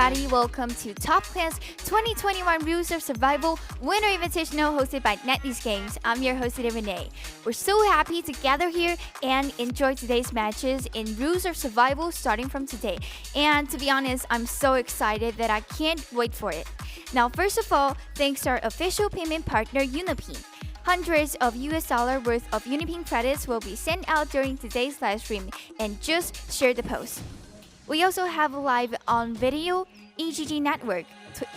everybody. Welcome to Top Clans 2021 Rules of Survival Winter Invitational hosted by NetEase Games. I'm your host, Renee. We're so happy to gather here and enjoy today's matches in Rules of Survival starting from today. And to be honest, I'm so excited that I can't wait for it. Now, first of all, thanks to our official payment partner, Unipin. Hundreds of US dollar worth of Unipin credits will be sent out during today's live stream, and just share the post. We also have live on video, EGG Network,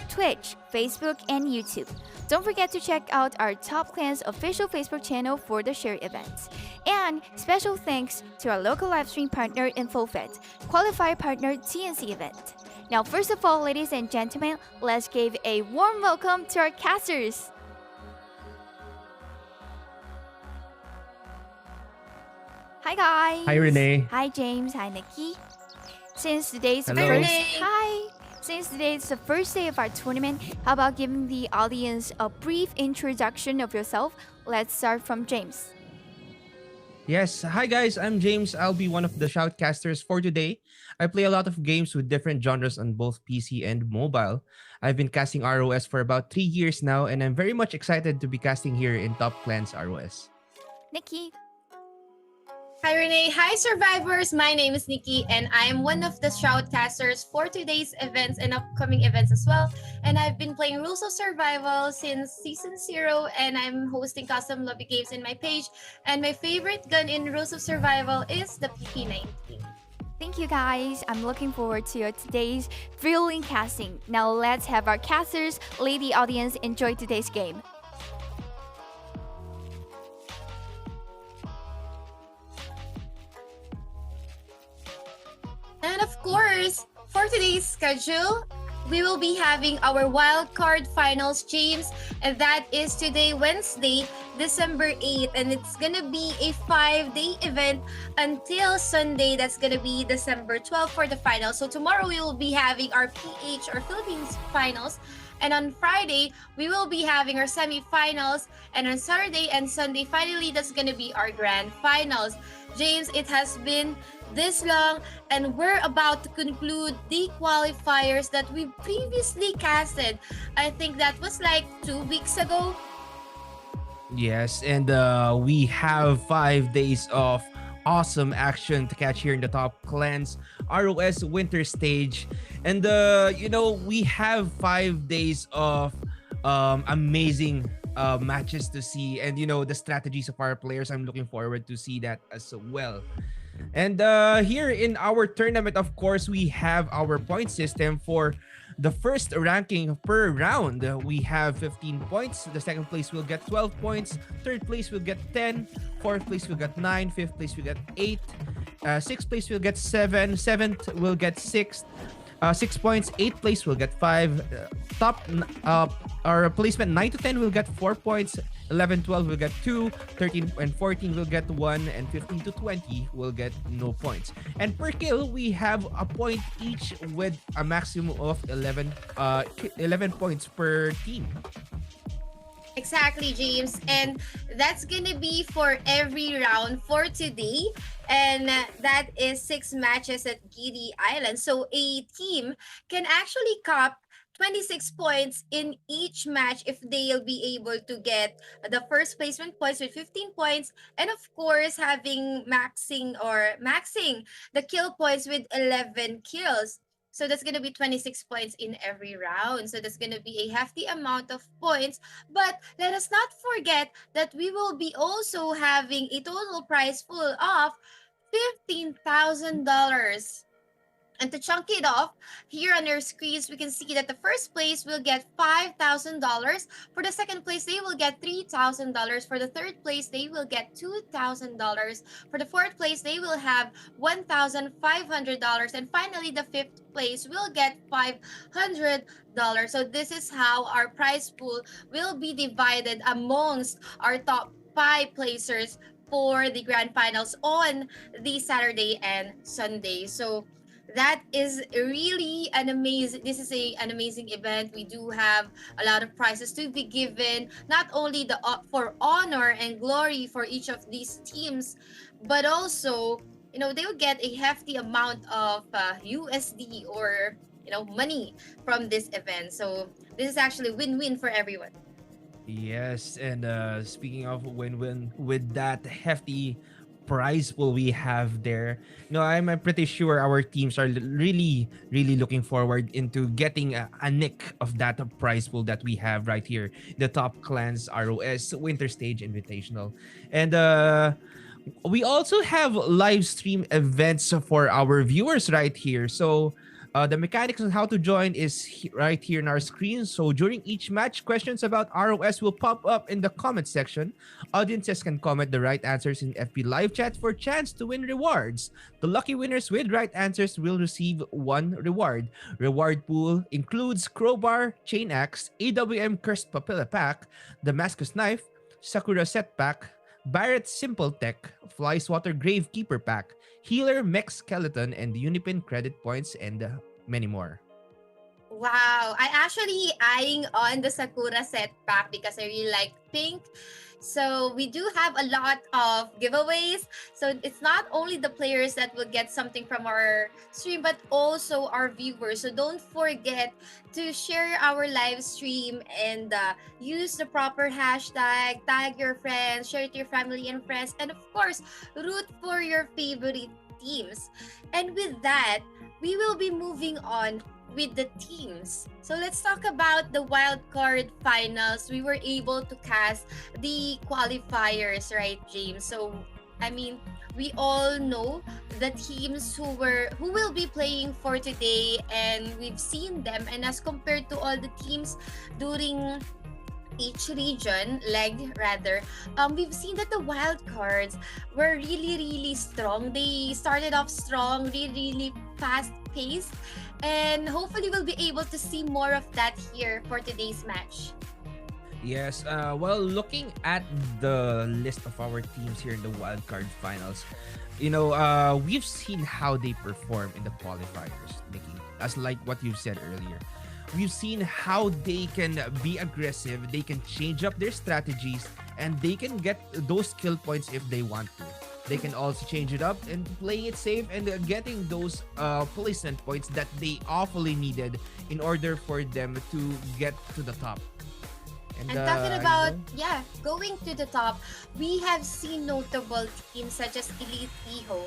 Twitch, Facebook, and YouTube. Don't forget to check out our Top Clans official Facebook channel for the shared events. And special thanks to our local live stream partner InfoFed, qualifier partner TNC event. Now, first of all, ladies and gentlemen, let's give a warm welcome to our casters. Hi guys. Hi Renee. Hi James. Hi Nikki. Since today's the Hello. first day of our tournament, how about giving the audience a brief introduction of yourself? Let's start from James. Yes, hi guys, I'm James. I'll be one of the shoutcasters for today. I play a lot of games with different genres on both PC and mobile. I've been casting RoS for about 3 years now, and I'm very much excited to be casting here in Top Clans RoS. Nikki. Hi Renee, hi survivors, my name is Nikki and I am one of the shoutcasters for today's events and upcoming events as well. And I've been playing Rules of Survival since Season 0 and I'm hosting custom lobby games in my page. And my favorite gun in Rules of Survival is the PP19. Thank you guys. I'm looking forward to today's thrilling casting. Now let's have our casters, lady audience, enjoy today's game. And of course, for today's schedule, we will be having our wildcard finals, James, and that is today, Wednesday, December 8th, and it's gonna be a 5-day event until Sunday. That's gonna be December 12th for the finals. So tomorrow we will be having our PH or Philippines finals, and on Friday we will be having our semi-finals, and on Saturday and Sunday, finally, that's gonna be our grand finals. James, it has been this long and we're about to conclude the qualifiers that we previously casted. I think that was like 2 weeks ago. Yes, and we have 5 days of awesome action to catch here in the Top Clans RoS Winter Stage. And we have 5 days of amazing matches to see, and the strategies of our players. I'm looking forward to see that as well. And here in our tournament, of course, we have our point system for the first ranking per round. We have 15 points. The second place will get 12 points. Third place will get 10. Fourth place will get 9. Fifth place will get 8. Sixth place will get 7. Seventh will get 6. 6 points. Eighth place will get 5. Our placement 9 to 10 will get 4 points. 11, 12 will get 2, 13 and 14 will get 1, and 15 to 20 will get no points. And per kill, we have a point each with a maximum of 11 points per team. Exactly, James. And that's gonna be for every round for today. And that is 6 matches at Giddy Island. So a team can actually cop 26 points in each match if they'll be able to get the first placement points with 15 points, and of course maxing the kill points with 11 kills. So that's going to be 26 points in every round. So that's going to be a hefty amount of points. But let us not forget that we will be also having a total prize pool of $15,000. And to chunk it off, here on your screens, we can see that the first place will get $5,000. For the second place, they will get $3,000. For the third place, they will get $2,000. For the fourth place, they will have $1,500. And finally, the fifth place will get $500. So this is how our prize pool will be divided amongst our top 5 placers for the grand finals on the Saturday and Sunday. So that is really an amazing event. We do have a lot of prizes to be given, not only for honor and glory for each of these teams, but also they will get a hefty amount of USD or money from this event. So this is actually win-win for everyone. Yes, and speaking of win-win with that hefty prize pool we have there, I'm pretty sure our teams are really, really looking forward into getting a nick of that prize pool that we have right here, the Top Clans ROS Winter Stage Invitational, and we also have live stream events for our viewers right here. So the mechanics on how to join is right here in our screen. So during each match, questions about ROS will pop up in the comment section. Audiences can comment the right answers in FB live chat for a chance to win rewards. The lucky winners with right answers will receive one reward. Reward pool includes Crowbar, Chain Axe, AWM Cursed Papilla Pack, Damascus Knife, Sakura Set Pack, Barrett Simple Tech, Flyswatter Gravekeeper Pack, Healer Mech Skeleton, and Unipin Credit Points, and many more. Wow, I actually eyeing on the Sakura set pack because I really like pink. So we do have a lot of giveaways. So it's not only the players that will get something from our stream, but also our viewers. So don't forget to share our live stream and use the proper hashtag, tag your friends, share it to your family and friends, and of course, root for your favorite teams. And with that, we will be moving on with the teams. So let's talk about the wild card finals. We were able to cast the qualifiers, right, James? So I mean, we all know the teams who will be playing for today, and we've seen them. And as compared to all the teams during each leg rather, we've seen that the wild cards were really, really strong. They started off strong, really, really fast paced, and hopefully we'll be able to see more of that here for today's match. Yes, well, looking at the list of our teams here in the wildcard finals, we've seen how they perform in the qualifiers, Nikki. As like what you said earlier. We've seen how they can be aggressive, they can change up their strategies, and they can get those kill points if they want to. They can also change it up and playing it safe and getting those placement points that they awfully needed in order for them to get to the top. And talking about, going to the top, we have seen notable teams such as Elite Iho.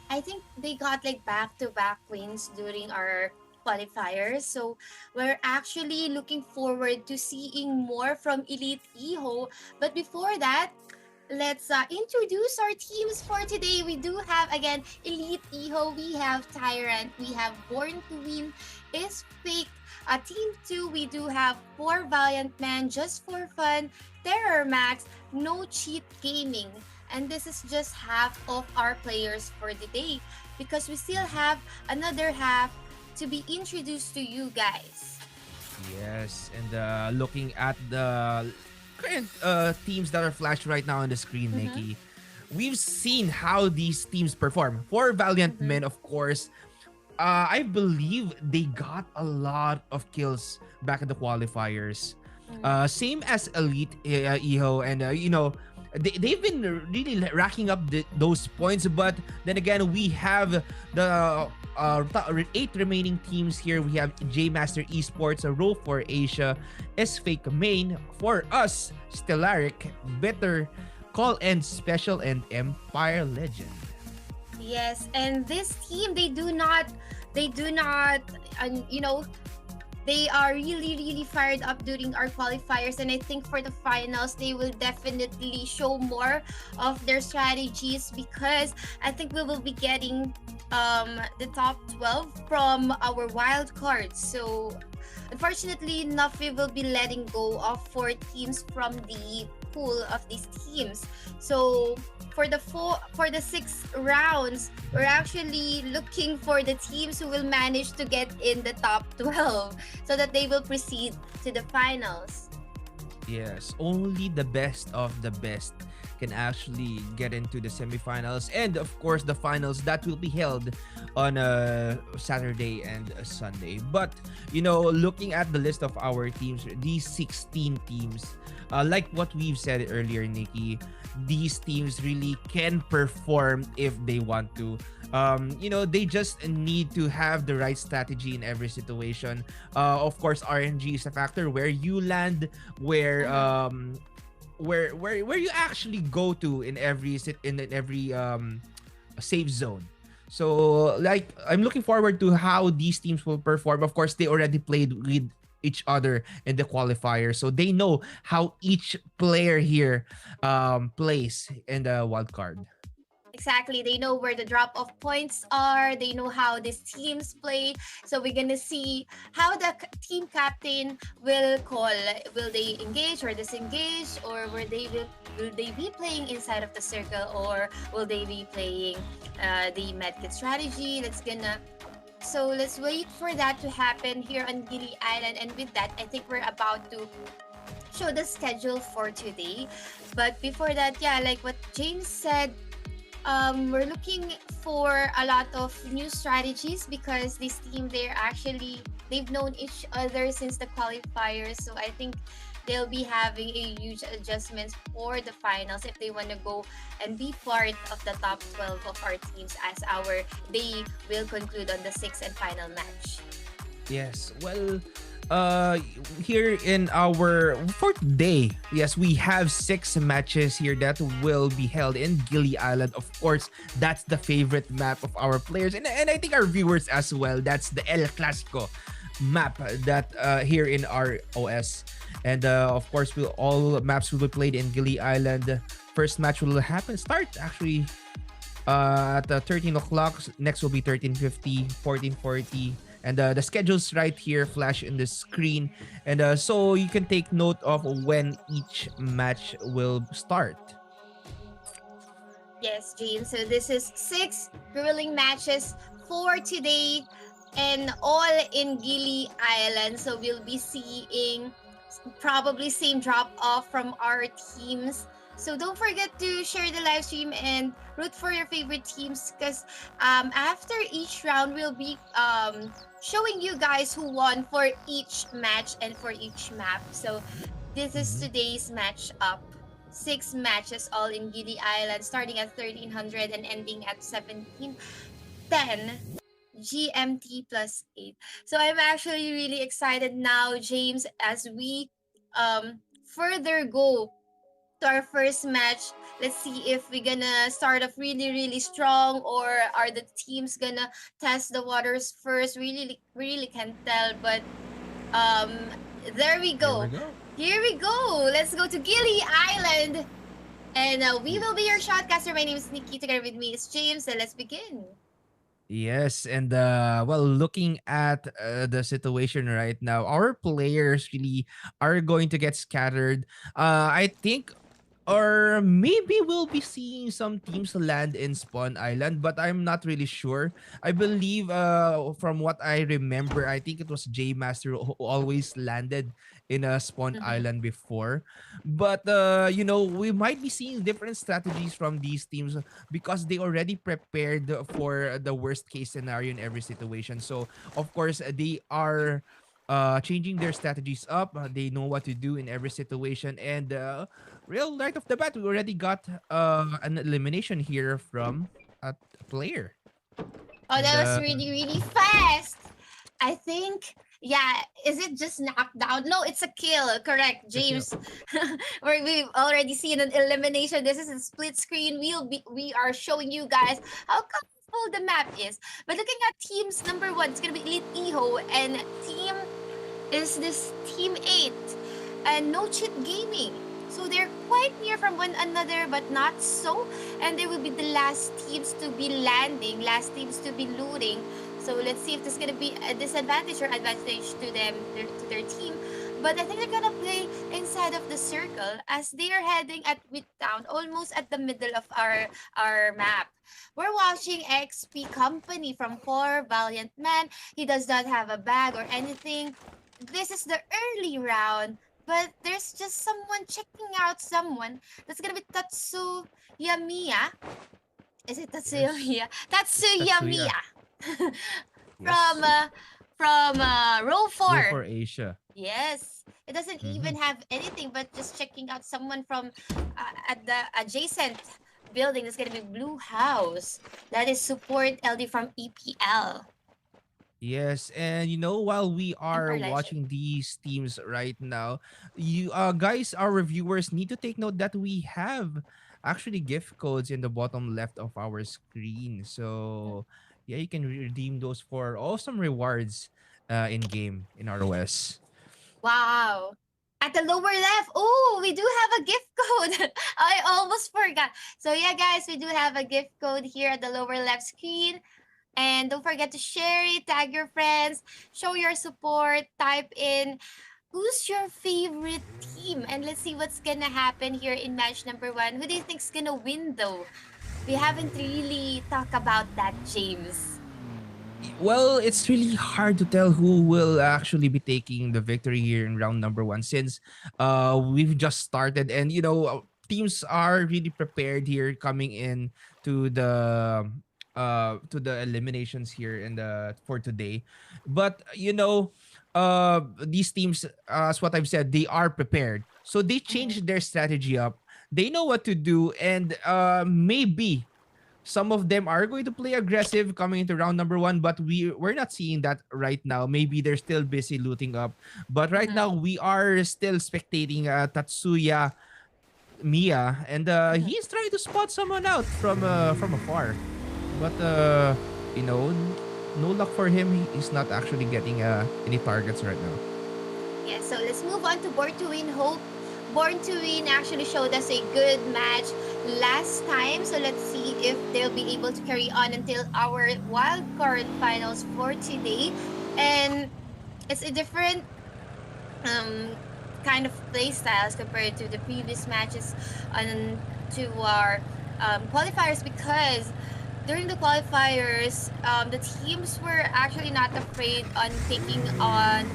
I think they got like back-to-back wins during our qualifiers. So we're actually looking forward to seeing more from Elite Iho. But before that, let's introduce our teams for today. We do have, again, Elite Iho, we have Tyrant, we have Born to Win, Is Fake. Team 2, we do have 4 Valiant Man, Just for Fun, Terror Max, No Cheat Gaming. And this is just half of our players for the day because we still have another half to be introduced to you guys. Yes, and looking at the current teams that are flashed right now on the screen, Nikki, we've seen how these teams perform. For Valiant Men, of course, I believe they got a lot of kills back in the qualifiers. Same as Elite Iho, and they've been really racking up those points. But then again, we have the 8 remaining teams here. We have J Master Esports, Row for Asia, S Fake Main, for us, Stellaric, Better, Call End Special, and Empire Legend. Yes, and this team, they do not, they are really, really fired up during our qualifiers. And I think for the finals, they will definitely show more of their strategies because I think we will be getting the top 12 from our wild cards. So unfortunately, Nuffy will be letting go of 4 teams from the pool of these teams. So for the 6 rounds, we're actually looking for the teams who will manage to get in the top 12 so that they will proceed to the finals. Yes, only the best of the best can actually get into the semifinals and of course the finals that will be held on a Saturday and a Sunday. But looking at the list of our teams, these 16 teams, like what we've said earlier, Nikki, these teams really can perform if they want to. They just need to have the right strategy in every situation. Of course, RNG is a factor where you land, where you actually go to in every safe zone. So like I'm looking forward to how these teams will perform. Of course, they already played with each other in the qualifier, so they know how each player here plays in the wild card. Exactly. They know where the drop off points are. They know how these teams play. So we're gonna see how the team captain will call. Will they engage or disengage, or will they be playing inside of the circle, or will they be playing the medkit strategy? Let's wait for that to happen here on Gili Island. And with that, I think we're about to show the schedule for today. But before that, yeah, like what James said, we're looking for a lot of new strategies because this team they've known each other since the qualifiers. So I think they'll be having a huge adjustments for the finals if they want to go and be part of the top 12 of our teams as they will conclude on the sixth and final match. Yes. Well, here in our fourth day, yes, we have 6 matches here that will be held in Gili Island. Of course, that's the favorite map of our players and I think our viewers as well. That's the El Clasico map that here in our RoS. And of course, all maps will be played in Gili Island. First match will start actually at 13 o'clock. Next will be 13:50, 14:40. And the schedule's right here, flash in the screen. And so you can take note of when each match will start. Yes, James. So this is 6 grueling matches for today and all in Gili Island. So we'll be seeing probably same drop off from our teams. So don't forget to share the live stream and root for your favorite teams because after each round we'll be showing you guys who won for each match and for each map. So this is today's match up. 6 matches all in Gili Island starting at 1300 and ending at 1710 GMT plus 8. So I'm actually really excited now, James, as we further go to our first match. Let's see if we're gonna start off really, really strong, or are the teams gonna test the waters first? Really can't tell, but um, there we go. Here we go. Let's go to Gili Island, and we will be your shotcaster. My name is Nikki. Together with me is James, and let's begin. Yes, and well, looking at the situation right now, our players really are going to get scattered. I think, or maybe we'll be seeing some teams land in Spawn Island, but I'm not really sure. I believe, from what I remember, I think it was J Master who always landed in a Spawn Island before. But we might be seeing different strategies from these teams because they already prepared for the worst case scenario in every situation. So of course they are changing their strategies up. They know what to do in every situation. And real right off the bat, we already got an elimination here from a player. Oh, that was really, really fast. I think, yeah, is it just knockdown? No, it's a kill. Correct, James. We've already seen an elimination. This is a split screen. We are showing you guys how colorful the map is. But looking at teams number 1, it's gonna be Elite Iho, and team is this Team 8 and No Cheat Gaming. So they're quite near from one another, but not so. And they will be the last teams to be landing, last teams to be looting. So let's see if this is gonna be a disadvantage or advantage to them, to their team. But I think they're gonna play inside of the circle as they are heading at Midtown, almost at the middle of our map. We're watching XP Company from 4 Valiant Man. He does not have a bag or anything. This is the early round, but there's just someone checking out someone. That's gonna be Tatsuya Miya. Is it Tatsuya Yes. Miya? Tatsuya Tatsuya. Miya. from Yes. uh, row Roll 4. for Asia. Yes. It doesn't Mm-hmm. even have anything but just checking out someone from at the adjacent building. That's gonna be Blue House. That is support LD from EPL. Yes, and while we are Emperor Legend. watching these teams right now, you guys, our reviewers need to take note that we have actually gift codes in the bottom left of our screen. So yeah, you can redeem those for awesome rewards in game in ROS. Wow. At the lower left, oh, we do have a gift code. I almost forgot. So yeah, guys, we do have a gift code here at the lower left screen. And don't forget to share it, tag your friends, show your support, type in who's your favorite team, and let's see what's gonna happen here in match number 1. Who do you think's gonna win though? We haven't really talked about that, James. Well, it's really hard to tell who will actually be taking the victory here in round number one, since we've just started, and teams are really prepared here coming in to the eliminations here in the for today. But these teams, as what I've said, they are prepared, so they Mhm. changed their strategy up. They know what to do, and maybe some of them are going to play aggressive coming into round number one, but we're not seeing that right now. Maybe they're still busy looting up, but right now Mhm. we are still spectating Tatsuya Miya, and Mhm. he's trying to spot someone out from afar, but you know, n- no luck for him. He's not actually getting any targets right now. Yeah, so let's move on to Born to Win Hope. Born to Win actually showed us a good match last time, so let's see if they'll be able to carry on until our wild card finals for today. And it's a different um, kind of play styles compared to the previous matches on to our qualifiers, because during the qualifiers, the teams were actually not afraid on taking on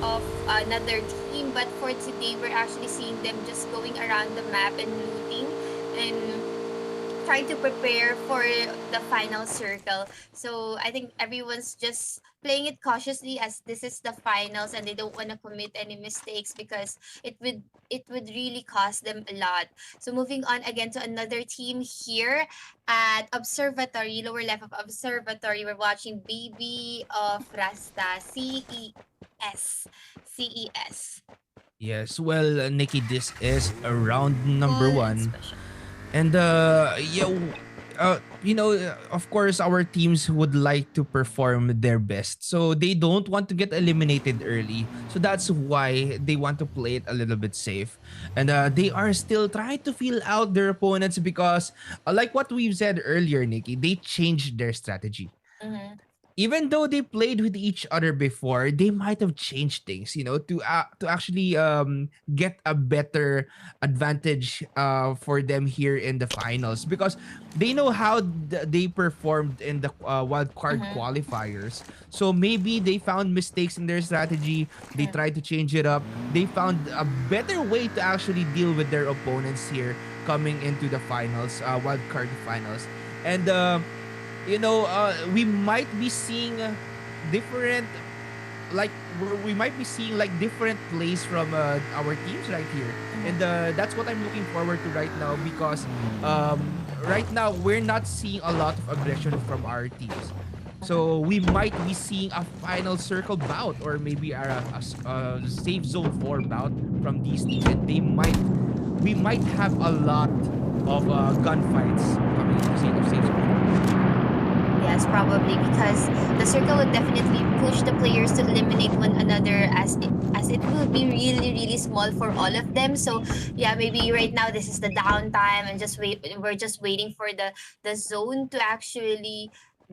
of another team, but for today we're actually seeing them just going around the map and looting and trying to prepare for the final circle. So I think everyone's just playing it cautiously, as this is the finals and they don't want to commit any mistakes, because it would really cost them a lot. So moving on again to another team here at Observatory, lower left of Observatory, we're watching Baby of Rasta, CES. Yes, well, Nikki, this is a round number Full and one. special. And of course, our teams would like to perform their best. So they don't want to get eliminated early. So that's why they want to play it a little bit safe. And they are still trying to feel out their opponents because, like what we've said earlier, Nikki, they changed their strategy. Mm-hmm. Even though they played with each other before, they might have changed things, to actually get a better advantage for them here in the finals, because they know how they performed in the wild card Mm-hmm. qualifiers. So maybe they found mistakes in their strategy. They tried to change it up. They found a better way to actually deal with their opponents here coming into the finals, wild card finals, and we might be seeing different, like we might be seeing like different plays from our teams right here, and that's what I'm looking forward to right now, because right now we're not seeing a lot of aggression from our teams. So we might be seeing a final circle bout, or maybe a safe zone 4 bout from these teams, and we might have a lot of gunfights coming into safe zone. Yes, probably, because the circle would definitely push the players to eliminate one another, as it will be really really small for all of them. So yeah, maybe right now this is the downtime and just wait. We're just waiting for the zone to actually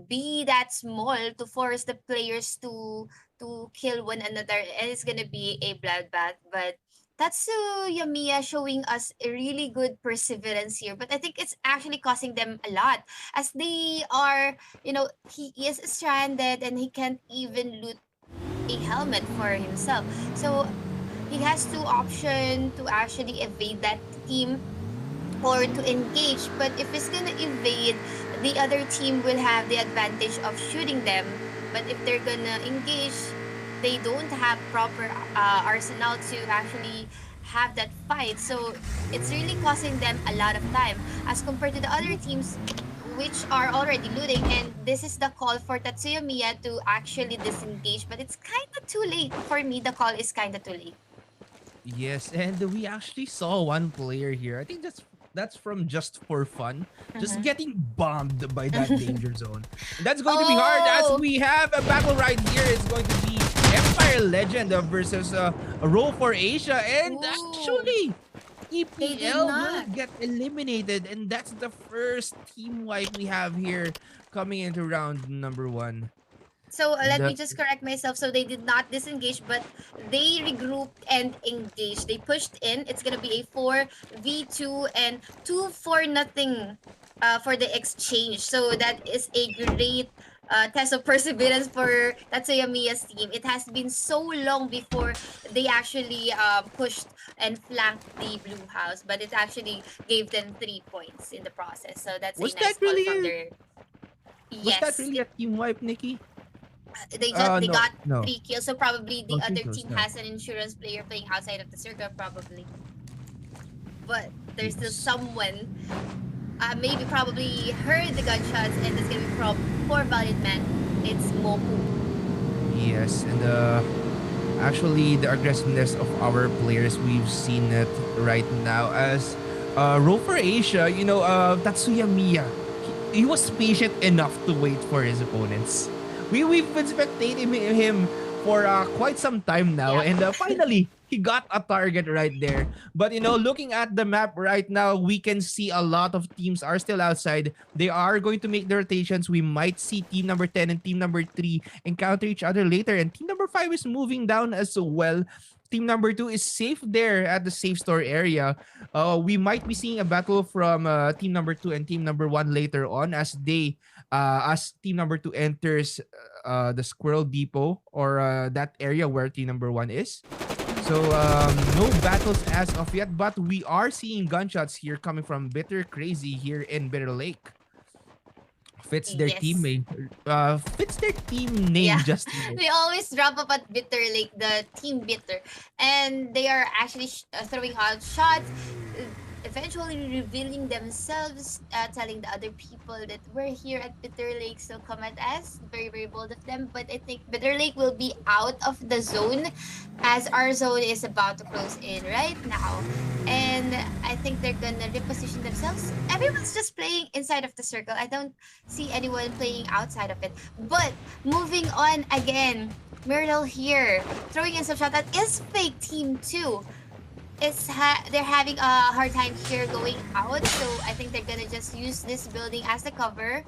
be that small to force the players to kill one another, and it's gonna be a bloodbath. But Yamiya showing us a really good perseverance here, but I think it's actually costing them a lot, as they are, he is stranded and he can't even loot a helmet for himself. So he has two options to actually evade that team or to engage. But if he's gonna evade, the other team will have the advantage of shooting them. But if they're gonna engage, they don't have proper arsenal to actually have that fight. So it's really costing them a lot of time as compared to the other teams which are already looting, and this is the call for Tatsuya Miya to actually disengage, but it's kind of too late. For me, the call is kind of too late. Yes, and we actually saw one player here. I think that's from Just for Fun, just Mhm. getting bombed by that danger zone. And that's going to be hard as Oh, we have a battle right here. It's going to be Empire Legend versus Roll for Asia, and ooh, actually they did EPL will not. get eliminated, and that's the first team wipe we have here coming into round number one. So And let me just correct myself. So they did not disengage, but they regrouped and engaged. They pushed in. It's gonna be a 4v2 and 2-4 nothing for the exchange. So that is a great test of perseverance for Tatsuya Miya's team. It has been so long before they actually pushed and flanked the blue house, but it actually gave them 3 points in the process. So that's a was nice that call from really their. was that Yes, really a team wipe, Nikki? they No, got no. 3 kills, so probably the Oh, three other kills, team no. has an insurance player playing outside of the circle probably, but there's still Yes. someone maybe probably heard the gunshots, and it's gonna be from poor valiant man. It's Moku. Yes, and actually the aggressiveness of our players, we've seen it right now as Rover Asia, Tatsuya Miya. He was patient enough to wait for his opponents. We've been spectating him for quite some time now, Yeah. and finally he got a target right there. But looking at the map right now, we can see a lot of teams are still outside. They are going to make the rotations. We might see team number 10 and team number 3 encounter each other later, and team number 5 is moving down as well. Team number 2 is safe there at the safe store area. We might be seeing a battle from team number 2 and team number 1 later on as team number 2 enters the Squirrel Depot, or that area where team number 1 is. So no battles as of yet, but we are seeing gunshots here coming from Bitter Crazy here in Bitter Lake. Yes. Fits their team name Yeah, just right. they always drop up at Bitter Lake, the team Bitter, and they are actually throwing out shots, eventually revealing themselves, telling the other people that we're here at Bitter Lake, so come at us. Very, very bold of them, but I think Bitter Lake will be out of the zone as our zone is about to close in right now. And I think they're gonna reposition themselves. Everyone's just playing inside of the circle. I don't see anyone playing outside of it. But moving on again, Myrtle here throwing in some shot that is fake team too. They're having a hard time here going out, so I think they're gonna just use this building as the cover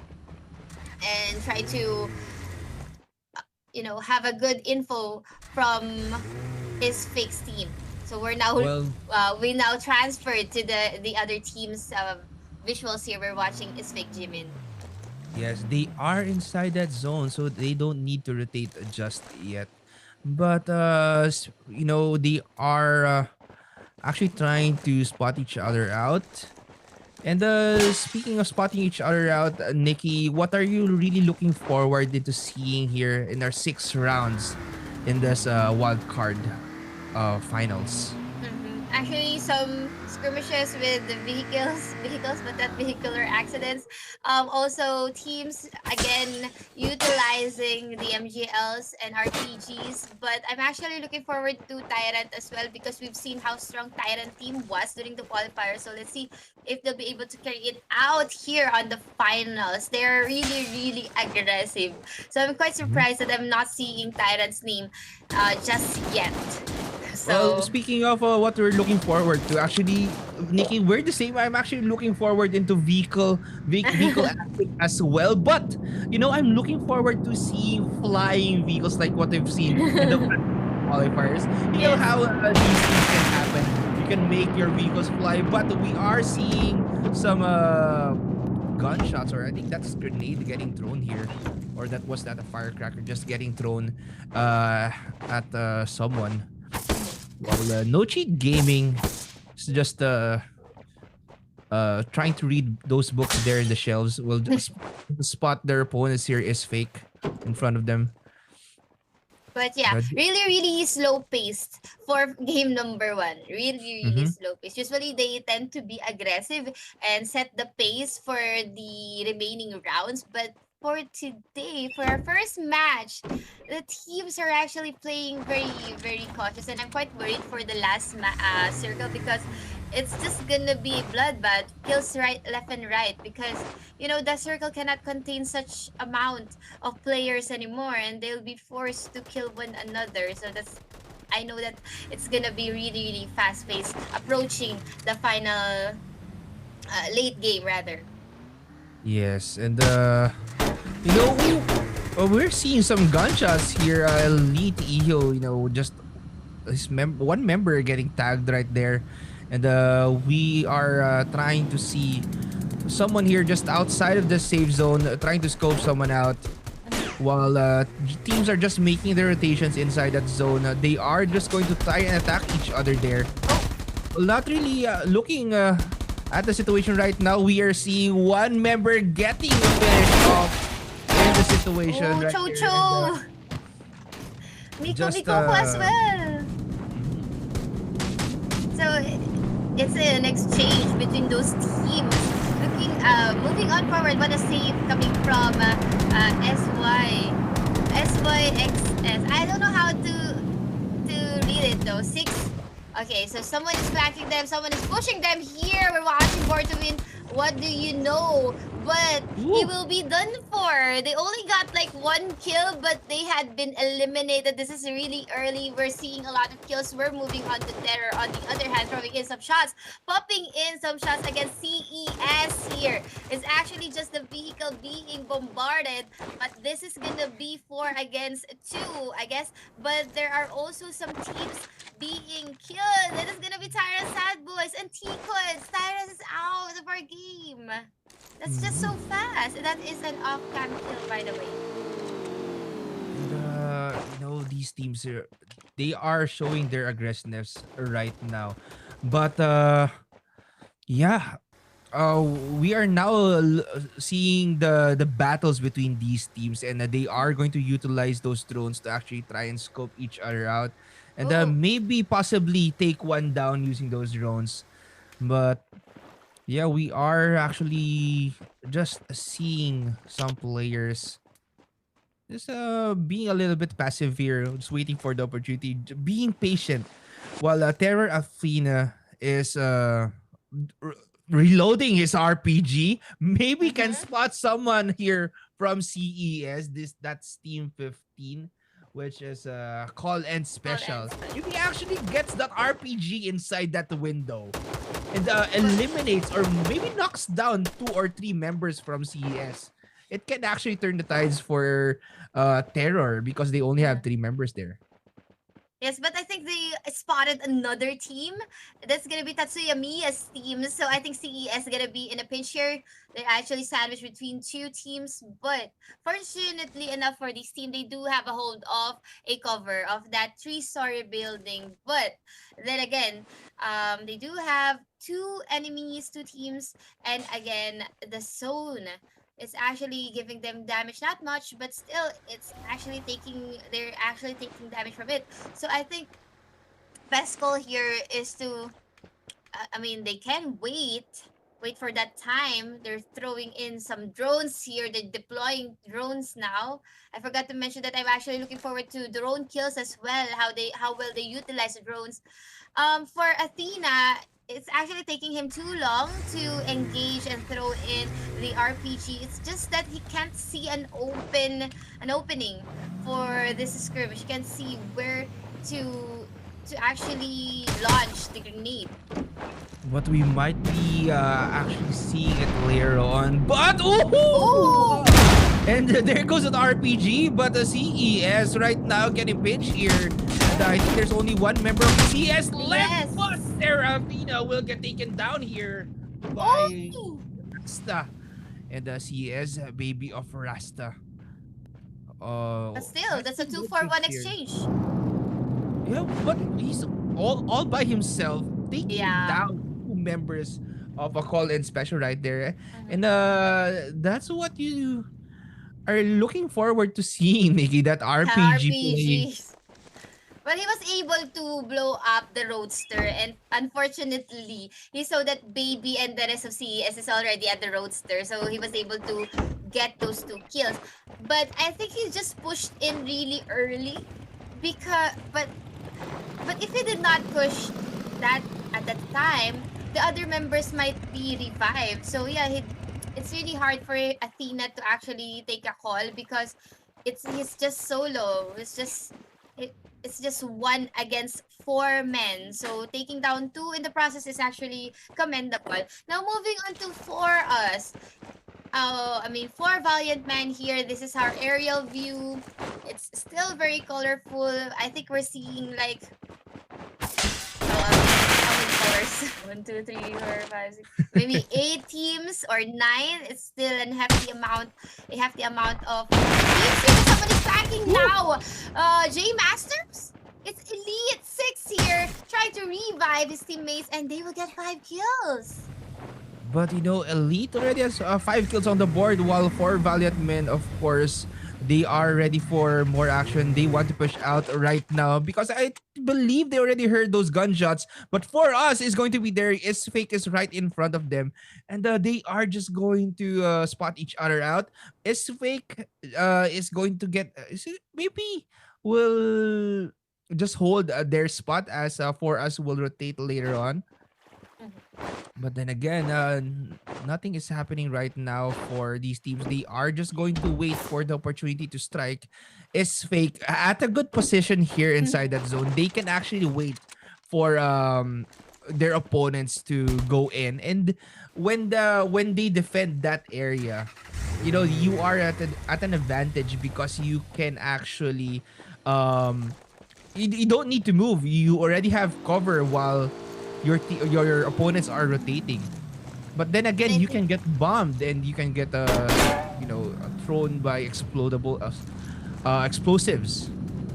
and try to have a good info from his fake team. So Well, we now transferred to the other team's visuals here. We're watching is fake Jimin. yes, they are inside that zone, so they don't need to rotate just yet. But they are actually trying to spot each other out. And speaking of spotting each other out, Nikki, what are you really looking forward into seeing here in our 6 rounds in this wild card finals? Actually, some skirmishes with the vehicles, but not vehicular accidents. Also, teams again utilizing the MGLs and RPGs. But I'm actually looking forward to Tyrant as well because we've seen how strong Tyrant team was during the qualifier. So let's see if they'll be able to carry it out here on the finals. They're really, really aggressive. So I'm quite surprised that I'm not seeing Tyrant's name just yet. Well, So speaking of what we're looking forward to, actually, Nikki, we're the same. I'm actually looking forward into vehicle action as well. But I'm looking forward to seeing flying vehicles like what we've seen in the qualifiers. You know yes. how these things can happen. You can make your vehicles fly, but we are seeing some gunshots, or I think that's a grenade getting thrown here, or that a firecracker just getting thrown at someone. Well, no cheat gaming. It's just trying to read those books there in the shelves. Will just spot their opponents here is fake in front of them. But yeah, But, really, really slow paced for game number one. Really, really mm-hmm. slow paced. Usually they tend to be aggressive and set the pace for the remaining rounds. But for today, for our first match, the teams are actually playing very, very cautious. And I'm quite worried for the last circle because it's just gonna be bloodbath, kills right, left, and right. Because, you know, the circle cannot contain such amount of players anymore, and they'll be forced to kill one another. So that's, I know that it's gonna be really, really fast paced, approaching the final late game rather. Yes, and you know, we're seeing some gunshots here. Elite Iho, you know, just one member getting tagged right there, and we are trying to see someone here just outside of the safe zone, trying to scope someone out. While teams are just making their rotations inside that zone, they are just going to try and attack each other there. Well, not really looking at the situation right now. We are seeing one member getting finished off in the situation Oh, right Cho here. Cho! Miko just, Miko as well. So it's an exchange between those teams. Moving on forward, what a save coming from SYXS. I don't know how to read it though. Six. Okay, so someone is flanking them, someone is pushing them here. We're watching Born to Win. What do you know? But he will be done for. They only got like one kill, but they had been eliminated. This is really early. We're seeing a lot of kills. We're moving on to Terror. On the other hand, throwing in some shots, popping in some shots against CES here. It's actually just the vehicle being bombarded, but this is gonna be 4 against 2, I guess. But there are also some teams being killed. It is gonna be Tyra's Sad Boys and T-Coins. Tyra's is out of our game. That's just so fast. That is an off-cam kill, by the way. And, you know, these teams they are showing their aggressiveness right now, but yeah, we are now seeing the battles between these teams, and they are going to utilize those drones to actually try and scope each other out, and maybe possibly take one down using those drones. But yeah, we are actually just seeing some players just being a little bit passive here, just waiting for the opportunity, being patient, while Terror Athena is r- reloading his RPG. Maybe can spot someone here from CES. That's Team 15, which is call and special. If he actually gets that RPG inside that window and eliminates or maybe knocks down 2 or 3 members from CES, it can actually turn the tides for Terror because they only have 3 members there. Yes, but I think they spotted another team. That's gonna be Tatsuya Miya's team. So I think CES gonna be in a pinch here. They're actually sandwiched between 2 teams. But fortunately enough for this team, they do have a hold of a cover of that 3-story building. But then again, they do have 2 enemies, 2 teams, and again the zone. It's actually giving them damage, not much, but still, they're actually taking damage from it. So I think best goal here is to, they can wait for that time. They're throwing in some drones here. They're deploying drones now. I forgot to mention that I'm actually looking forward to drone kills as well. How well they utilize the drones. For Athena, it's actually taking him too long to engage and throw in the RPG. It's just that he can't see an opening for this skirmish. He can't see where to actually launch the grenade. But we might be actually seeing it later on. But oh! And there goes an RPG, but the CES right now getting pinched here. And I think there's only one member of the CES left. Yes. But Serafina will get taken down here by Rasta. And the CES baby of Rasta. But still, that's a 2-for-1 exchange. Yeah, but he's all by himself, taking Yeah. down two members of a call-in special right there. And Mhm. that's what you are looking forward to seeing, Nikki, that RPG play. RPGs. Well, he was able to blow up the Roadster, and unfortunately, he saw that Baby and the rest of CES is already at the Roadster, so he was able to get those two kills. But I think he just pushed in really early, because but if he did not push that at that time, the other members might be revived. So yeah, it's really hard for Athena to actually take a call because he's just solo. It, it's just one against four men. So taking down two in the process is actually commendable. Now moving on to For Us. Oh, I mean, four Valiant Men here. This is our aerial view. It's still very colorful. I think we're seeing like how many colors? One, two, three, four, five, six. Maybe 8 teams or 9. It's still a hefty amount of teams here. Someone is backing now. J Masters. It's Elite 6 here, trying to revive his teammates, and they will get 5 kills. But Elite already has 5 kills on the board, while four Valiant Men, of course, they are ready for more action. They want to push out right now because I believe they already heard those gunshots. But for us, is going to be there. Is Fake is right in front of them, and they are just going to spot each other out. Is Fake is going to get maybe will just hold their spot as for us will rotate later on. But then again, nothing is happening right now for these teams. They are just going to wait for the opportunity to strike. Is Fake at a good position here inside that zone? They can actually wait for their opponents to go in, and when they defend that area, you are at an advantage because you can actually um you don't need to move. You already have cover while your opponents are rotating. But then And again, I you think can get bombed and you can get thrown by explosives.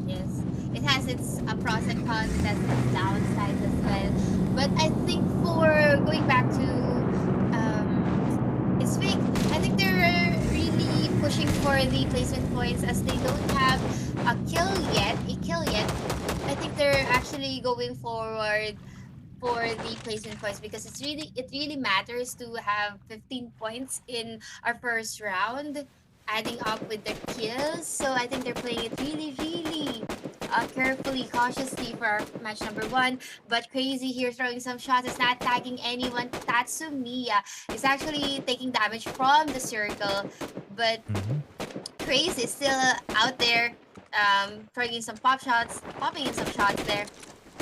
yes, it has its pros and cons. It has its downsides as well. But I think for going back to it's fake. I think they're really pushing for the placement points as they don't have a kill yet. I think they're actually going forward for the placement points because it really matters to have 15 points in our first round, adding up with their kills. So I think they're playing it really carefully, cautiously for our match number one. But Crazy here throwing some shots. It's not tagging anyone. Tatsumiya is actually taking damage from the circle, but Mhm. Crazy is still out there, throwing in some popping in some shots there.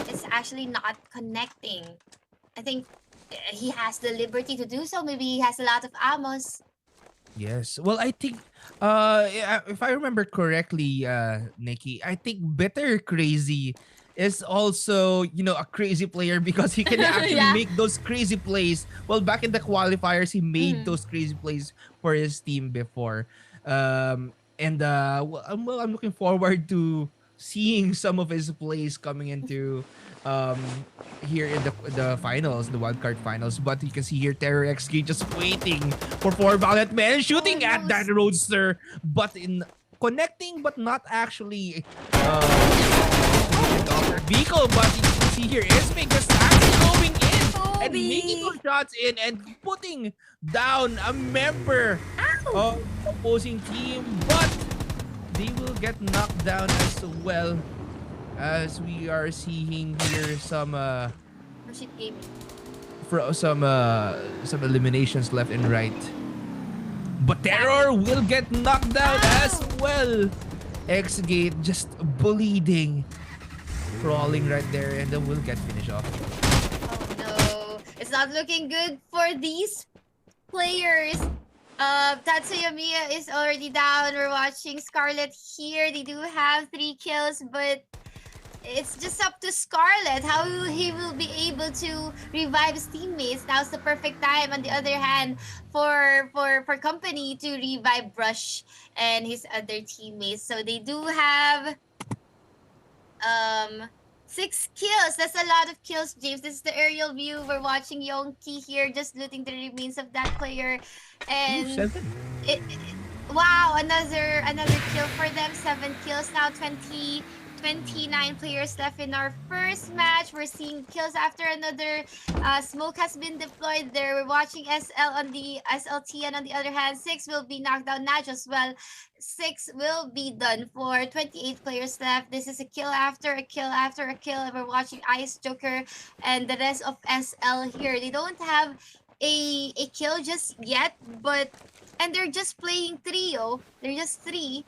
It's actually not connecting. I think he has the liberty to do so. Maybe he has a lot of ammos. Yes. Well, I think yeah, if I remember correctly, Nikki, I think Bitter Crazy is also, a crazy player because he can actually Yeah. make those crazy plays. Well, back in the qualifiers, he made Mhm. those crazy plays for his team before. And I'm looking forward to seeing some of his plays coming into here in the finals, the wildcard finals. But you can see here Terror XG just waiting for four Valiant Men shooting at that Almost. Roadster, but in connecting, but not actually to hit it off their vehicle. But you can see here Ismig just actually going in and making Toby. those shots in and putting down a member Ow. of the opposing team, but they will get knocked down as well, as we are seeing here Rashid Gaming. some eliminations left and right. But Terror Damage. will get knocked down as Ow. well. X-Gate just bleeding, crawling right there, and then will get finished off. Oh no. It's not looking good for these players. Tatsuya Miya is already down. We're watching Scarlet here. They do have 3 kills, but it's just up to Scarlet how he will be able to revive his teammates. Now's the perfect time. On the other hand, for Company to revive Brush and his other teammates. So they do have um 6 kills. That's a lot of kills, James. This is the aerial view. We're watching Yonki here, just looting the remains of that player, Ooh, and 7. wow, another kill for them. 7 kills now. 29 players left in our first match. We're seeing kills after another. Smoke has been deployed there. We're watching SL on the SLT, and on the other hand, 6 will be knocked down. Natch as well. 6 will be done for 28 players left. This is a kill after a kill after a kill. And we're watching Ice Joker and the rest of SL here. They don't have a kill just yet, but and they're just playing trio. They're just three.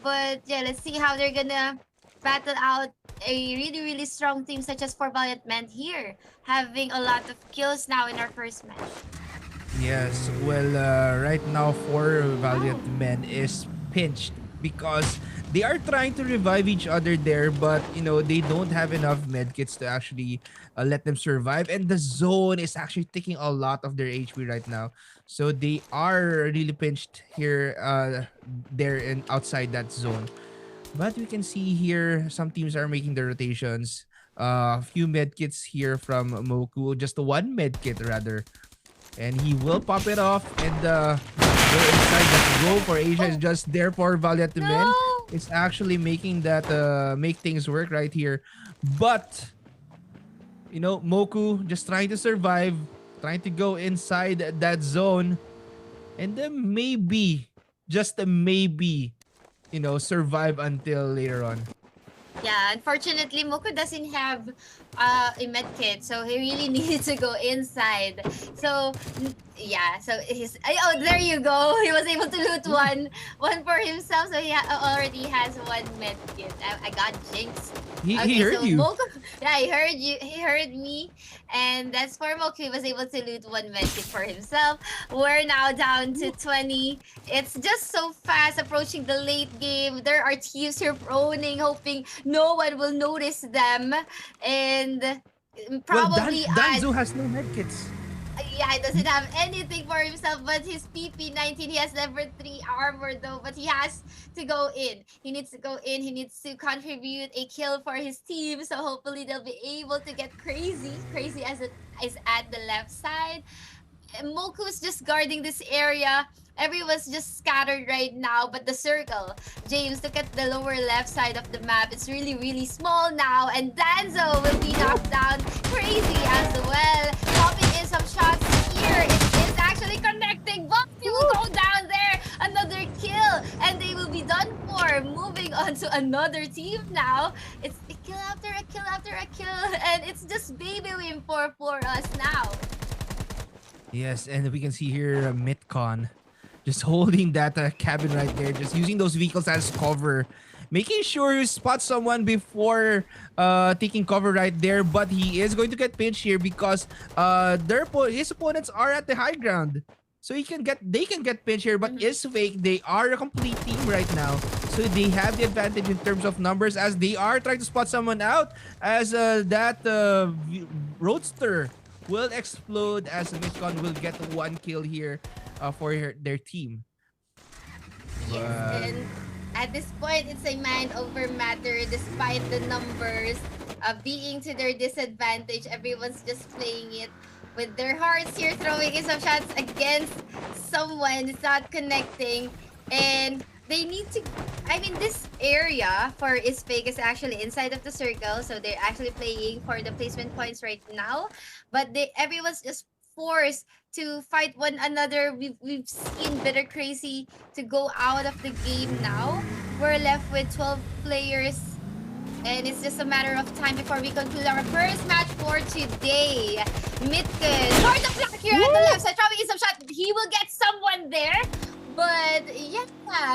But yeah, let's see how they're gonna battle out a really strong team such as for Valiant Men here, having a lot of kills now in our first match. Yes, well, right now, for Valiant Oh. Men is pinched because they are trying to revive each other there, but they don't have enough medkits to actually let them survive, and the zone is actually taking a lot of their HP right now. So they are really pinched here, there and outside that zone. But we can see here some teams are making their rotations. A few medkits here from Moku, just one medkit rather, and he will pop it off and go inside. That goal for Asia is just there for Valiant Men. No! It's actually making that make things work right here. But Moku just trying to survive, trying to go inside that zone, and then maybe, just a maybe, survive until later on. Yeah, unfortunately, Moko doesn't have a med kit, so he really needed to go inside. So, yeah, so oh, there you go. He was able to loot one for himself, so he already has one med kit. I got jinxed. He heard so you. Moko, yeah, he heard you. He heard me, and that's for Moko. He was able to loot one med kit for himself. We're now down to 20. It's just so fast approaching the late game. There are teams here proning, hoping no one will notice them, and Well, probably Danzo has no medkits. yeah, he doesn't have anything for himself but his PP-19. He has level 3 armor though, but he has to go in. He needs to go in. He needs to contribute a kill for his team. So hopefully they'll be able to get crazy. Crazy as it is at the left side. Moku's just guarding this area. Everyone's just scattered right now, but the circle. James, look at the lower left side of the map. It's really small now, and Danzo will be knocked down. Crazy as well. Popping in some shots here. It is actually connecting. But he will go down there. Another kill, and they will be done for. Moving on to another team now. It's a kill after a kill after a kill, and it's just baby win for us now. Yes, and we can see here Mitcon just holding that cabin right there, just using those vehicles as cover, making sure you spot someone before taking cover right there. But he is going to get pinched here because his opponents are at the high ground, so they can get pinched here. But is fake. They are a complete team right now, so they have the advantage in terms of numbers as they are trying to spot someone out as that roadster will explode as Mitcon will get one kill here for their team. Yes, and at this point, it's a mind over matter despite the numbers being to their disadvantage. Everyone's just playing it with their hearts here, throwing in some shots against someone. It's not connecting, and they need to. I mean, this area for is fake is actually inside of the circle, so they're actually playing for the placement points right now. But everyone's just forced to fight one another. We've seen Bitter Crazy to go out of the game now. We're left with 12 players, and it's just a matter of time before we conclude our first match for today. Mitken, for the flag here at the left side, throwing in some shot. He will get someone there. But yeah,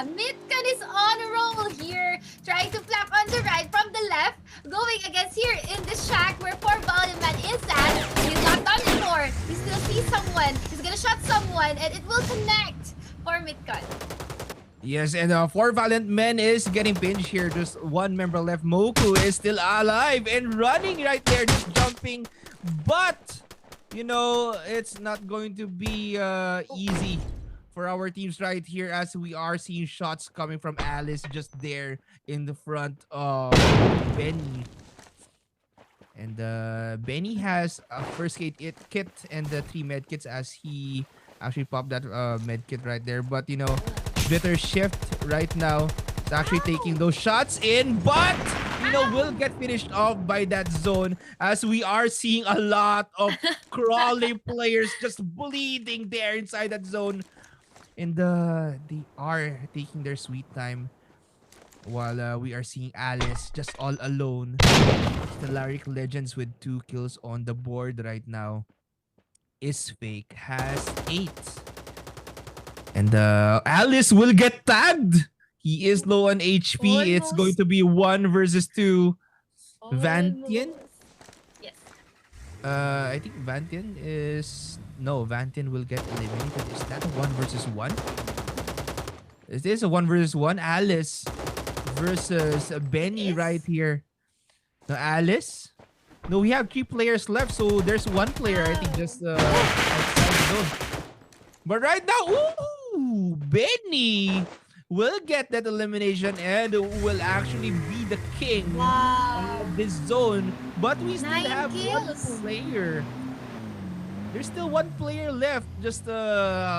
Mitken is on a roll here, trying to flap on the right from the left, going against here in the shack where poor Volume Man is at. He's not done before. He still sees someone. He's gonna shot someone, and it will connect for Mitken. Yes, and 4 Valiant Men is getting pinched here. Just one member left. Moku is still alive and running right there, just jumping. But, it's not going to be easy for our teams right here as we are seeing shots coming from Alice just there in the front of Benny. And Benny has a first aid kit and the 3 med kits as he actually popped that med kit right there. But Bitter Shift right now is actually taking those shots in, but will get finished off by that zone as we are seeing a lot of crawling players just bleeding there inside that zone. And they are taking their sweet time while we are seeing Alice just all alone. Stellaric Legends with 2 kills on the board right now. Is Fake has 8. And Alice will get tagged. He is low on HP. It's going Almost. to be 1 versus 2. Vantian? Almost. Yes. I think Vantian is... No, Vantian will get eliminated. Is that a 1 versus 1? Is this a 1 versus 1? Alice versus Benny Yes. right here. No, Alice? No, we have 3 players left, so there's 1 player, I think, just outside the zone. But right now, ooh, Benny will get that elimination and will actually be the king Wow. of this zone. But we still 9 have 1 kills. player. There's still 1 player left, just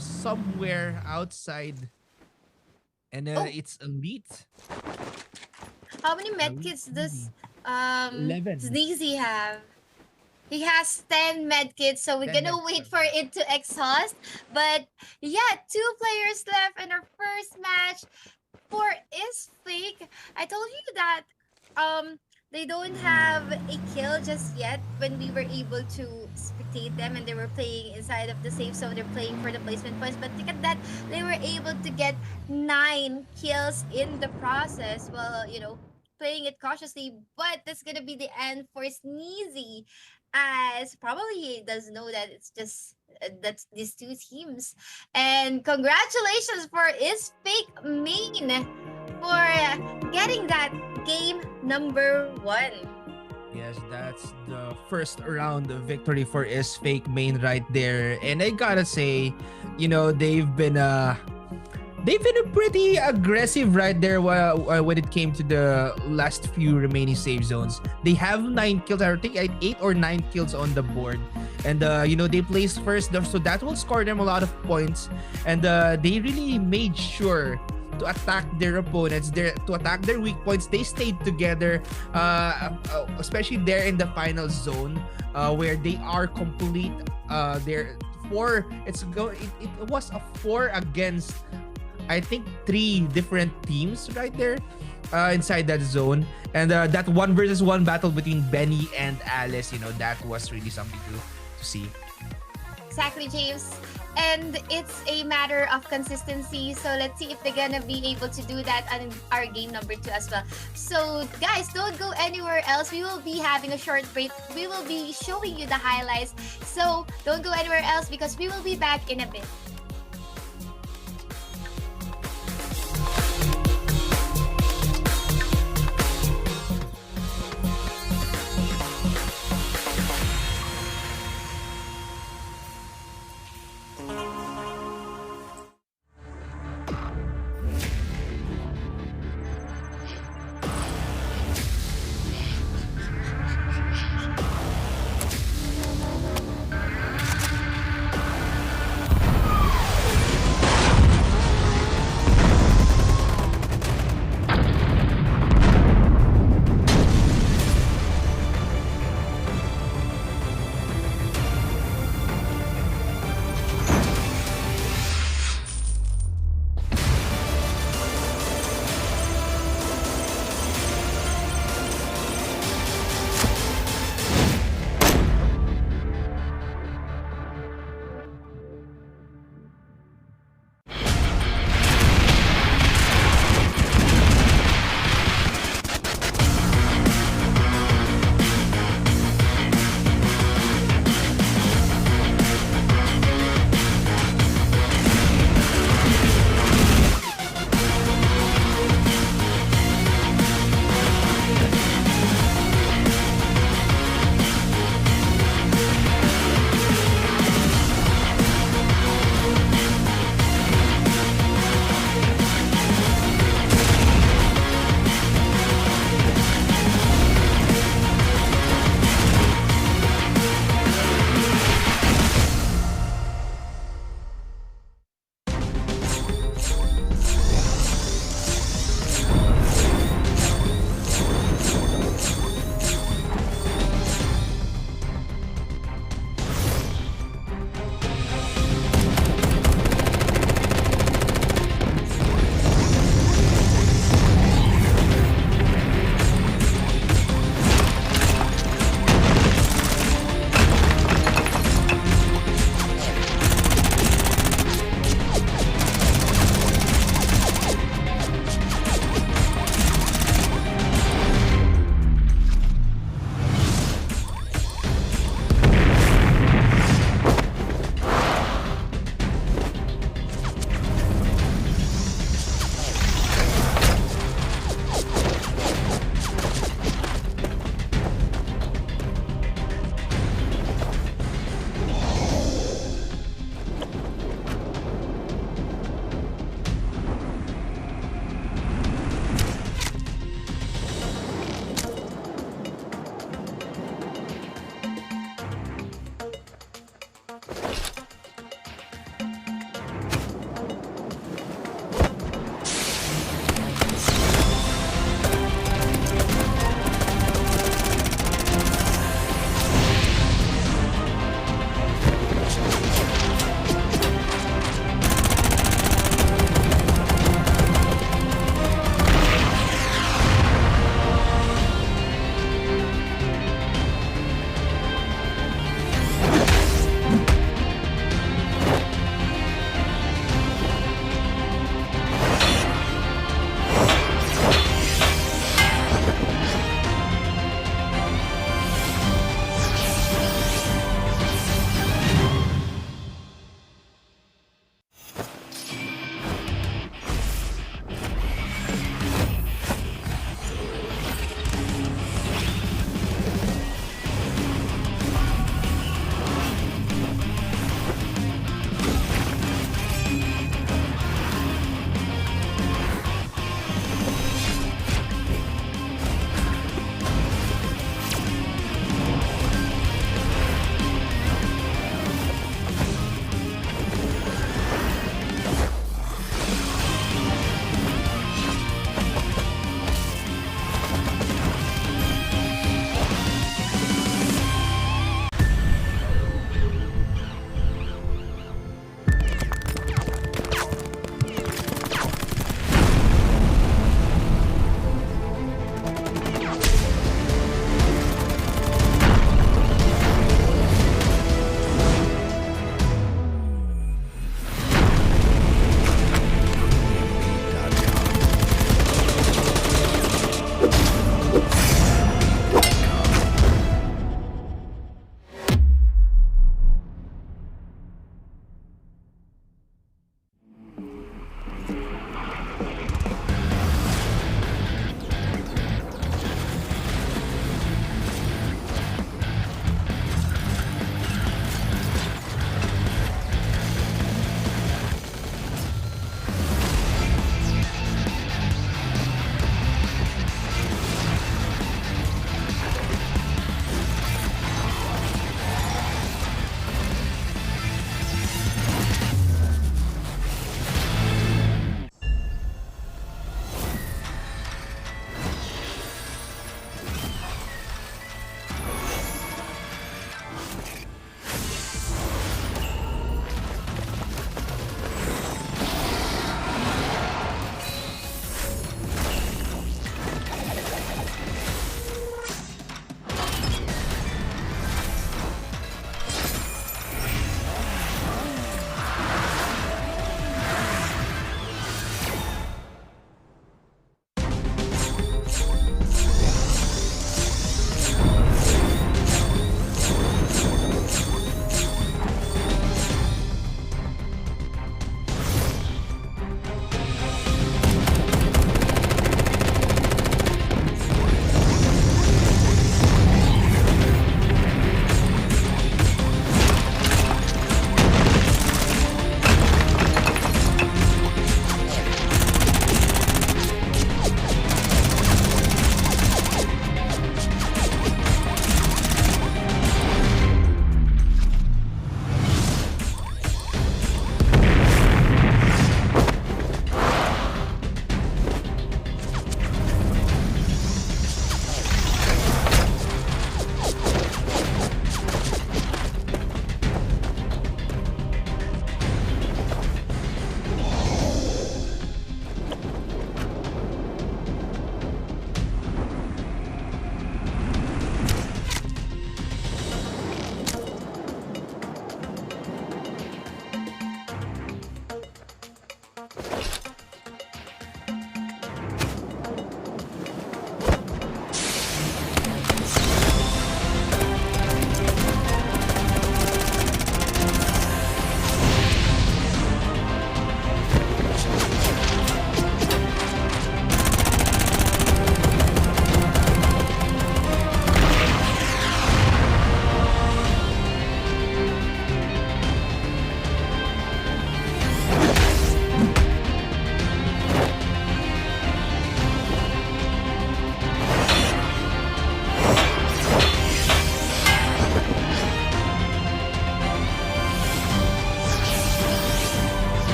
somewhere outside. And it's Elite. How many medkits does 11. Sneezy have? He has 10 medkits, so we're 10 gonna medkits. wait for it to exhaust. But yeah, 2 players left in our first match for Is Fake. I told you that they don't have a kill just yet when we were able to spectate them and they were playing inside of the safe zone. They're playing for the placement points, but look at that, they were able to get 9 kills in the process. Well, playing it cautiously, but that's gonna be the end for Sneezy, as probably he does know that it's just that's these 2 teams. And congratulations for Is Fake Main for getting that game number 1. Yes, that's the first round of victory for Is Fake Main right there. And I gotta say, they've been pretty aggressive right there when it came to the last few remaining save zones. They have 9 kills. I think 8 or 9 kills on the board. And, they placed first, so that will score them a lot of points. And they really made sure to attack their opponents, to attack their weak points. They stayed together, especially there in the final zone, where they are complete. It was a 4 against, I think, 3 different teams right there inside that zone. And that 1 versus 1 battle between Benny and Alice, that was really something to see. Exactly, James. And it's a matter of consistency. So let's see if they're gonna be able to do that on our game number 2 as well. So guys, don't go anywhere else. We will be having a short break. We will be showing you the highlights. So don't go anywhere else because we will be back in a bit.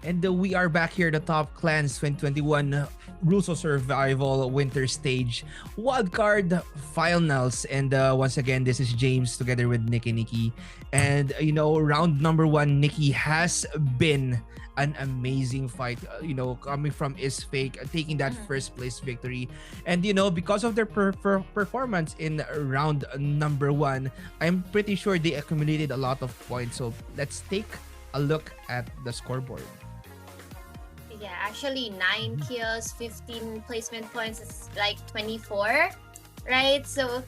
And we are back here at the Top Clans 2021 Rules of Survival Winter Stage Wildcard Finals. And once again, this is James together with Nikki. And round number one, Nikki has been an amazing fight. Coming from Is Fake, taking that first place victory. And because of their performance in round number one, I'm pretty sure they accumulated a lot of points. So let's take a look at the scoreboard. Yeah, actually 9 kills, 15 placement points is like 24, right? So,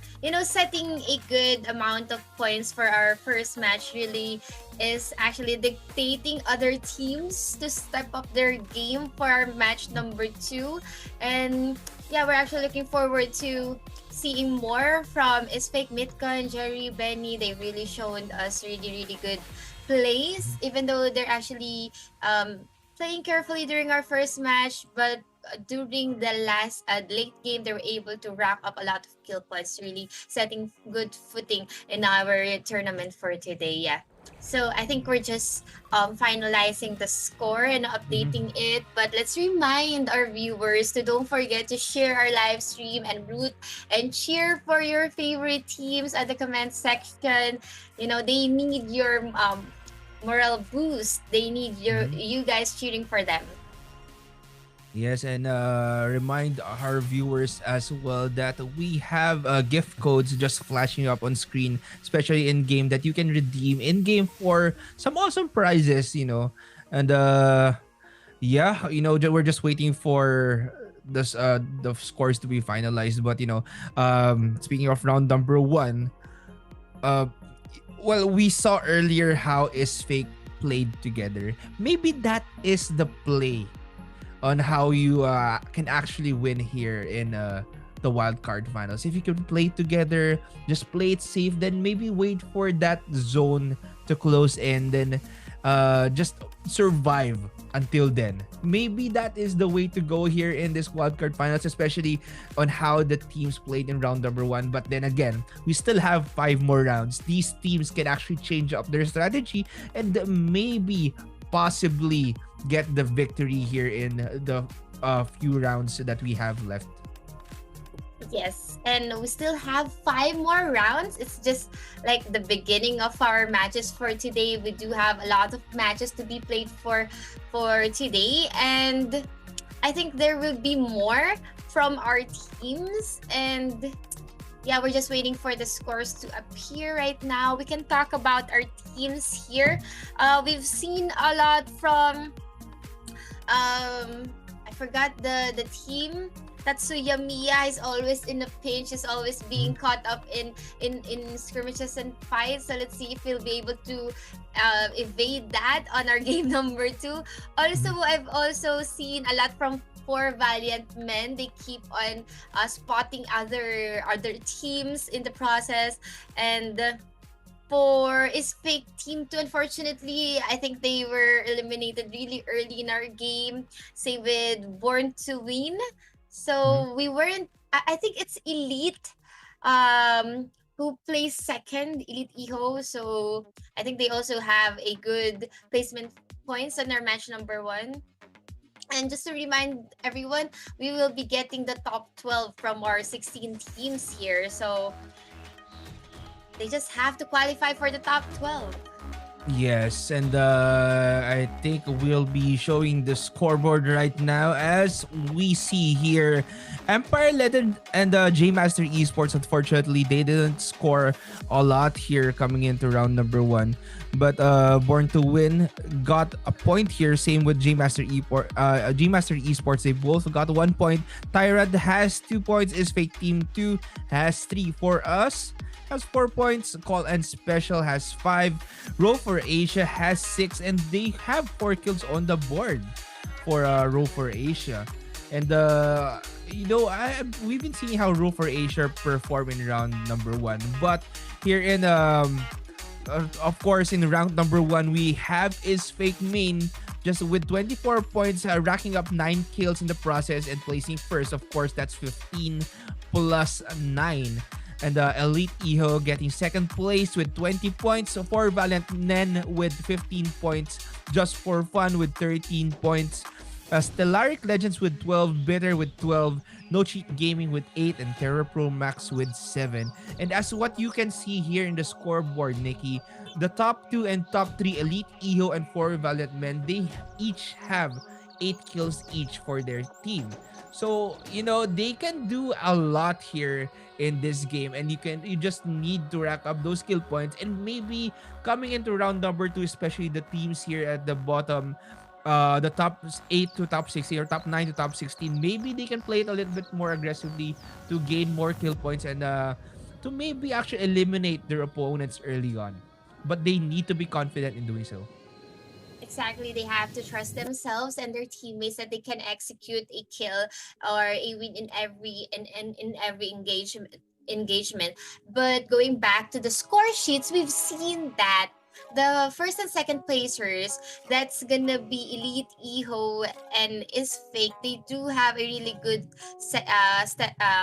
setting a good amount of points for our first match really is actually dictating other teams to step up their game for our match number 2. And yeah, we're actually looking forward to seeing more from Isfake, Mitka, Jerry, Benny. They really showed us really, really good plays, even though they're actually playing carefully during our first match, but during the last late game, they were able to rack up a lot of kill points, really setting good footing in our tournament for today. Yeah. So I think we're just finalizing the score and updating it. But let's remind our viewers to don't forget to share our live stream and root and cheer for your favorite teams at the comment section. They need your morale boost. They need you guys cheering for them. Yes, and remind our viewers as well that we have gift codes just flashing up on screen, especially in game, that you can redeem in game for some awesome prizes. And we're just waiting for this the scores to be finalized. But speaking of round number one, well, we saw earlier how Is Fake played together. Maybe that is the play on how you can actually win here in the wildcard finals. If you can play together, just play it safe, then maybe wait for that zone to close in, then just survive until then. Maybe that is the way to go here in this wildcard finals, especially on how the teams played in round number one. But then again, we still have 5 more rounds. These teams can actually change up their strategy and maybe possibly get the victory here in the few rounds that we have left. Yes, and we still have 5 more rounds. It's just like the beginning of our matches for today. We do have a lot of matches to be played for today, and I think there will be more from our teams. And yeah, we're just waiting for the scores to appear right now. We can talk about our teams here. We've seen a lot from I forgot the team. Tatsuya Miya is always in a pinch, is always being caught up in skirmishes and fights. So let's see if we'll be able to evade that on our game number 2. Also, I've also seen a lot from 4 Valiant Men. They keep on spotting other teams in the process. And for Is Fake Team 2, unfortunately, I think they were eliminated really early in our game. Same with Born to Win. So we weren't, I think it's Elite who plays second, Elite Iho. So I think they also have a good placement points on our match number 1. And just to remind everyone, we will be getting the top 12 from our 16 teams here. So they just have to qualify for the top 12. Yes, and I think we'll be showing the scoreboard right now. As we see here, Empire Legend and J Master Esports, unfortunately, they didn't score a lot here coming into round number 1. But Born to Win got a point here. Same with J Master Esports. They both got 1 point. Tyrant has 2 points. Is Fake Team 2 has 3. For us, has 4 points. Call and Special has 5. Row for Asia has 6, and they have 4 kills on the board for Row for Asia. And we've been seeing how Row for Asia perform in round number 1, but here in of course in round number 1 we have Is Fake Main just with 24 points, racking up 9 kills in the process and placing first. Of course, that's 15 plus 9. And Elite Iho getting second place with 20 points. So for Valiant Nen with 15 points. Just for Fun with 13 points. Stellaric Legends with 12, Bitter with 12, No Cheat Gaming with 8, and Terra Pro Max with 7. And as what you can see here in the scoreboard, Nikki, the top 2 and top 3 Elite Iho and 4 Valiant Men, they each have 8 kills each for their team. So, they can do a lot here in this game, and you just need to rack up those skill points, and maybe coming into round number 2, especially the teams here at the bottom, the top 8 to top 16 or top 9 to top 16, maybe they can play it a little bit more aggressively to gain more kill points and to maybe actually eliminate their opponents early on. But they need to be confident in doing so. Exactly, they have to trust themselves and their teammates that they can execute a kill or a win in every engagement. But going back to the score sheets, we've seen that the first and second placers, that's gonna be Elite, Iho, and Is Fake. They do have a really good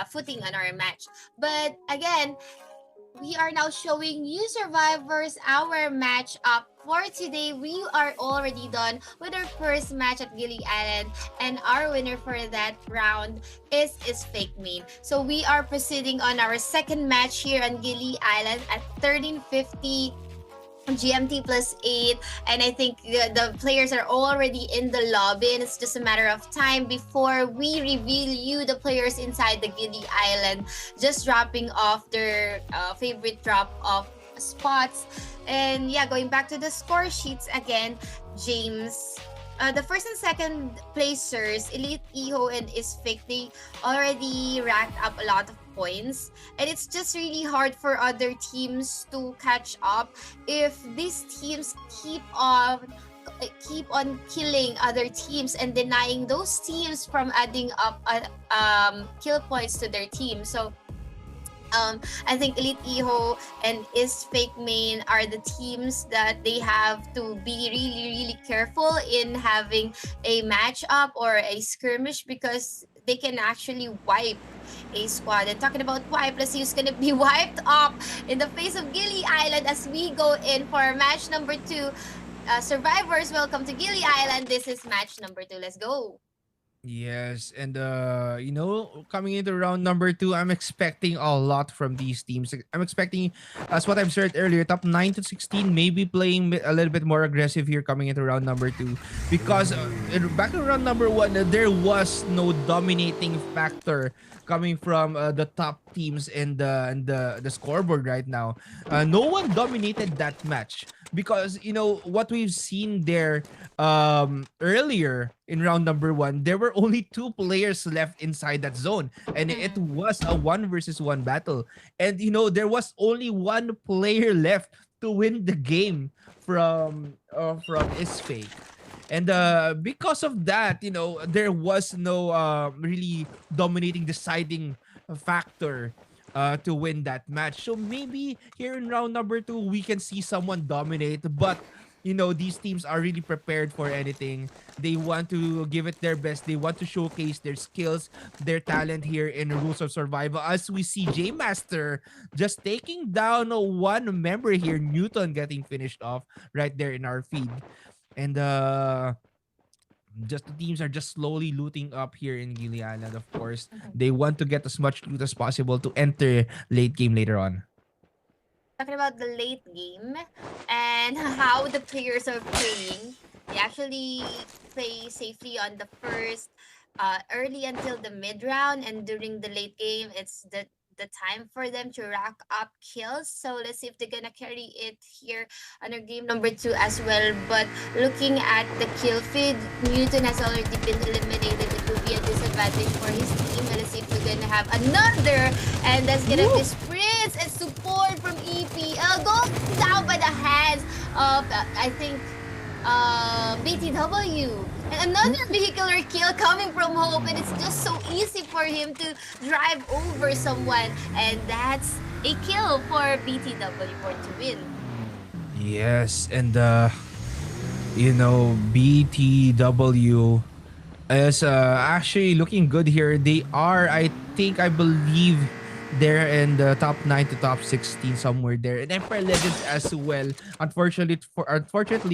footing on our match. But again, we are now showing you survivors our match up for today. We are already done with our first match at Gili Island, and our winner for that round is Fake Main. So we are proceeding on our second match here on Gili Island at 13:50 GMT +8, and I think the players are already in the lobby, and it's just a matter of time before we reveal you the players inside the Gili Island, just dropping off their favorite drop off spots. And yeah, going back to the score sheets again, James. The first and second placers, Elite, Iho, and Is Fake, they already racked up a lot of points, and it's just really hard for other teams to catch up if these teams keep on killing other teams and denying those teams from adding up kill points to their team. So I think Elite, Iho, and Is Fake Main are the teams that they have to be really, really careful in having a matchup or a skirmish, because they can actually wipe a squad. And talking about wipe, let's see who's gonna be wiped up in the face of Gili Island as we go in for match number 2. Survivors, welcome to Gili Island. This is match number 2. Let's go. Yes, and coming into round number 2, I'm expecting a lot from these teams. I'm expecting, as what I've said earlier, top 9 to 16 maybe playing a little bit more aggressive here coming into round number 2, because back in round number 1, there was no dominating factor coming from the top teams in the scoreboard right now. No one dominated that match, because what we've seen there earlier in round number 1, there were only 2 players left inside that zone, and it was a 1 versus 1 battle, and there was only 1 player left to win the game from Is Fake. And because of that, there was no really dominating, deciding factor to win that match. So maybe here in round number 2, we can see someone dominate. But, these teams are really prepared for anything. They want to give it their best. They want to showcase their skills, their talent here in Rules of Survival. As we see J Master just taking down one member here, Newton, getting finished off right there in our feed. And just the teams are just slowly looting up here in Gili Island. Of course, they want to get as much loot as possible to enter late game later on. Talking about the late game and how the players are playing, they actually play safely on the first, early until the mid round, and during the late game, it's the time for them to rack up kills. So let's see if they're gonna carry it here on our game number 2 as well. But looking at the kill feed, Newton has already been eliminated. It will be a disadvantage for his team. And let's see if we're gonna have another, and that's gonna be sprints and support from EPL goes down by the hands of I think BTW. And another vehicular kill coming from Hope, and it's just so easy for him to drive over someone, and that's a kill for BTW for to win. Yes, and BTW is actually looking good here. They are, I believe, They're in the top 9 to top 16 somewhere there. And Empire Legends as well. Unfortunately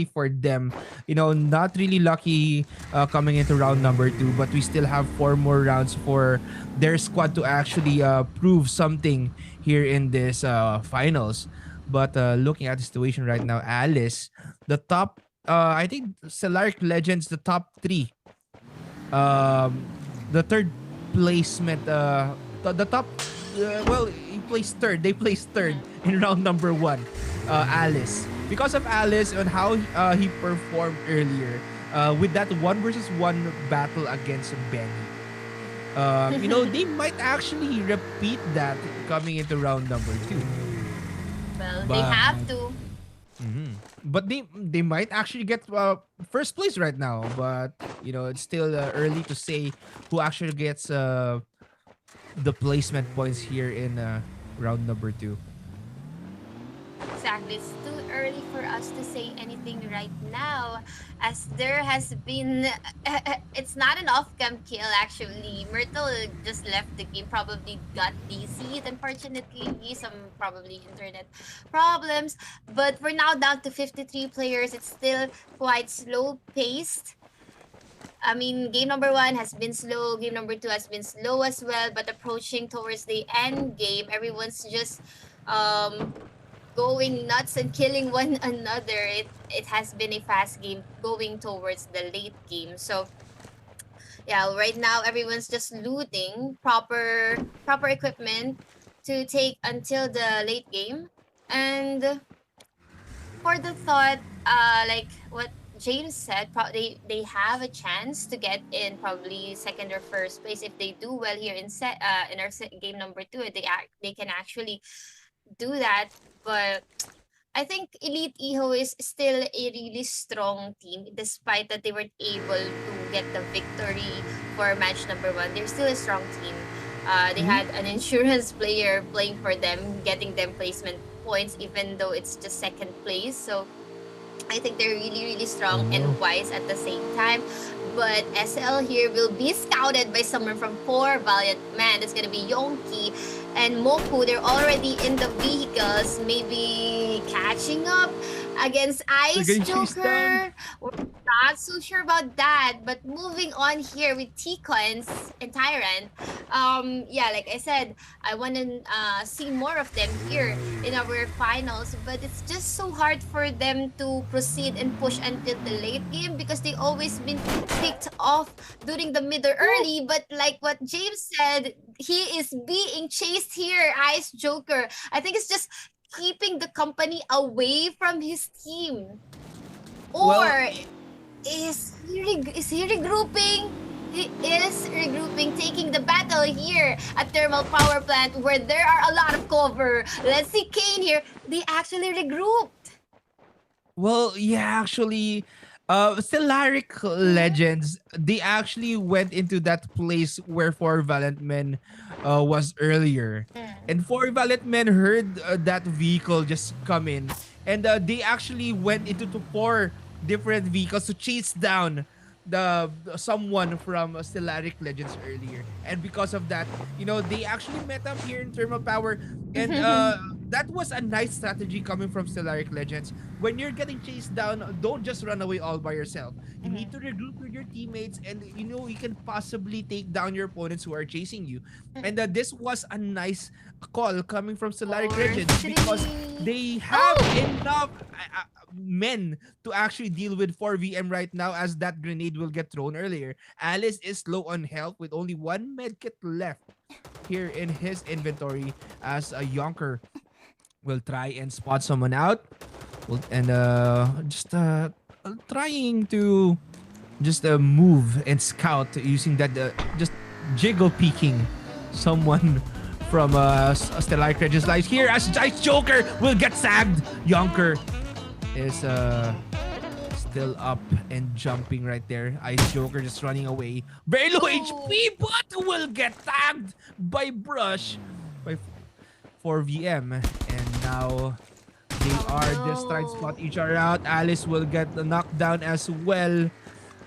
for them, not really lucky coming into round number 2, but we still have 4 more rounds for their squad to actually prove something here in this finals. But looking at the situation right now, Alice, the top I think Stellaric Legends, the top 3, um the third placement, the top, well, he placed third. They placed third in round number 1. Alice, because of Alice and how he performed earlier with that 1 versus 1 battle against Benny. They might actually repeat that coming into round number 2. Well, they But have to. but they might actually get first place right now. But it's still early to say who actually gets the placement points here in round number 2. Exactly. It's too early for us to say anything right now, as there has been. It's not an off-cam kill actually. Myrtle just left the game. Probably got DC'd, unfortunately. Some probably internet problems. But we're now down to 53 players. It's still quite slow-paced. I mean, game number 1 has been slow. Game number 2 has been slow as well. But approaching towards the end game, everyone's just going nuts and killing one another. It has been a fast game going towards the late game. So yeah, right now everyone's just looting proper equipment to take until the late game. And for the thought, like what James said, they have a chance to get in probably second or first place if they do well here in game number 2. They can actually do that. But I think Elite Iho is still a really strong team, despite that they weren't able to get the victory for match number 1. They're still a strong team. They had an insurance player playing for them, getting them placement points, even though it's just second place. So I think they're really, really strong and wise at the same time. But SL here will be scouted by someone from 4 Valiant Man. It's gonna be Yonki and Moku. They're already in the vehicles, maybe catching up against Ice Joker. We're not so sure about that. But moving on here with T-Cons and Tyrant. Yeah, like I said, I want to see more of them here in our finals. But it's just so hard for them to proceed and push until the late game because they always been picked off during the mid or early. But like what James said, he is being chased here, Ice Joker. I think it's just keeping the company away from his team. Or is he regrouping? He is regrouping, taking the battle here at Thermal Power Plant where there are a lot of cover. Let's see Kane here. They actually regrouped. Well, yeah, actually, Stellaric Legends, they actually went into that place where 4 Valiant Men was earlier. And 4 Valiant Men heard that vehicle just come in. And they actually went into 4 different vehicles to chase down the someone from Stellaric Legends earlier. And because of that, they actually met up here in Thermal Power. And that was a nice strategy coming from Stellaric Legends. When you're getting chased down, don't just run away all by yourself. You need to regroup with your teammates, and you can possibly take down your opponents who are chasing you. And this was a nice call coming from Stellaric Legends because they have enough men to actually deal with 4VM right now, as that grenade will get thrown earlier. Alice is low on health with only 1 medkit left here in his inventory, as a Yonker will try and spot someone out. And just trying to just move and scout using that just jiggle peeking someone from Stellaric Legends lives here, as Ice Joker will get sagged. Yonker is still up and jumping right there. Ice Joker just running away. Very low HP, but will get tagged by Brush by 4VM. And now they are just trying to spot each other out. Alice will get the knockdown as well.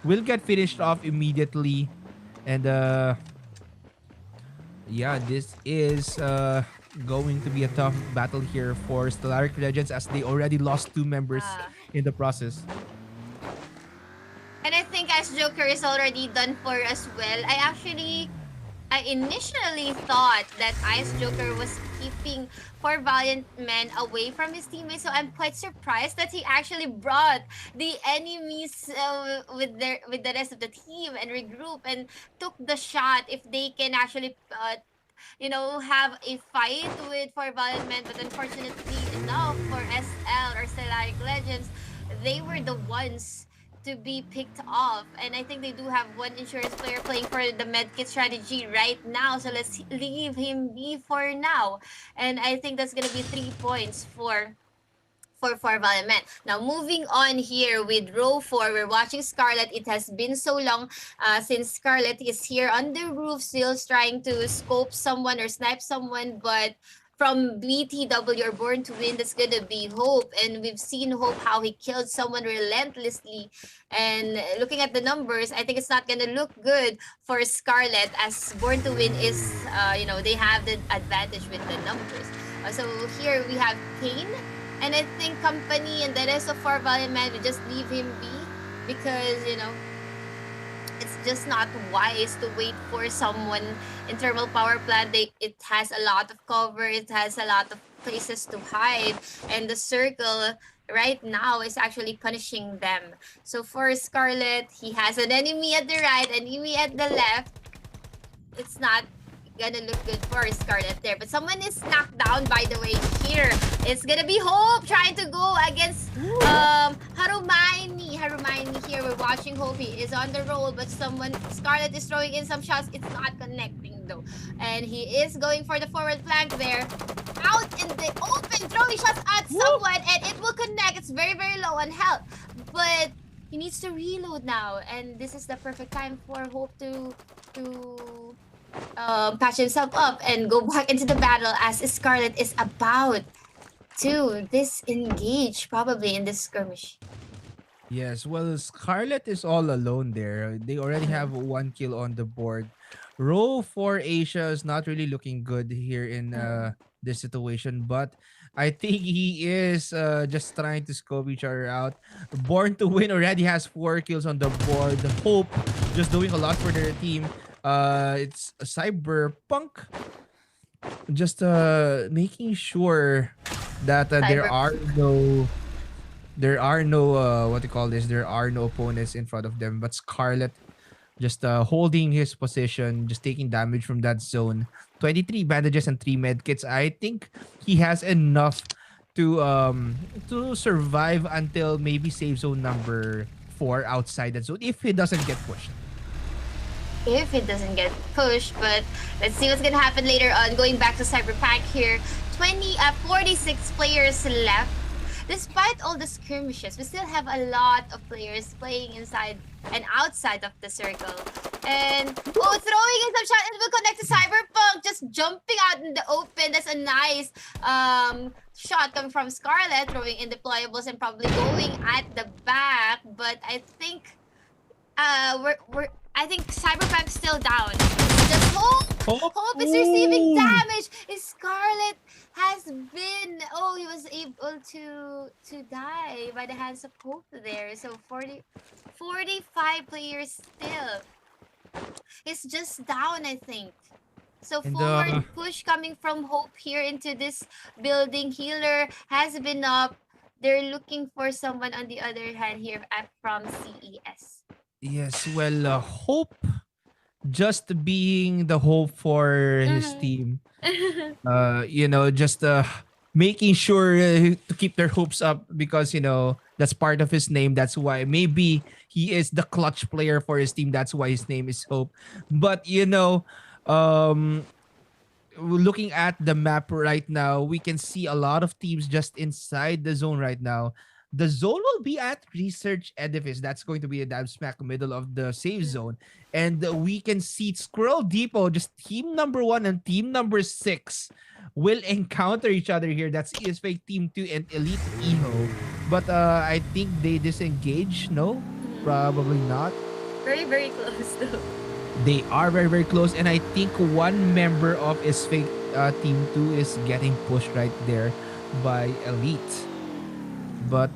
Will get finished off immediately. And Yeah, this is going to be a tough battle here for Stellaric Legends as they already lost two members Uh, in the process. and I think as Joker is already done for as well. I initially thought that Ice Joker was keeping four Valiant Men away from his teammates, so I'm quite surprised that he actually brought the enemies with the rest of the team and regroup and took the shot if they can actually have a fight with for Valiant Men. But unfortunately enough for SL or Stellaric Legends, they were the ones to be picked off. And I think they do have one insurance player playing for the medkit strategy right now. So let's leave him be for now. And I think that's gonna be 3 points for Valiant. Now, moving on here with row 4, we're watching Scarlet. It has been so long since Scarlet is here on the roof, still trying to scope someone or snipe someone, but from BTW or Born to Win, that's gonna be Hope. And we've seen Hope how he killed someone relentlessly. And looking at the numbers, I think it's not gonna look good for Scarlet as Born to Win is, they have the advantage with the numbers. So here we have Kane. And I think Company and the rest of our Valiant Man, we just leave him be because, it's just not wise to wait for someone in thermal power plant. It has a lot of cover, it has a lot of places to hide, and the circle right now is actually punishing them. So for Scarlet, he has an enemy at the right, enemy at the left. It's not gonna look good for Scarlet there. But someone is knocked down, by the way, here. It's gonna be Hope trying to go against Harumaini. Harumaini here. We're watching Hope. He is on the roll, but Scarlet is throwing in some shots. It's not connecting though. And he is going for the forward flank there. Out in the open, throwing shots at someone, and it will connect. It's very, very low on health. But he needs to reload now. And this is the perfect time for Hope to patch himself up and go back into the battle as Scarlet is about to disengage probably in this skirmish. Yes, well, Scarlet is all alone there. They already have one kill on the board. Row for Asia is not really looking good here in this situation, but I think he is just trying to scope each other out. Born to Win already has 4 kills on the board. Hope just doing a lot for their team. It's Cyberpunk just making sure that there are no what do you call this, there are no opponents in front of them, but Scarlet just holding his position, just taking damage from that zone. 23 bandages and 3 medkits. I think he has enough to survive until maybe save zone number 4 outside that zone if he doesn't get pushed. If it doesn't get pushed, but let's see what's gonna happen later on. Going back to Cyberpunk here, 46 players left. Despite all the skirmishes, we still have a lot of players playing inside and outside of the circle. And throwing in some shot and will connect to Cyberpunk, just jumping out in the open. That's a nice shot coming from Scarlet, throwing in deployables and probably going at the back. But I think I think Cyberpunk's still down. Just Hope is receiving damage. Scarlet has been he was able to die by the hands of Hope there. So 45 players still. It's just down, I think. So And forward push coming from Hope here into this building. Healer has been up. They're looking for someone on the other hand here from CES. yes, well, Hope just being the hope for his team. Just making sure to keep their hopes up because that's part of his name. That's why maybe he is the clutch player for his team. That's why his name is Hope. But um, looking at the map right now, we can see a lot of teams just inside the zone right now. The zone will be at Research Edifice. That's going to be a damn smack middle of the save zone. And we can see Squirrel Depot, just team number 1 and team number 6 will encounter each other here. That's ESFake Team 2 and Elite Eho. But I think they disengage. No? Probably not. Very, very close though. They are very, very close. And I think one member of is fake Team 2 is getting pushed right there by Elite. But,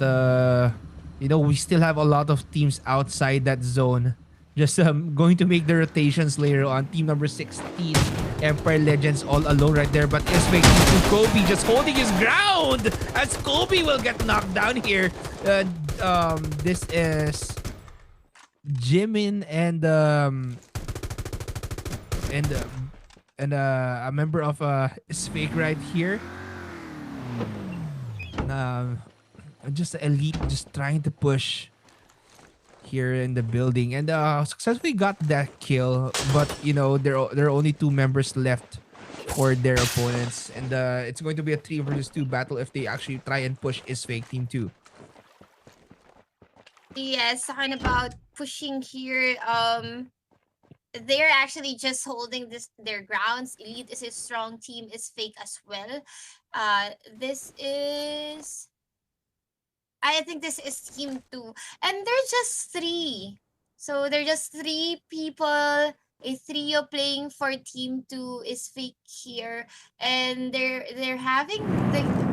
we still have a lot of teams outside that zone. Just going to make the rotations later on. Team number 16, Empire Legends all alone right there. But is fake Team 2, Kobe just holding his ground as Kobe will get knocked down here. This is Jimin and a member of Spake right here. Just Elite just trying to push here in the building and successfully got that kill. But there are only two members left for their opponents, and it's going to be a 3 versus 2 battle if they actually try and push is fake Team 2. Yes, talking about pushing here. They're actually just holding their grounds. Elite is a strong team, is fake as well. This is I think this is team 2. And they're just 3. So they're just 3 people. A trio playing for team 2 is fake here. And they're having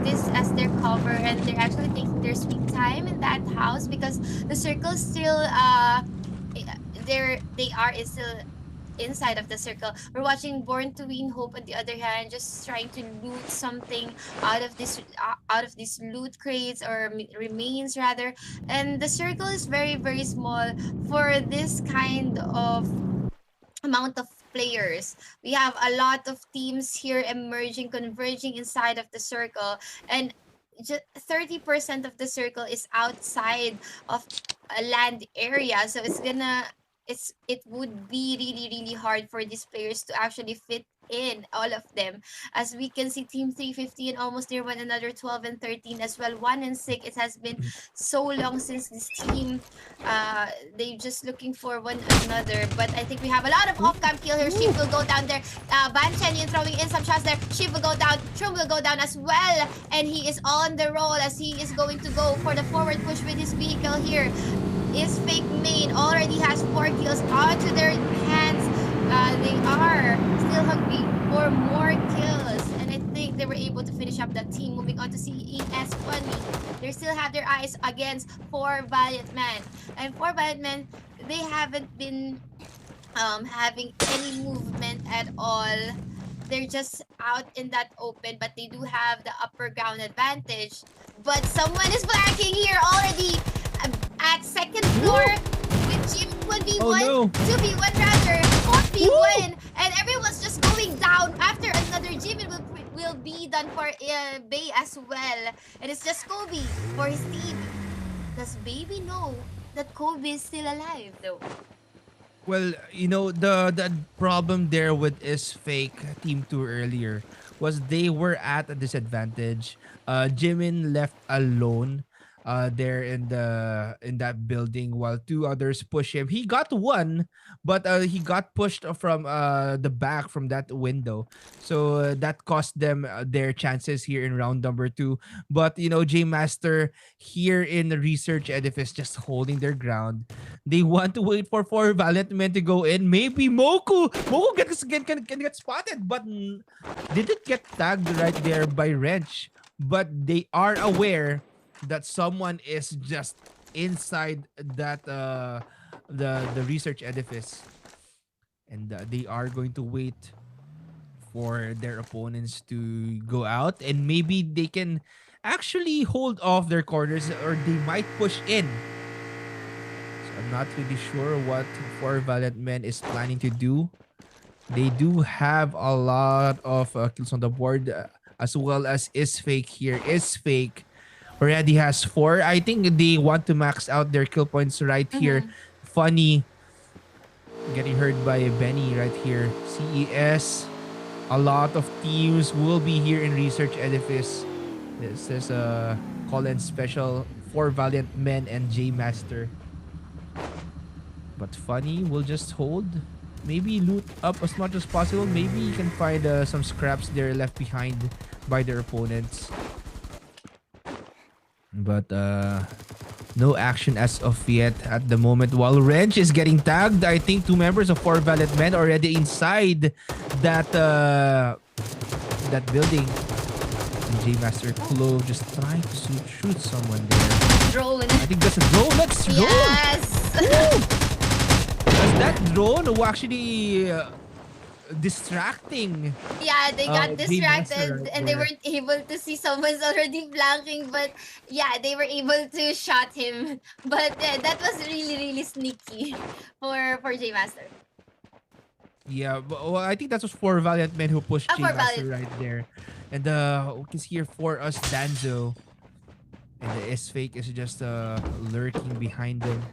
this as their cover, and they're actually taking their sweet time in that house because the circle still they are still inside of the circle. We're watching Born to Win Hope on the other hand, just trying to loot something out of these loot crates or remains rather. And the circle is very, very small for this kind of amount of players. We have a lot of teams here emerging, converging inside of the circle, and just 30% of the circle is outside of a land area. So it would be really, really hard for these players to actually fit in, all of them. As we can see, Team 350 and almost near one another, 12 and 13 as well, 1 and 6. It has been so long since this team, they're just looking for one another. But I think we have a lot of off-cam kill here. Sheep will go down there. Ban Chenyin throwing in some shots there. Sheep will go down. Trum will go down as well. And he is on the roll as he is going to go for the forward push with his vehicle here. Is fake main already has 4 kills onto their hands. They are still hungry for more kills, and I think they were able to finish up that team. Moving on to CES Funny, they still have their eyes against 4 Valiant Men, and 4 Valiant Men, they haven't been having any movement at all. They're just out in that open, but they do have the upper ground advantage. But someone is flanking here already at second floor with Jim 1v1, Oh, no. 2v1 rather, 4v1, and everyone's just going down. After another Jim will be done for Bay as well. And it's just Kobe for his team. Does Baby know that Kobe is still alive though? Well, the problem there with is fake Team 2 earlier was they were at a disadvantage. Jimin left alone there in that building while 2 others push him. He got 1, but he got pushed from the back from that window. So that cost them their chances here in round number 2. But J Master here in the research edifice just holding their ground. They want to wait for 4 Valiant Men to go in. Maybe Moku can get spotted, but didn't get tagged right there by Wrench. But they are aware that someone is just inside that the research edifice, and they are going to wait for their opponents to go out, and maybe they can actually hold off their corners, or they might push in. So I'm not really sure what 4 Valiant Men is planning to do. They do have a lot of kills on the board, as well as is fake here. Is fake already has 4. I think they want to max out their kill points right here. Funny getting hurt by Benny right here. CES, a lot of teams will be here in research edifice. This is a call-in special for Valiant Men and J Master. But Funny will just hold. Maybe loot up as much as possible. Maybe you can find some scraps there left behind by their opponents. But No action as of yet at the moment. While Wrench is getting tagged, I think two members of Four Valiant Men already inside that that building. And J Master Clove just trying to shoot someone there. Drone. I think that's a drone. Let's drone. Yes. Was that drone who actually distracting? Yeah, they got J Master distracted right and they there. weren't able to see someone's already flanking, but yeah, they were able to shot him. But that was really sneaky for J Master. Yeah, well, I think that was Four Valiant Men who pushed J For Master Valiant. right there. And we can see here for us Danzo. And the S-Fake is just lurking behind them.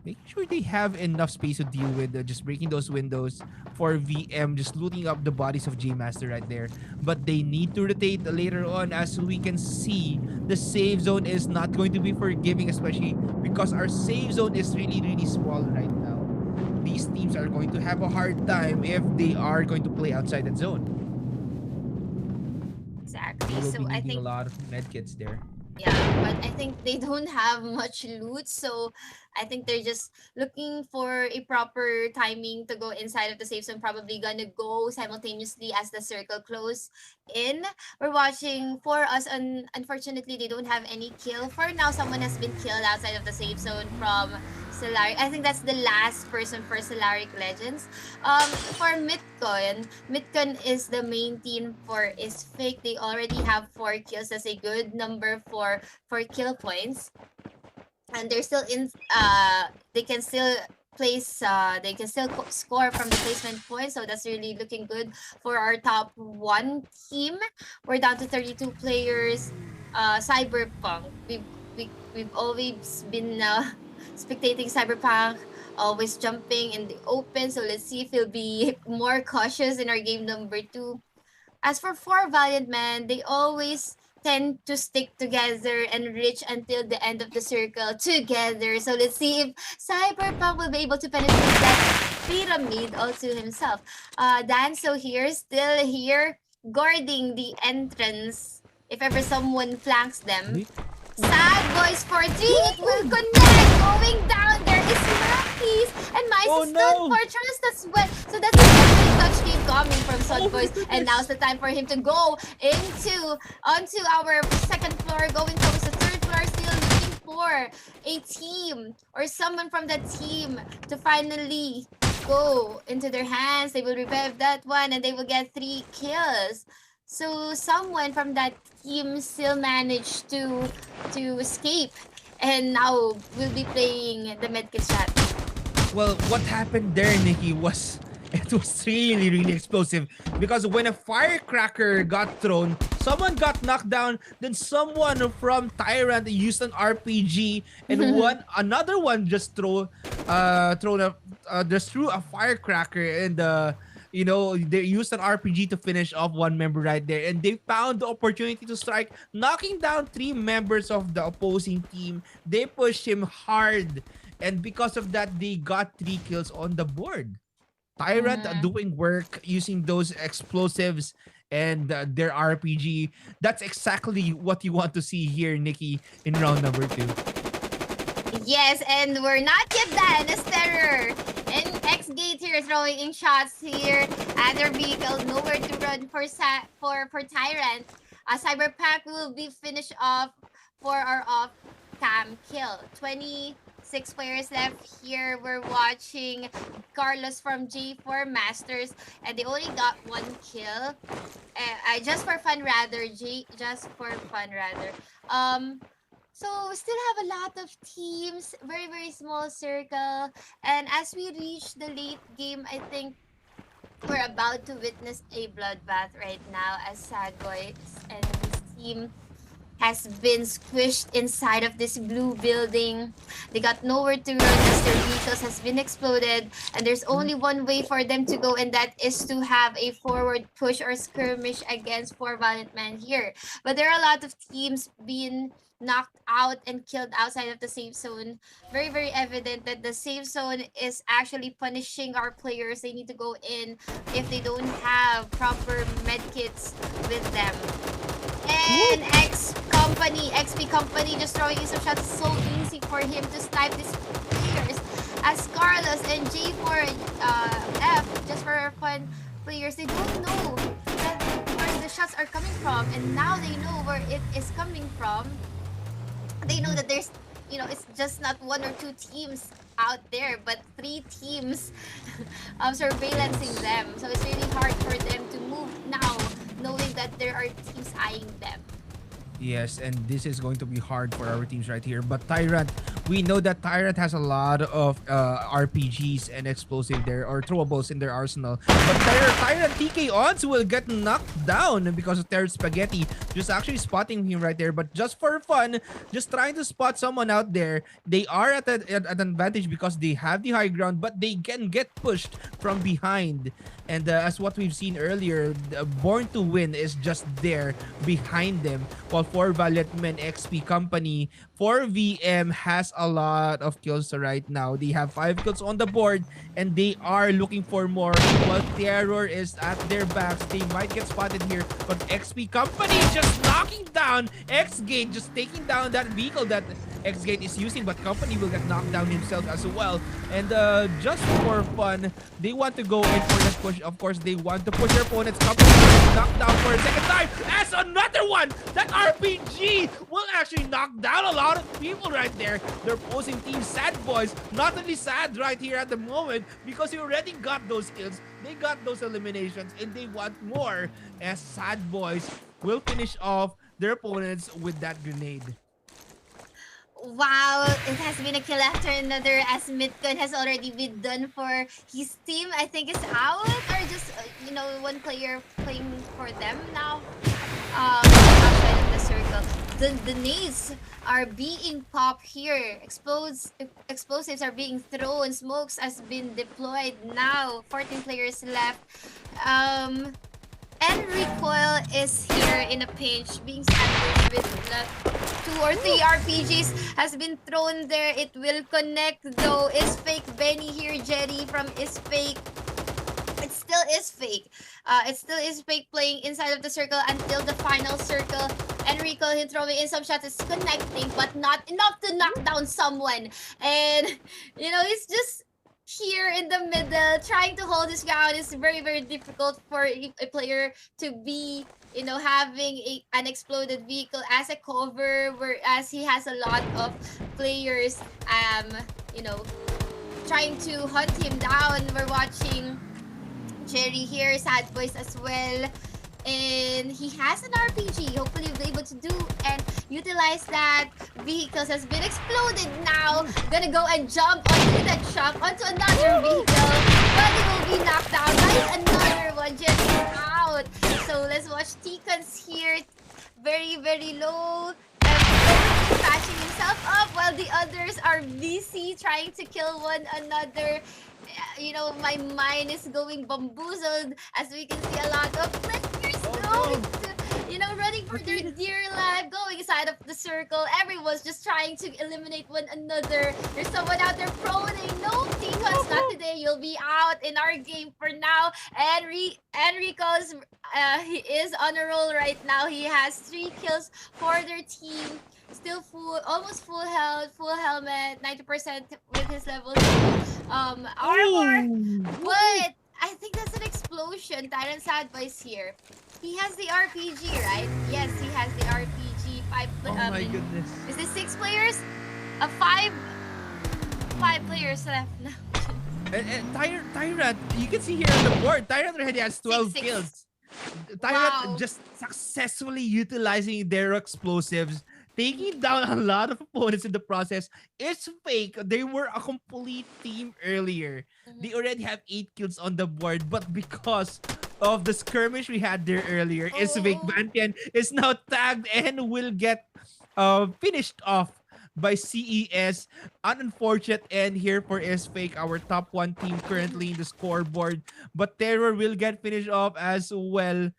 Making sure they have enough space to deal with, just breaking those windows for VM, just looting up the bodies of J-Master right there. But they need to rotate later on. As we can see, the save zone is not going to be forgiving, especially because our save zone is really small right now. These teams are going to have a hard time if they are going to play outside that zone. Exactly. They will So be I needing think a lot of medkits there. yeah, but I think they don't have much loot, so I think they're just looking for a proper timing to go inside of the safe zone. Probably gonna go simultaneously as the circle close in. We're watching for us, and unfortunately, they don't have any kill. For now, someone has been killed outside of the safe zone from Solaric. I think that's the last person for Solaric Legends. For Midcon is the main team for is fake. They already have 4 kills. That's a good number for kill points. And they're still in they can still place they can still score from the placement point, so that's really looking good for our top 1 team. We're down to 32 players. Cyberpunk, we've always been spectating Cyberpunk, always jumping in the open, so let's see if he'll be more cautious in our game number 2. As for Four Valiant Men, they always tend to stick together and reach until the end of the circle together. So let's see if Cyberpunk will be able to penetrate that pyramid all to himself. Danzo here, still here, guarding the entrance. If ever someone flanks them. Sad Boys 14, it will connect. Going down, there is Mackey's. And Mice is stood for trust as well. So that's a very touch game coming from Sad Boys. And now's the time for him to go onto our second floor, going towards the third floor, still looking for a team or someone from that team to finally go into their hands. They will revive that one and they will get 3 kills. So someone from that team still managed to escape, and now we'll be playing the medkit chat. Well, what happened there, Nikki, was it was really explosive, because when a firecracker got thrown, someone got knocked down, then someone from Tyrant used an RPG, and another one just threw a firecracker, and they used an RPG to finish off one member right there, and they found the opportunity to strike, knocking down 3 members of the opposing team. They pushed him hard, and because of that, they got 3 kills on the board. Tyrant doing work using those explosives and their RPG. That's exactly what you want to see here, Nikki, in round number 2. Yes, and we're not yet done as Terror and X-Gate here throwing in shots here at their vehicle. Nowhere to run for Tyrant. Cyberpunk will be finished off for our off-cam kill. 26 players left here. We're watching Carlos from J4 Masters, and they only got 1 kill. Just for fun rather. So we still have a lot of teams, very small circle, and as we reach the late game, I think we're about to witness a bloodbath right now, as Sad Boys and his team has been squished inside of this blue building. They got nowhere to run as their vehicles has been exploded, and there's only one way for them to go, and that is to have a forward push or skirmish against Four Valiant Men here. But there are a lot of teams being knocked out and killed outside of the safe zone. Very evident that the safe zone is actually punishing our players. They need to go in if they don't have proper medkits with them. And XP Company just throwing in some shots. So easy for him to snipe these players. As Carlos and J4F, just for fun players, they don't know where the shots are coming from. And now they know where it is coming from. They know that there's, it's just not one or two teams out there, but three teams surveillancing them. So it's really hard for them to move now, knowing that there are teams eyeing them. Yes, and this is going to be hard for our teams right here. But Tyrant, we know that Tyrant has a lot of RPGs and explosive there, or throwables in their arsenal. But Tyrant TK Ons will get knocked down because of Terror Spaghetti just actually spotting him right there. But just for fun, just trying to spot someone out there. They are at an advantage because they have the high ground, but they can get pushed from behind. And as what we've seen earlier, Born to Win is just there behind them. While for Valiant Men XP Company, 4VM has a lot of kills right now. They have 5 kills on the board and they are looking for more. While Terror is at their backs, they might get spotted here. But XP Company just knocking down X-Gate, just taking down that vehicle that X-Gate is using, but Company will get knocked down himself as well. And just for fun, they want to go in for that push. Of course, they want to push their opponents. Company will get knocked down for a second time. As another one, that RPG will actually knock down a lot of people right there. They're opposing team Sad Boys. Not only Sad right here at the moment because he already got those kills. They got those eliminations and they want more as Sad Boys will finish off their opponents with that grenade. Wow, it has been a kill after another as Midcon has already been done for his team. I think is out or just, one player playing for them now. Outside of the circle. The nades are being popped here. Explosives are being thrown. Smokes has been deployed now. 14 players left. And Recoil is here in a pinch, being sandwiched with 2 or 3 RPGs has been thrown there. It will connect though. Is fake Benny here, Jerry from Is Fake. It still is fake. It still is fake playing inside of the circle until the final circle. And Recoil him throwing in some shots is connecting, but not enough to knock down someone. And he's just here in the middle trying to hold his ground. Is very, very difficult for a player to be having an exploded vehicle as a cover, whereas he has a lot of players trying to hunt him down. We're watching Jerry here, Sad Boys as well. And he has an RPG. Hopefully he'll be able to do and utilize that. Vehicles has been exploded now. Gonna go and jump onto that truck, onto another vehicle. But he will be knocked down by another one. Just out. So let's watch Tikans here. Very, very low. Patching himself up while the others are busy trying to kill one another. My mind is going bamboozled as we can see a lot of players going to, running for their dear life, going inside of the circle. Everyone's just trying to eliminate one another. There's someone out there proning. No, T-Cons, not today. You'll be out in our game for now. And Enrico's, he is on a roll right now. He has 3 kills for their team. Still full, almost full health, full helmet, 90% with his level 2 armor. But I think that's an explosion. Tyrant Sad Boys here. He has the RPG, right? Yes, he has the RPG. 5. Oh my goodness! Is this 6 players? 5 players left now. And Tyrant, you can see here on the board, Tyrant already has 12 Six. kills. Tyrant Wow. just successfully utilizing their explosives, taking down a lot of opponents in the process. It's fake. They were a complete team earlier. They already have 8 kills on the board, but because of the skirmish we had there earlier, is fake. Bantian is now tagged and will get finished off by CES. An unfortunate end here for is fake, our top 1 team currently in the scoreboard. But Terror will get finished off as well.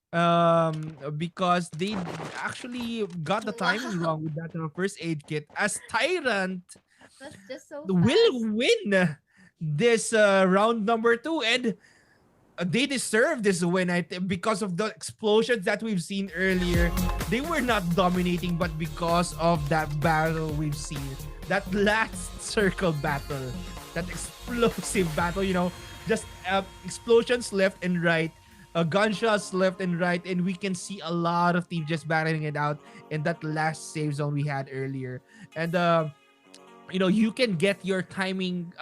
Because they actually got the timing wrong with that first aid kit, as Tyrant That's just so will win this round number 2. And they deserve this win, because of the explosions that we've seen earlier. They were not dominating, but because of that battle we've seen, that last circle battle, that explosive battle, just explosions left and right, gunshots left and right, and we can see a lot of teams just battling it out in that last save zone we had earlier. And you can get your timing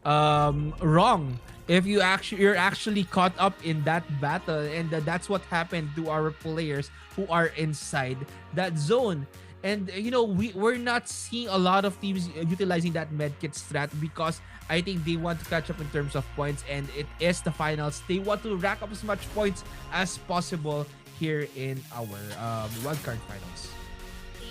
wrong if you're actually caught up in that battle, and that's what happened to our players who are inside that zone. And we're not seeing a lot of teams utilizing that medkit strat, because I think they want to catch up in terms of points, and it is the finals. They want to rack up as much points as possible here in our wildcard finals.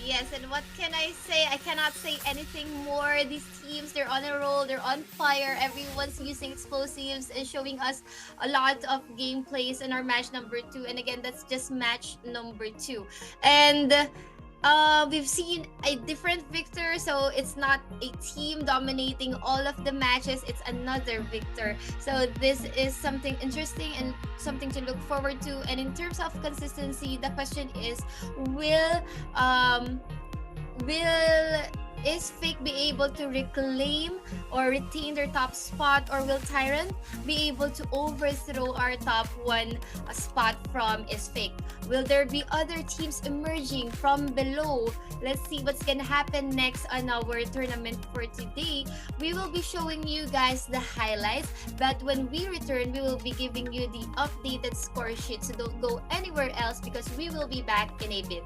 Yes, and what can I say? I cannot say anything more. These teams, they're on a roll, they're on fire. Everyone's using explosives and showing us a lot of gameplays in our match number 2. And again, that's just match number 2. And we've seen a different victor, so it's not a team dominating all of the matches, it's another victor. So this is something interesting and something to look forward to. And in terms of consistency, the question is, will is Fake be able to reclaim or retain their top spot, or will Tyrant be able to overthrow our top 1 spot from is Fake? Will there be other teams emerging from below? Let's see what's gonna happen next on our tournament for today. We will be showing you guys the highlights, but when we return, we will be giving you the updated score sheet. So don't go anywhere else, because we will be back in a bit.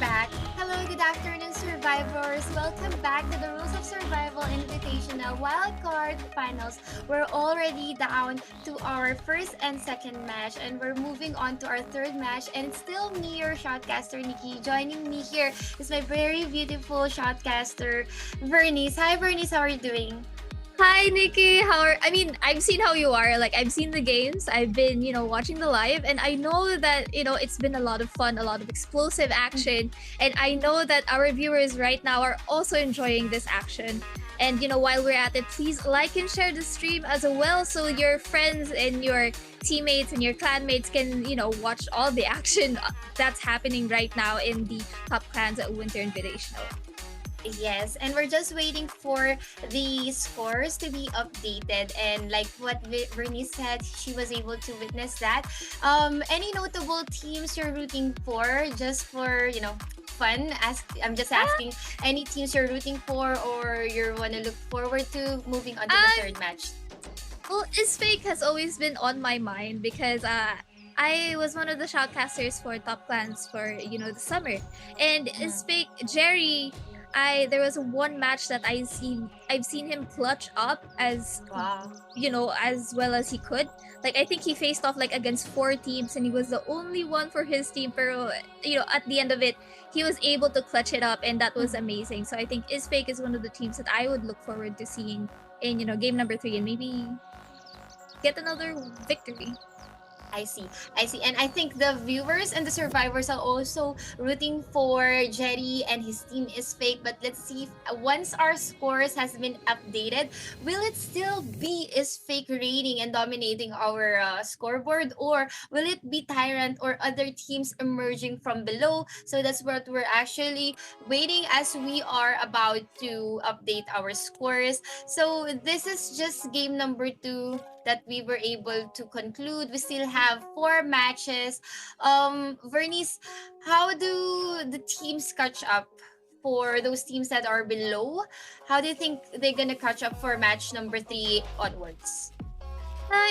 back. Hello, good afternoon, survivors. Welcome back to the Rules of Survival Invitational Wildcard Finals. We're already down to our first and second match, and we're moving on to our third match. And it's still me, your shotcaster, Nikki. Joining me here is my very beautiful shotcaster, Vernice. Hi, Vernice. How are you doing? Hi, Nikki. I've seen how you are. Like, I've seen the games. I've been, watching the live, and I know that, it's been a lot of fun, a lot of explosive action. And I know that our viewers right now are also enjoying this action. And, while we're at it, please like and share the stream as well so your friends and your teammates and your clanmates can, watch all the action that's happening right now in the Top Clans at Winter Invitational. Yes, and we're just waiting for the scores to be updated. And like what Vernice said, she was able to witness that. Any notable teams you're rooting for, just for fun? I'm just asking. Any teams you're rooting for, or you want to look forward to moving on to the third match? Well, Isfake has always been on my mind because I was one of the shoutcasters for Top Clans for the summer, and Isfake Jerry. There was one match that I've seen him clutch up as Wow. as well as he could. Like, I think he faced off like against 4 teams and he was the only one for his team, pero at the end of it he was able to clutch it up, and that was amazing. So I think Isfake is one of the teams that I would look forward to seeing in game number 3 and maybe get another victory. I see. And I think the viewers and the survivors are also rooting for Jerry and his team Isfake. But let's see if once our scores has been updated, will it still be Isfake reigning and dominating our scoreboard, or will it be Tyrant or other teams emerging from below? So that's what we're actually waiting as we are about to update our scores. So this is just game number 2 that we were able to conclude. We still have 4 matches. Vernice, how do the teams catch up for those teams that are below? How do you think they're gonna catch up for match number 3 onwards?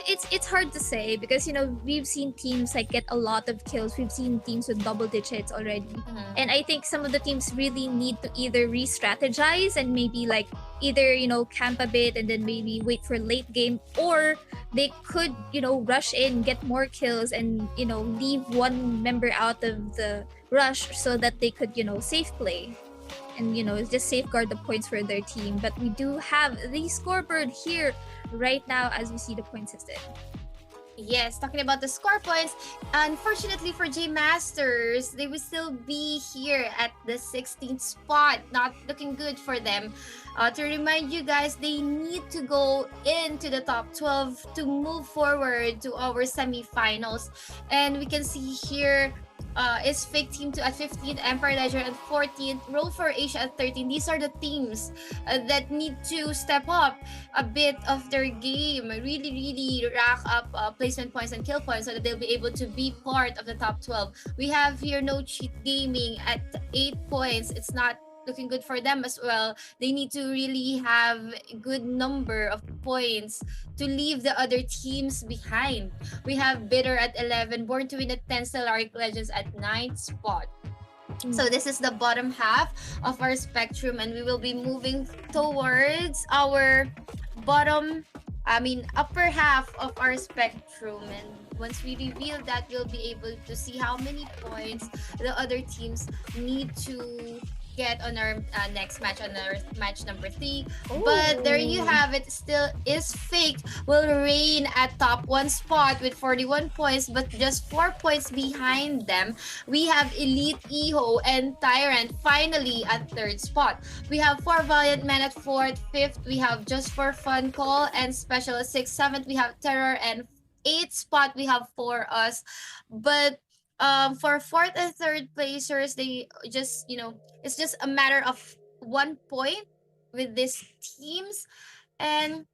It's hard to say because we've seen teams like get a lot of kills. We've seen teams with double digits already, and I think some of the teams really need to either re-strategize and maybe like either camp a bit and then maybe wait for late game, or they could rush in, get more kills, and leave one member out of the rush so that they could safe play and just safeguard the points for their team. But we do have the scoreboard here right now as we see the point system. Yes, talking about the score points, unfortunately for J Masters, they will still be here at the 16th spot. Not looking good for them. To remind you guys, they need to go into the top 12 to move forward to our semifinals. And we can see here is Fake Team 2 at 15th, Empire Ledger at 14th, Roll for Asia at 13th. These are the teams that need to step up a bit of their game, really rack up placement points and kill points so that they'll be able to be part of the top 12. We have here No Cheat Gaming at 8 points. It's not looking good for them as well. They need to really have a good number of points to leave the other teams behind. We have Bitter at 11, Born to Win at 10, Stellaric Legends at 9th spot. So this is the bottom half of our spectrum, and we will be moving towards our upper half of our spectrum. And once we reveal that, we'll be able to see how many points the other teams need to get on our next match, on our match number 3. But there you have it. Still is Fake will reign at top 1 spot with 41 points, but just 4 points behind them. We have Elite Iho and Tyrant finally at 3rd spot. We have 4 Valiant Men at 4th. 5th, we have Just for Fun Call and Special at 6th. 7th, we have Terror, and 8th spot we have For Us. But for 4th and 3rd placers, they just it's just a matter of 1 point with these teams. And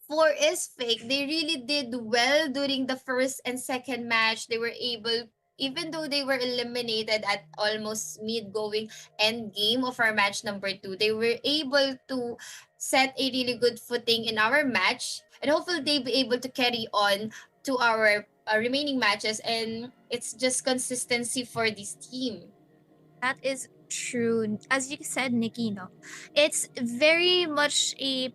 for Is Fake, they really did well during the first and second match. They were able, even though they were eliminated at almost mid-going end game of our match number 2, they were able to set a really good footing in our match, and hopefully they'll be able to carry on to our remaining matches. And it's just consistency for this team. That is true. As you said, Nikki, no, it's very much a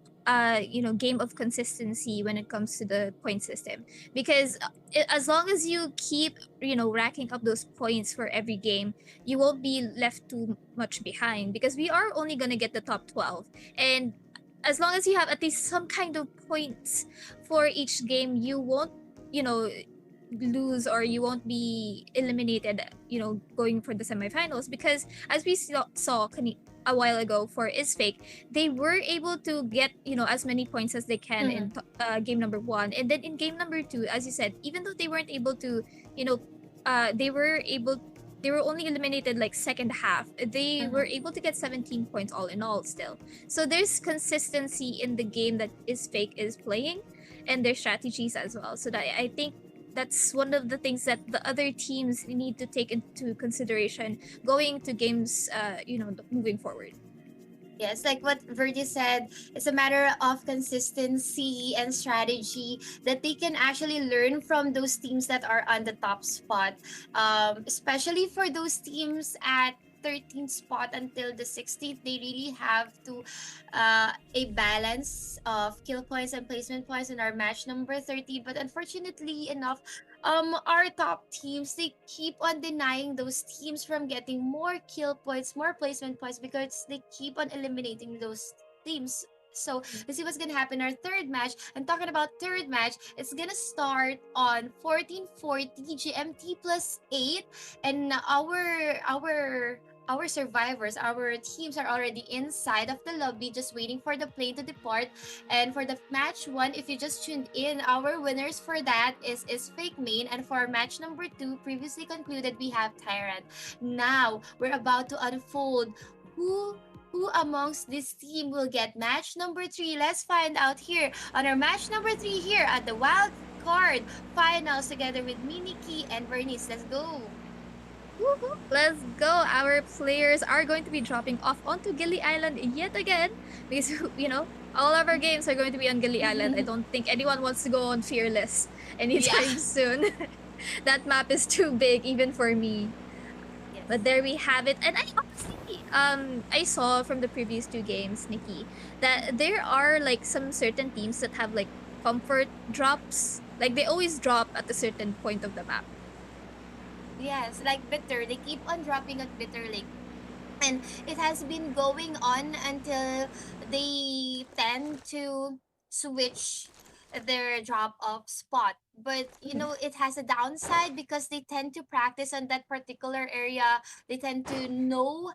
game of consistency when it comes to the point system, because as long as you keep racking up those points for every game, you won't be left too much behind, because we are only gonna get the top 12, and as long as you have at least some kind of points for each game, you won't you know lose, or you won't be eliminated going for the semifinals, because as we a while ago for is fake, they were able to get as many points as they can in game number 1, and then in game number 2, as you said, even though they weren't able to you know they were only eliminated like second half, they were able to get 17 points all in all still. So there's consistency in the game that is fake is playing, and their strategies as well. So that I think that's one of the things that the other teams need to take into consideration going to games, moving forward. Yes, like what Verdi said, it's a matter of consistency and strategy that they can actually learn from those teams that are on the top spot. Especially for those teams at 13th spot until the 16th, they really have to a balance of kill points and placement points in our match number 30. But unfortunately enough, our top teams, they keep on denying those teams from getting more kill points, more placement points, because they keep on eliminating those teams. So let's see what's gonna happen in our third match. And talking about third match, it's gonna start on 14:40 GMT plus 8, and our survivors, our teams are already inside of the lobby, just waiting for the plane to depart. And for the match 1, if you just tuned in, our winners for that is Fake Main, and for match number 2, previously concluded, we have Tyrant. Now we're about to unfold who amongst this team will get match number 3. Let's find out here on our match number 3 here at the Wild Card Finals together with me, Nikki, and Bernice. Let's go. Woohoo! Let's go! Our players are going to be dropping off onto Gilly Island yet again, because all of our games are going to be on Gilly Island. I don't think anyone wants to go on Fearless anytime soon. That map is too big even for me. Yes. But there we have it. And I honestly, I saw from the previous 2 games, Nikki, that there are like some certain teams that have like comfort drops. Like they always drop at a certain point of the map. Yes, like Bitter. They keep on dropping at Bitter Lake. And it has been going on until they tend to switch their drop off spot. But it has a downside because they tend to practice on that particular area. They tend to know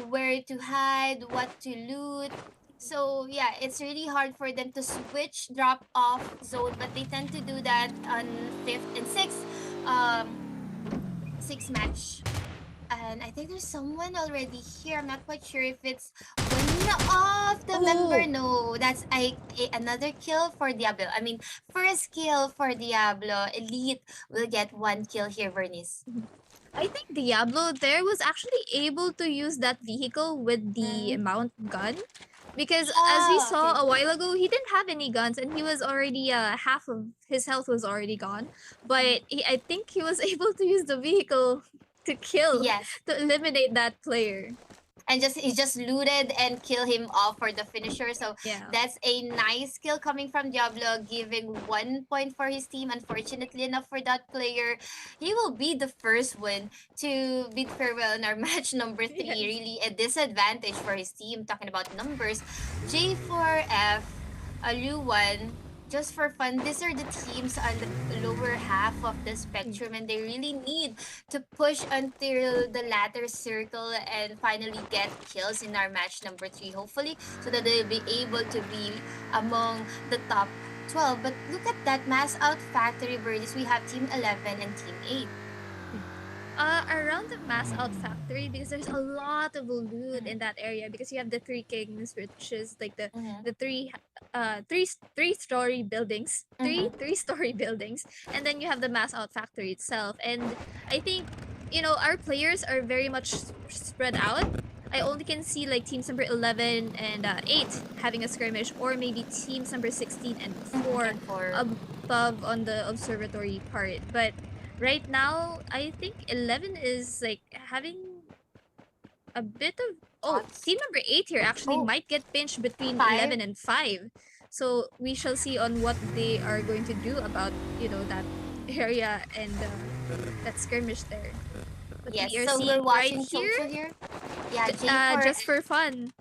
where to hide, what to loot. So yeah, it's really hard for them to switch drop off zone, but they tend to do that on fifth and sixth. Six match. And I think there's someone already here. I'm not quite sure if it's one of the member. No, that's another kill for Diablo. I mean, first kill for Diablo. Elite will get 1 kill here, Vernice. I think Diablo there was actually able to use that vehicle with the mount gun, because as we saw a while ago, he didn't have any guns, and he was already half of his health was already gone. But I think he was able to use the vehicle to kill, to eliminate that player. And he just looted and kill him off for the finisher. So Yeah. that's a nice kill coming from Diablo, giving 1 point for his team. Unfortunately enough for that player, he will be the first one to bid farewell in our match number 3. Yes. Really a disadvantage for his team. Talking about numbers, J4F, Aluwan, just for fun, these are the teams on the lower half of the spectrum, and they really need to push until the latter circle and finally get kills in our match number 3, hopefully, so that they'll be able to be among the top 12. But look at that mass out factory, Birdies. We have Team 11 and Team 8. Around the mass out factory, because there's a lot of loot in that area, because you have the 3 kings, which is like the three-story buildings, three-story buildings, and then you have the mass out factory itself. And I think our players are very much spread out. I only can see like teams number 11 and 8 having a skirmish, or maybe teams number 16 and 4 above on the observatory part. But right now, I think 11 is like having a bit of Thoughts? team number 8 here actually Oh. might get pinched between 5? 11 and 5. So we shall see on what they are going to do about, that area and that skirmish there. But Yes, we are so we're seeing right watching here, Chocho here. Yeah, J4. just for fun.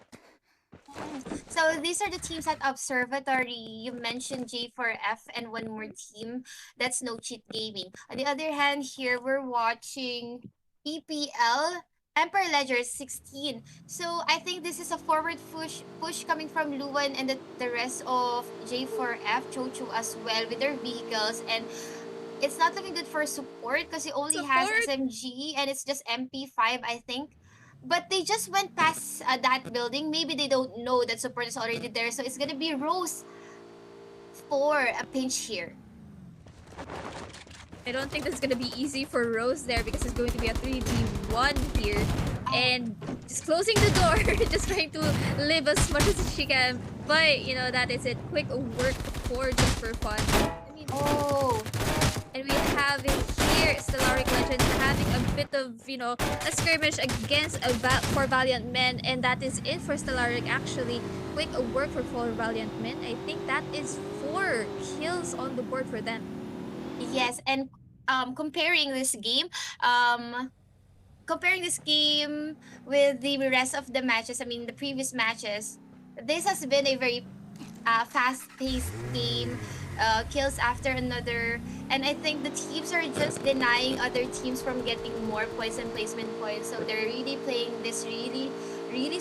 So these are the teams at Observatory. You mentioned J4F and one more team. That's No Cheat Gaming. On the other hand, here we're watching EPL. Emperor Ledger 16. So I think this is a forward push coming from Luan and the rest of J4F, Chocho as well with their vehicles. And it's not looking good for support because he only has Support? SMG and it's just MP5, I think. But they just went past that building. Maybe they don't know that support is already there. So it's gonna be RoS for a pinch here. I don't think that's gonna be easy for RoS there because it's going to be a 3v1 here. And just closing the door, just trying to live as much as she can. But, that is it. Quick work for just for fun. Oh, And we have it here, Stellaric Legends having a bit of, a skirmish against for Valiant Men. And that is it for Stellaric actually. Quick work for 4 Valiant Men. I think that is 4 kills on the board for them. yes. And comparing this game, with the rest of the matches, I mean the previous matches, this has been a very fast-paced game. Kills after another, and I think the teams are just denying other teams from getting more points and placement points. So they're really playing this really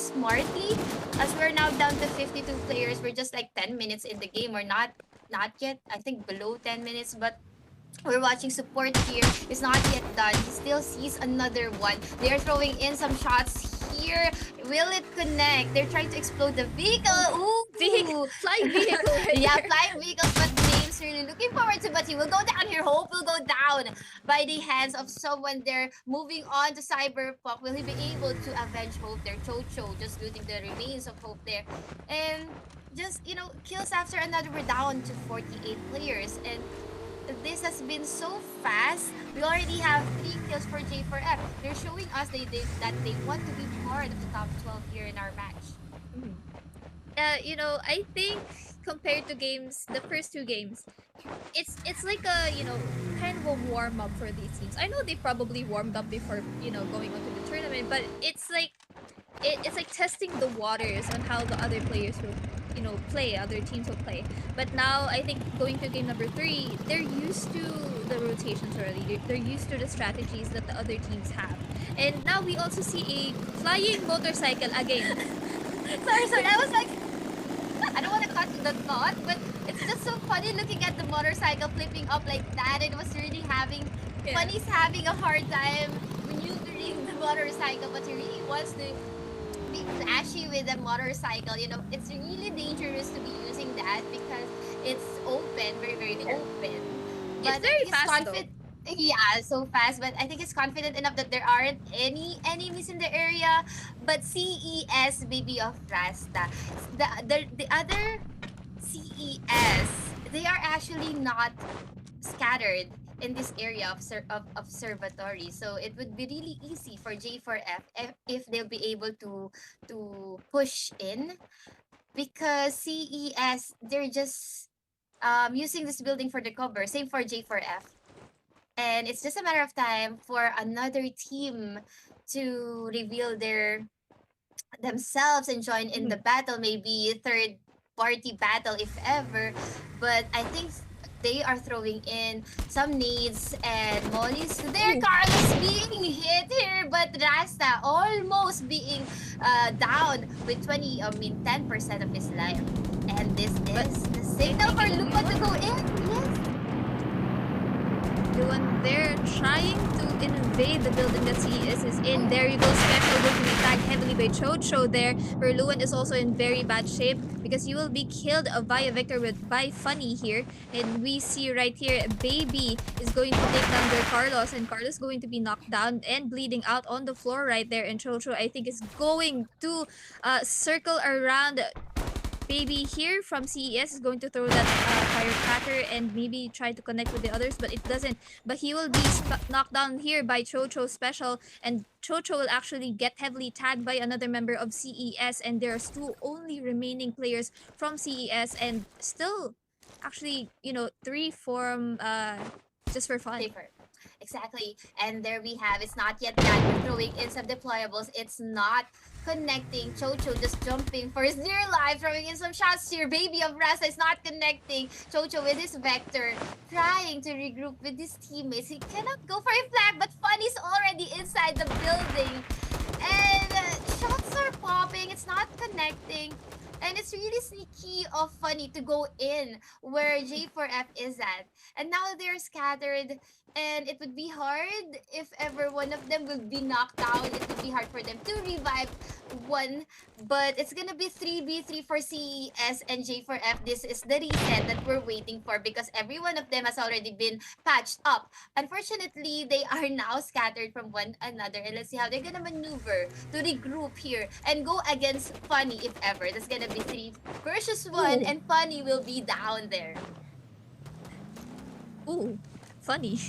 smartly. As we're now down to 52 players, we're just like 10 minutes in the game. We're not yet. I think below 10 minutes, but we're watching support here. It's not yet done. He still sees another one. They are throwing in some shots here. Will it connect? They're trying to explode the vehicle. Ooh, Flying vehicle. Right yeah, there. flying vehicles, but James really looking forward to, but he will go down here. Hope will go down by the hands of someone there. Moving on to Cyberpunk. Will he be able to avenge Hope there? Chocho just looting the remains of Hope there. And just, kills after another. We're down to 48 players. And this has been so fast. We already have 3 kills for J4F. They're showing us that they want to be part of the top 12 here in our match. I think compared to the first 2 games, it's like a, kind of a warm up for these teams. I know they probably warmed up before, going onto the tournament, but it's like testing the waters on how the other players will, play, other teams will play. But now I think going to game number 3, they're used to the rotations already. They're used to the strategies that the other teams have. And now we also see a flying motorcycle again. sorry. I was like, I don't want to cut the thought, but it's just so funny looking at the motorcycle flipping up like that. It was really Funny's having a hard time maneuvering the motorcycle, but he really wants to be flashy with the motorcycle. It's really dangerous to be using that because it's open, very, very open. It's very fast though. Yeah, so fast, but I think it's confident enough that there aren't any enemies in the area. But CES, baby of Rasta, the other CES, they are actually not scattered in this area of observatory. So it would be really easy for J4F if they'll be able to push in, because CES, they're just using this building for the cover. Same for J4F. And it's just a matter of time for another team to reveal themselves and join in the battle, maybe third party battle if ever. But I think they are throwing in some nades and mollies there. Carlos being hit here, but Rasta almost being down with 10% of his life. And this is the signal for Lupa to go in. Yes. The one there trying to invade the building that CES is in. There you go, Special will be attacked heavily by Chocho there. Verluan is also in very bad shape because you will be killed via Victor by Funny here. And we see right here, Baby is going to take down their Carlos, and Carlos is going to be knocked down and bleeding out on the floor right there. And Chocho, I think, is going to circle around Baby here from CES is going to throw that firecracker and maybe try to connect with the others, but it doesn't. But he will be knocked down here by Chocho Special, and Chocho will actually get heavily tagged by another member of CES, and there's two only remaining players from CES, and still, actually, three from just for fun. Safer. Exactly. And there we have, it's not yet that we're throwing in some deployables. It's not connecting. Chocho just jumping for his dear life, throwing in some shots here. Baby of Rasa is not connecting. Chocho with his Vector, trying to regroup with his teammates. He cannot go for a flag, but Funny's already inside the building. And shots are popping. It's not connecting. And it's really sneaky of Funny to go in where J4F is at. And now they're scattered. And it would be hard if ever one of them will be knocked down. It would be hard for them to revive one. But it's gonna be 3v3 for CES and J4F. This is the reset that we're waiting for because every one of them has already been patched up. Unfortunately, they are now scattered from one another. And let's see how they're gonna maneuver to regroup here and go against Funny if ever. That's gonna be 3 versus 1 Ooh. and Funny will be down there. Ooh, funny.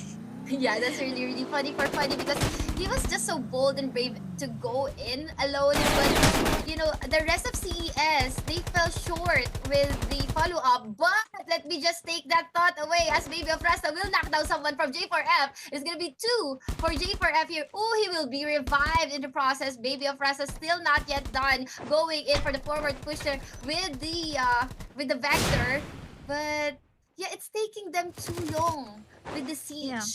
Yeah, that's really, really funny for Funny because he was just so bold and brave to go in alone. But, the rest of CES, they fell short with the follow-up. But let me just take that thought away as Baby of Rasta will knock down someone from J4F. It's gonna be 2 for J4F here. Oh, he will be revived in the process. Baby of Rasta still not yet done. Going in for the forward pusher with the Vector. But, yeah, it's taking them too long with the siege. Yeah.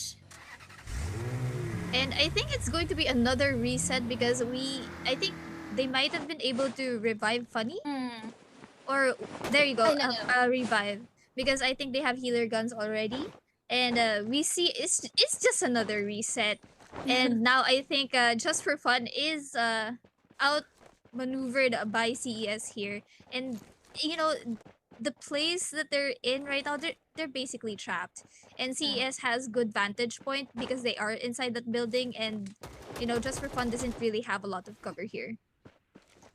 And I think it's going to be another reset because I think they might have been able to revive Funny. Mm. Or, there you go, Ay, no. revive. Because I think they have healer guns already. And we see it's just another reset. And now I think Just for Fun is outmaneuvered by CES here. And, the place that they're in right now, they're basically trapped. And CES has good vantage point because they are inside that building, and Just for Fun doesn't really have a lot of cover here.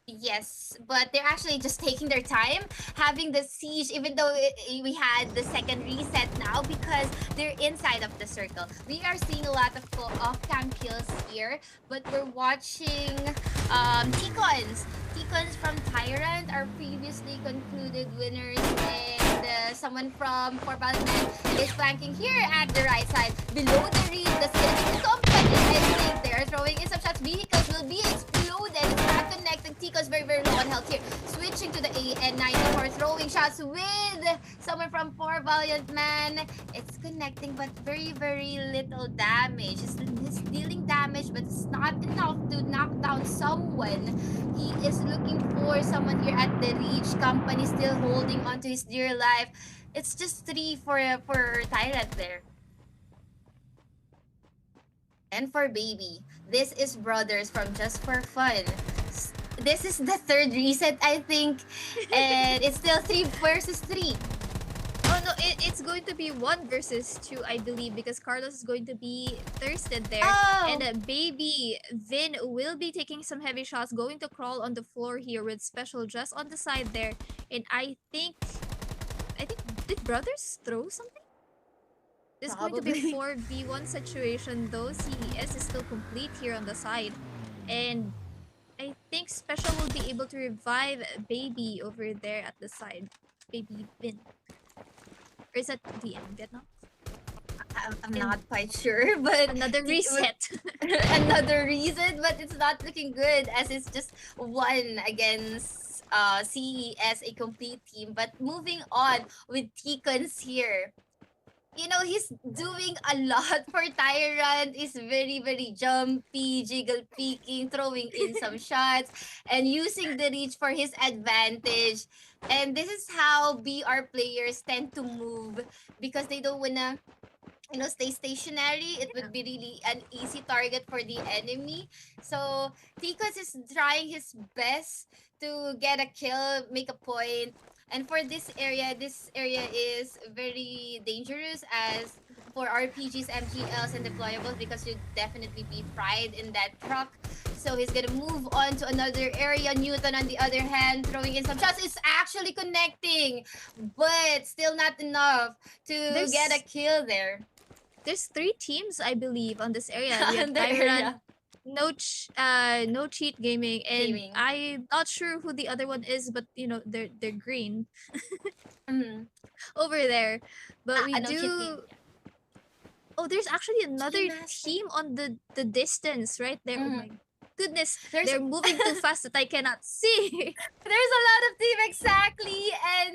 Yes, but they're actually just taking their time having the siege, even though we had the second reset now because they're inside of the circle. We are seeing a lot of off-cam kills here, but we're watching Ticons. Ticons from Tyrant are previously concluded winners, and someone from Corvalman is flanking here at the right side. Below the reef, the skeleton company, I think they are throwing in some shots. Vehicles will be exploded. It's not connecting. Tico's very, very low on health here. Switching to the AN94, throwing shots with someone from 4 Valiant Man. It's connecting, but very, very little damage. It's dealing damage, but it's not enough to knock down someone. He is looking for someone here at the Reach. Company still holding on to his dear life. It's just 3 for Tyrant there. And for Baby, this is Brothers from Just for Fun. This is the third reset, I think, and it's still 3 versus 3. Oh no, it's going to be 1 versus 2, I believe, because Carlos is going to be thirsted there. Oh. And Baby Vin will be taking some heavy shots, going to crawl on the floor here with Special just on the side there. And I think, did Brothers throw something? This is going to be Probably. 4v1 situation though. CES is still complete here on the side. And I think Special will be able to revive Baby over there at the side. Baby Vin. Or is that the end Vietnam? I'm not quite sure, but Another reset. another reason, but it's not looking good as it's just 1 against CES, a complete team. But moving on with Ticons here. He's doing a lot for Tyrant. Is very, very jumpy, jiggle peeking, throwing in some shots, and using the reach for his advantage. And this is how BR players tend to move because they don't wanna stay stationary. It would be really an easy target for the enemy. So Ticos is trying his best to get a kill, make a point. And for this area is very dangerous as for RPGs, MGLs, and deployables because you'd definitely be fried in that truck. So he's gonna move on to another area. Newton, on the other hand, throwing in some shots. It's actually connecting, but still not enough to get a There's kill there. there's three teams I believe on this area. We have On the Tyrant, area. No Cheat Gaming, and Gaming. I'm not sure who the other one is, but they're green Mhm. over there. But we No cheat game. do. Oh, there's actually another Team Master. team on the distance right there. Oh my Mhm. goodness, There's they're moving too fast that I cannot see. there's a lot of team exactly, and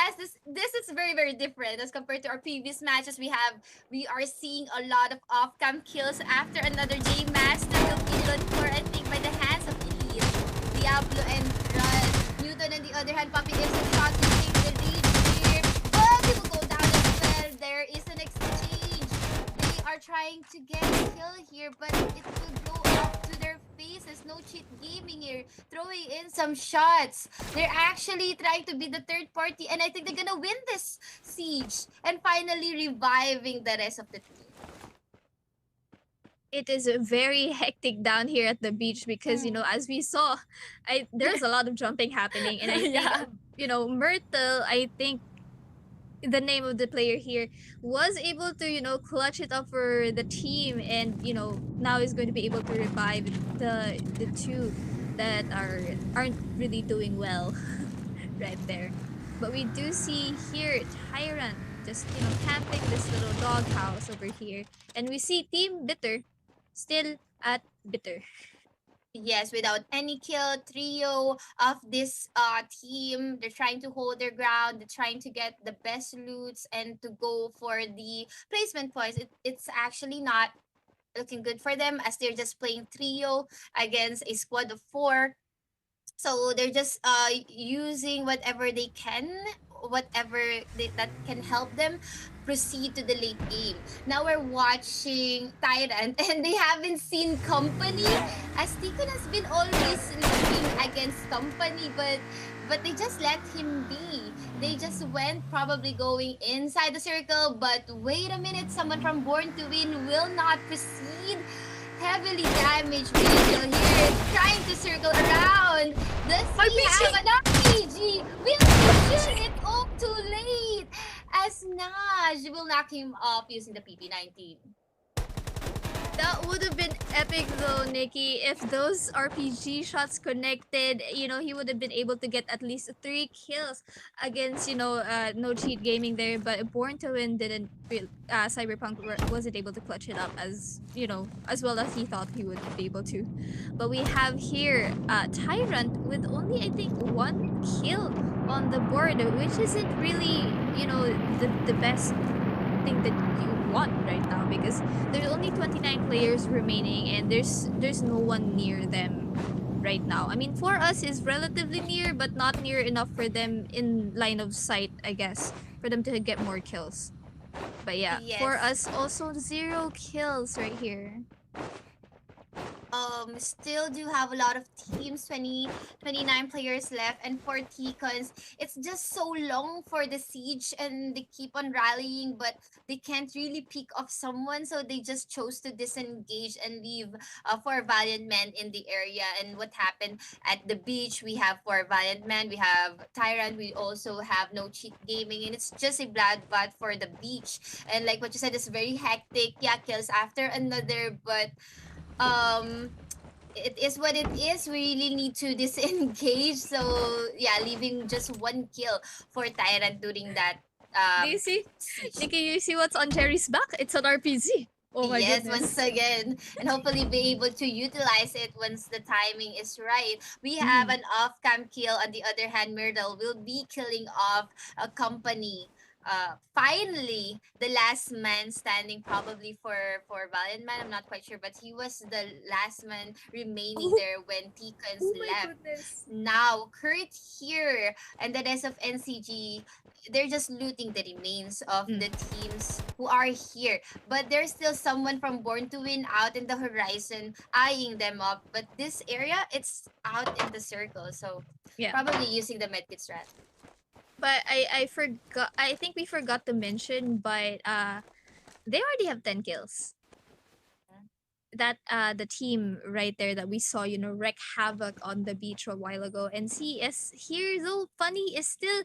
as this is very very different as compared to our previous matches. We are seeing a lot of off cam kills after another game master will be done for, I think, by the hands of Elite, Diablo, and Run. Newton on the other hand popping in some shots to take the lead here, but he will go down as well. There is an exchange. They are trying to get a kill here, but it will blow up to their faces. No cheat gaming here, throwing in some shots. They're actually trying to be the third party, and I think they're gonna win this siege and finally reviving the rest of the team. It is very hectic down here at the beach because as we saw, there's a lot of jumping happening, and I think Yeah. Myrtle, I think the name of the player here, was able to clutch it up for the team, and now is going to be able to revive the two that aren't really doing well right there. But we do see here Tyrant just camping this little doghouse over here, and we see Team Bitter still at Bitter. Yes, without any kill, trio of this team, they're trying to hold their ground. They're trying to get the best loots and to go for the placement points. It's actually not looking good for them as they're just playing trio against a squad of four. So they're just using whatever they can, that can help them proceed to the late game. Now we're watching Tyrant, and they haven't seen Company, as Tikon has been always looking against Company, but they just let him be. They just went probably going inside the circle, but wait a minute, someone from Born to Win will not proceed. Heavily damaged Rachel here, trying to circle around. Does he RPG! have an RPG? Will he shoot it? Oh, too late! As Naj will knock him off using the PP-19. That would have been epic though, Nikki. If those RPG shots connected, he would have been able to get at least 3 kills against, No Cheat Gaming there. But Born to Win didn't, Cyberpunk wasn't able to clutch it up as well as he thought he would be able to. But we have here Tyrant with only, I think, 1 kill on the board, which isn't really, the best thing that you want right now, because there's only 29 players remaining and there's no one near them right now. I mean, for us is relatively near, but not near enough for them in line of sight, I guess, for them to get more kills. But yeah, for Yes. us also 0 kills right here. Still do have a lot of teams, 29 players left, and for Ticons, it's just so long for the siege, and they keep on rallying, but they can't really pick off someone, so they just chose to disengage and leave for Valiant Men in the area. And what happened at the beach, we have for Valiant Men, we have Tyrant, we also have No Cheat Gaming, and it's just a bloodbath for the beach. And like what you said, it's very hectic. Yeah, kills after another, but it is what it is. We really need to disengage. So yeah, leaving just 1 kill for Tyrant during that Do you see? siege. Nikki, you see what's on Jerry's back? It's an RPG. Oh my Yes, goodness. once again, and hopefully be able to utilize it once the timing is right. We have an off-cam kill. On the other hand, Myrtle will be killing off a company. Finally, the last man standing, probably for Valiant Man. I'm not quite sure, but he was the last man remaining Oh. there when Tikans Oh my left. goodness. Now, Kurt here and the rest of NCG, they're just looting the remains of the teams who are here. But there's still someone from Born to Win out in the horizon, eyeing them up. But this area, it's out in the circle. So Yeah. probably using the medkit strat. But I forgot. I think we forgot to mention, but they already have 10 kills. the team right there that we saw, wreak havoc on the beach a while ago, and CES here, though funny, is still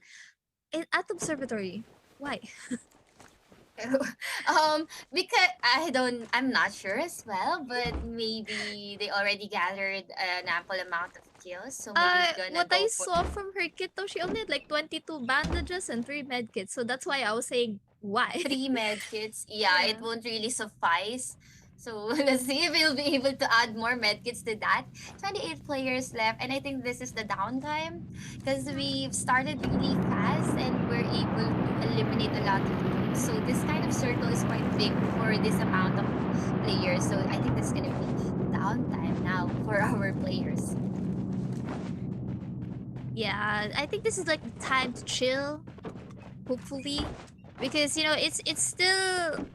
at observatory. Why? Because I'm not sure as well, but maybe they already gathered an ample amount of kills, so maybe gonna What I go for saw from her kit though, she only had like 22 bandages and 3 med kits, so that's why I was saying why. 3 med kits. Yeah, Yeah. it won't really suffice. So let's see if we'll be able to add more med kits to that. 28 players left, and I think this is the downtime because we've started really fast and we're able to eliminate a lot of teams. So this kind of circle is quite big for this amount of players. So I think this is gonna be downtime now for our players. Yeah, I think this is like the time to chill, hopefully, because it's still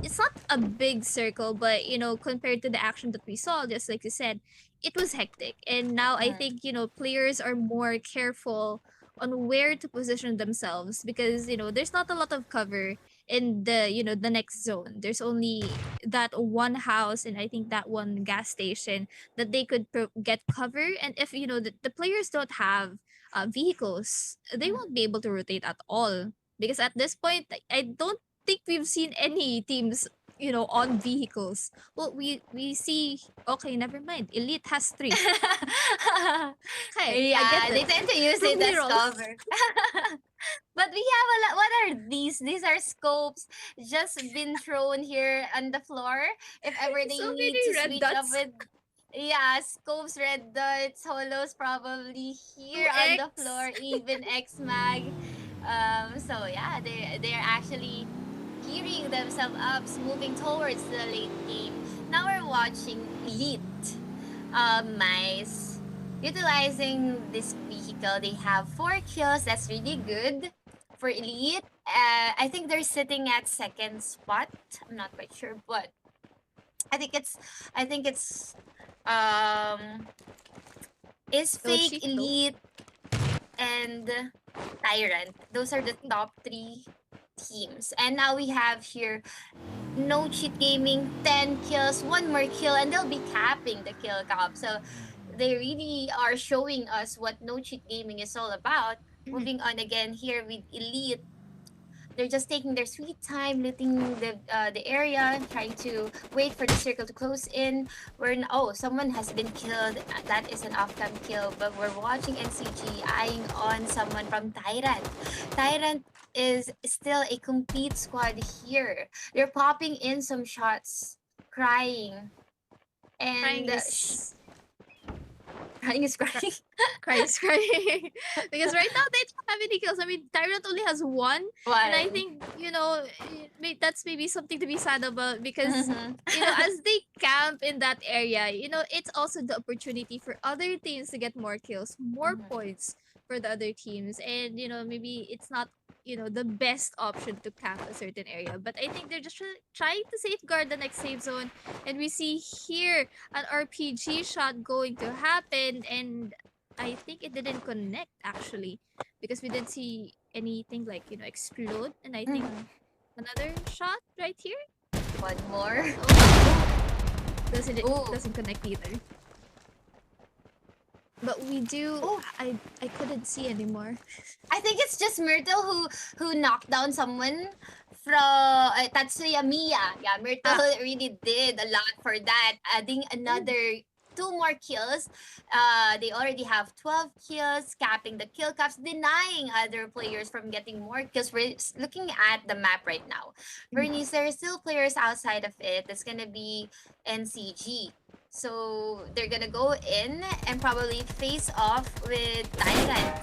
it's not a big circle, but compared to the action that we saw, just like you said, it was hectic. And now I Mhm. think players are more careful on where to position themselves, because there's not a lot of cover in the next zone. There's only that one house and I think that one gas station that they could get cover. And if the players don't have vehicles, they won't be able to rotate at all, because at this point I don't think we've seen any teams on vehicles. Well, we see, okay, never mind, Elite has 3. Okay, I Yeah, get they it. tend to use Prove it me as wrong. cover. But we have a lot. What are these? These are scopes just been thrown here on the floor. If ever they So need many to red switch up dots. with, yeah, scopes, red dots, holos probably here on the 2x. floor, even X mag. So yeah, they're actually gearing themselves up, moving towards the late game. Now we're watching Elite. Mice. Utilizing this vehicle, they have 4 kills. That's really good for Elite. I think they're sitting at second spot. I'm not quite sure, but I think it's I think it's um is No Fake, cheat though. Elite, and Tyrant. Those are the top 3 teams. And now we have here No Cheat Gaming, 10 kills, 1 more kill, and they'll be capping the kill cap. So they really are showing us what No Cheat Gaming is all about. Moving on again here with Elite. They're just taking their sweet time, looting the area, trying to wait for the circle to close in. Someone has been killed. That is an off-cam kill, but we're watching NCG eyeing on someone from Tyrant. Tyrant is still a complete squad here. They're popping in some shots, crying, Crying and is crying is crying. crying is crying. Because right now they don't have any kills. I mean, Tyrant only has 1. And I One. think, that's maybe something to be sad about, because Mhm. as they camp in that area, it's also the opportunity for other teams to get more kills, more Mhm. points for the other teams. And, maybe it's not, the best option to camp a certain area. But I think they're just trying to safeguard the next safe zone. And we see here an RPG shot going to happen. And I think it didn't connect actually, because we didn't see anything like, explode. And I think Mhm. another shot right here. One more. Oh, doesn't it Ooh. doesn't connect either. But we do. Oh. I couldn't see anymore. I think it's just Myrtle who knocked down someone from Tatsuya Miya. Yeah, Myrtle really did a lot for that, adding another 2 more kills. They already have 12 kills, capping the kill caps, denying other players from getting more kills. We're looking at the map right now. Bernice, there are still players outside of it. It's gonna be NCG. So they're gonna go in and probably face off with Tyrant.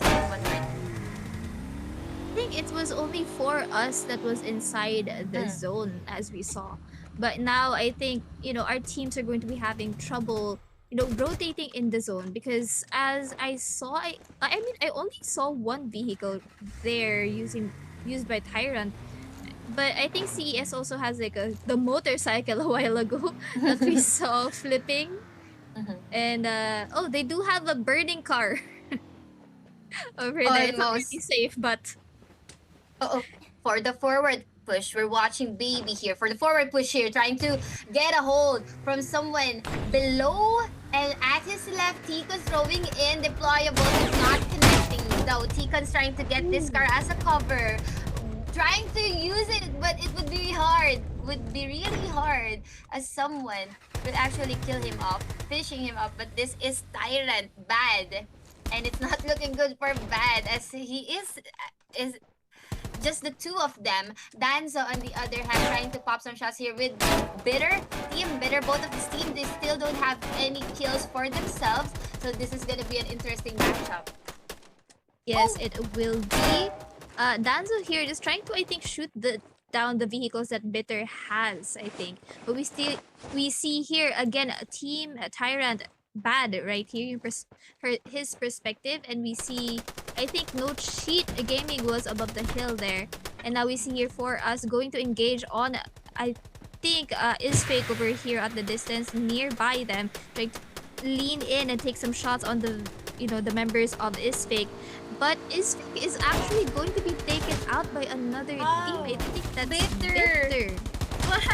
I think it was only for us that was inside the Mm. zone, as we saw. But now I think, our teams are going to be having trouble, rotating in the zone, because as I saw, I mean, I only saw one vehicle there used by Tyrant. But I think CES also has like the motorcycle a while ago that we saw flipping. Mhm. And they do have a burning car over there. It's not really Almost. safe, but For the forward push. We're watching Baby here for the forward push here, trying to get a hold from someone below. And at his left, Tico's throwing in deployable. He's not connecting though. Ticon's trying to get this car as a cover. Trying to use it, but it would be hard. Would be really hard as someone would actually kill him off, finishing him up. But this is Tyrant bad. And it's not looking good for bad as he is just the two of them. Danzo on the other hand trying to pop some shots here with Bitter. Team Bitter, both of this team, they still don't have any kills for themselves. So this is gonna be an interesting matchup. Yes, Oh. it will be. Danzo here just trying to, I think, shoot down the vehicles that Bitter has, I think. But we see here again a team, a Tyrant bad right here, his perspective, and we see, I think, No Cheat Gaming was above the hill there, and now we see here for us going to engage on, I think, is fake over here at the distance nearby them, trying to lean in and take some shots on the the members of is fake. But is actually going to be taken out by another team. I think that's Bitter. What?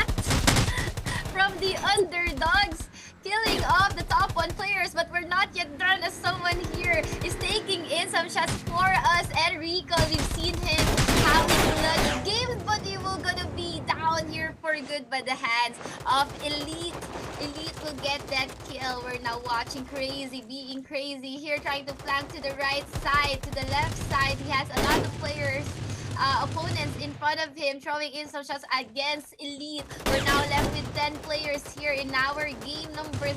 From the underdogs, killing off the top one players, but we're not yet done as someone here is taking in some shots for us. Enrico, we've seen him how he blood games, but he will gonna be down here for good by the hands of Elite. Elite will get that kill. We're now watching Crazy being crazy here, trying to flank to the right side, to the left side. He has a lot of players, opponents in front of him, throwing in some shots against Elite. We're now left with 10 players here in our game number 3,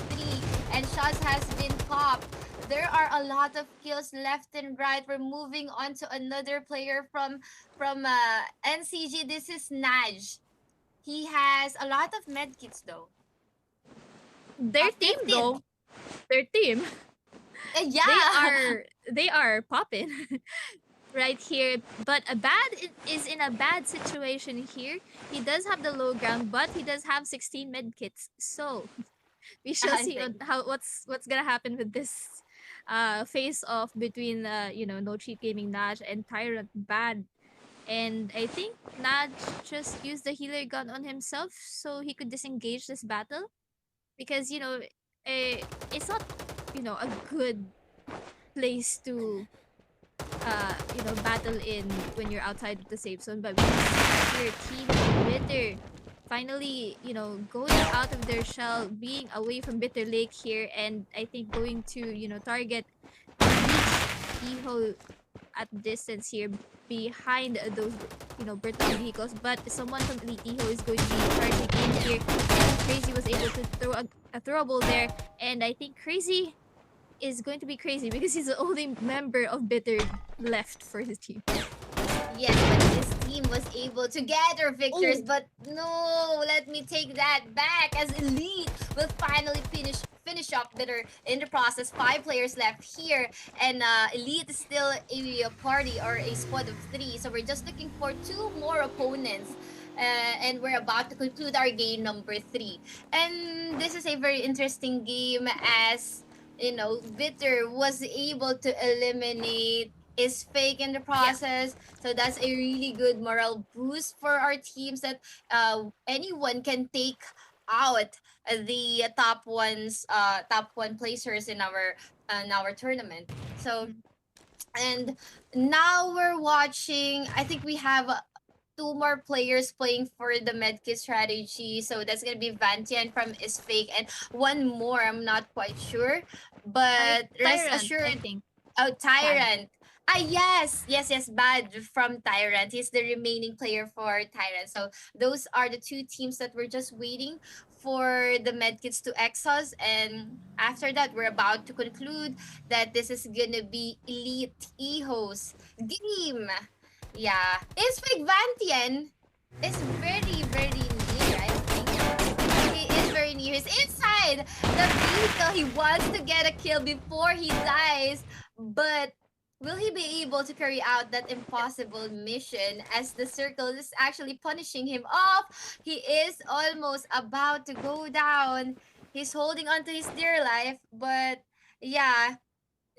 and shots has been popped. There are a lot of kills left and right. We're moving on to another player from NCG. This is Naj. He has a lot of medkits though. Their team 15. though, their team, Yeah. they are popping right here. But a bad is in a bad situation here. He does have the low ground, but he does have 16 medkits. So we shall I see think. what's gonna happen with this face off between No Cheat Gaming Naj and Tyrant Bad. And I think Naj just used the healer gun on himself so he could disengage this battle, because it's not a good place to battle in when you're outside of the safe zone. But we see here Team Bitter finally going out of their shell, being away from Bitter Lake here, and I think going to target Iho at distance here behind those Bertang vehicles. But someone from Elite Iho is going to be charging in here, and Crazy was able to throw a throwable there, and I think Crazy is going to be crazy because he's the only member of Bitter left for his team. Yes, but this team was able to gather victors. Oh. But no, let me take that back as Elite will finally finish up Bitter in the process. 5 players left here, and Elite is still a party or a squad of 3. So we're just looking for 2 more opponents. And we're about to conclude our game number 3. And this is a very interesting game as Bitter was able to eliminate is fake in the process. So that's a really good morale boost for our teams that anyone can take out the top one placers in our tournament. So, and now we're watching, I think we have 2 more players playing for the medkit strategy. So that's gonna be Vantian from Is Fake and one more, I'm not quite sure. But rest Tyrant, assured, I think. oh, Tyrant. Yes, Bad from Tyrant. He's the remaining player for Tyrant. So those are the 2 teams that we're just waiting for the medkits to exhaust, and after that we're about to conclude that this is gonna be Elite Iho's game. Yeah, it's Fake Vantian is very, very near, I think. He is very near. He's inside the vehicle. He wants to get a kill before he dies. But will he be able to carry out that impossible mission as the circle is actually punishing him off? He is almost about to go down. He's holding on to his dear life. But yeah,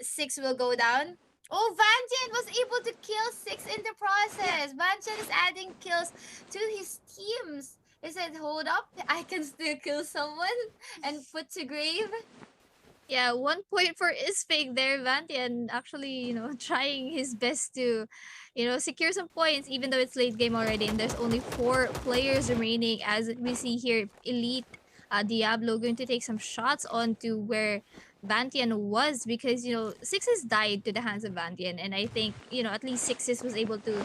6 will go down. Oh, Vantian was able to kill 6 in the process. Vantian is adding kills to his teams. He said, hold up, I can still kill someone and put to grave. Yeah, 1 point for Isfig there, Vantian actually, trying his best to, secure some points, even though it's late game already, and there's only 4 players remaining. As we see here, Elite, Diablo going to take some shots onto where Vantian was, because Sixes died to the hands of Vantian, and I think at least Sixes was able to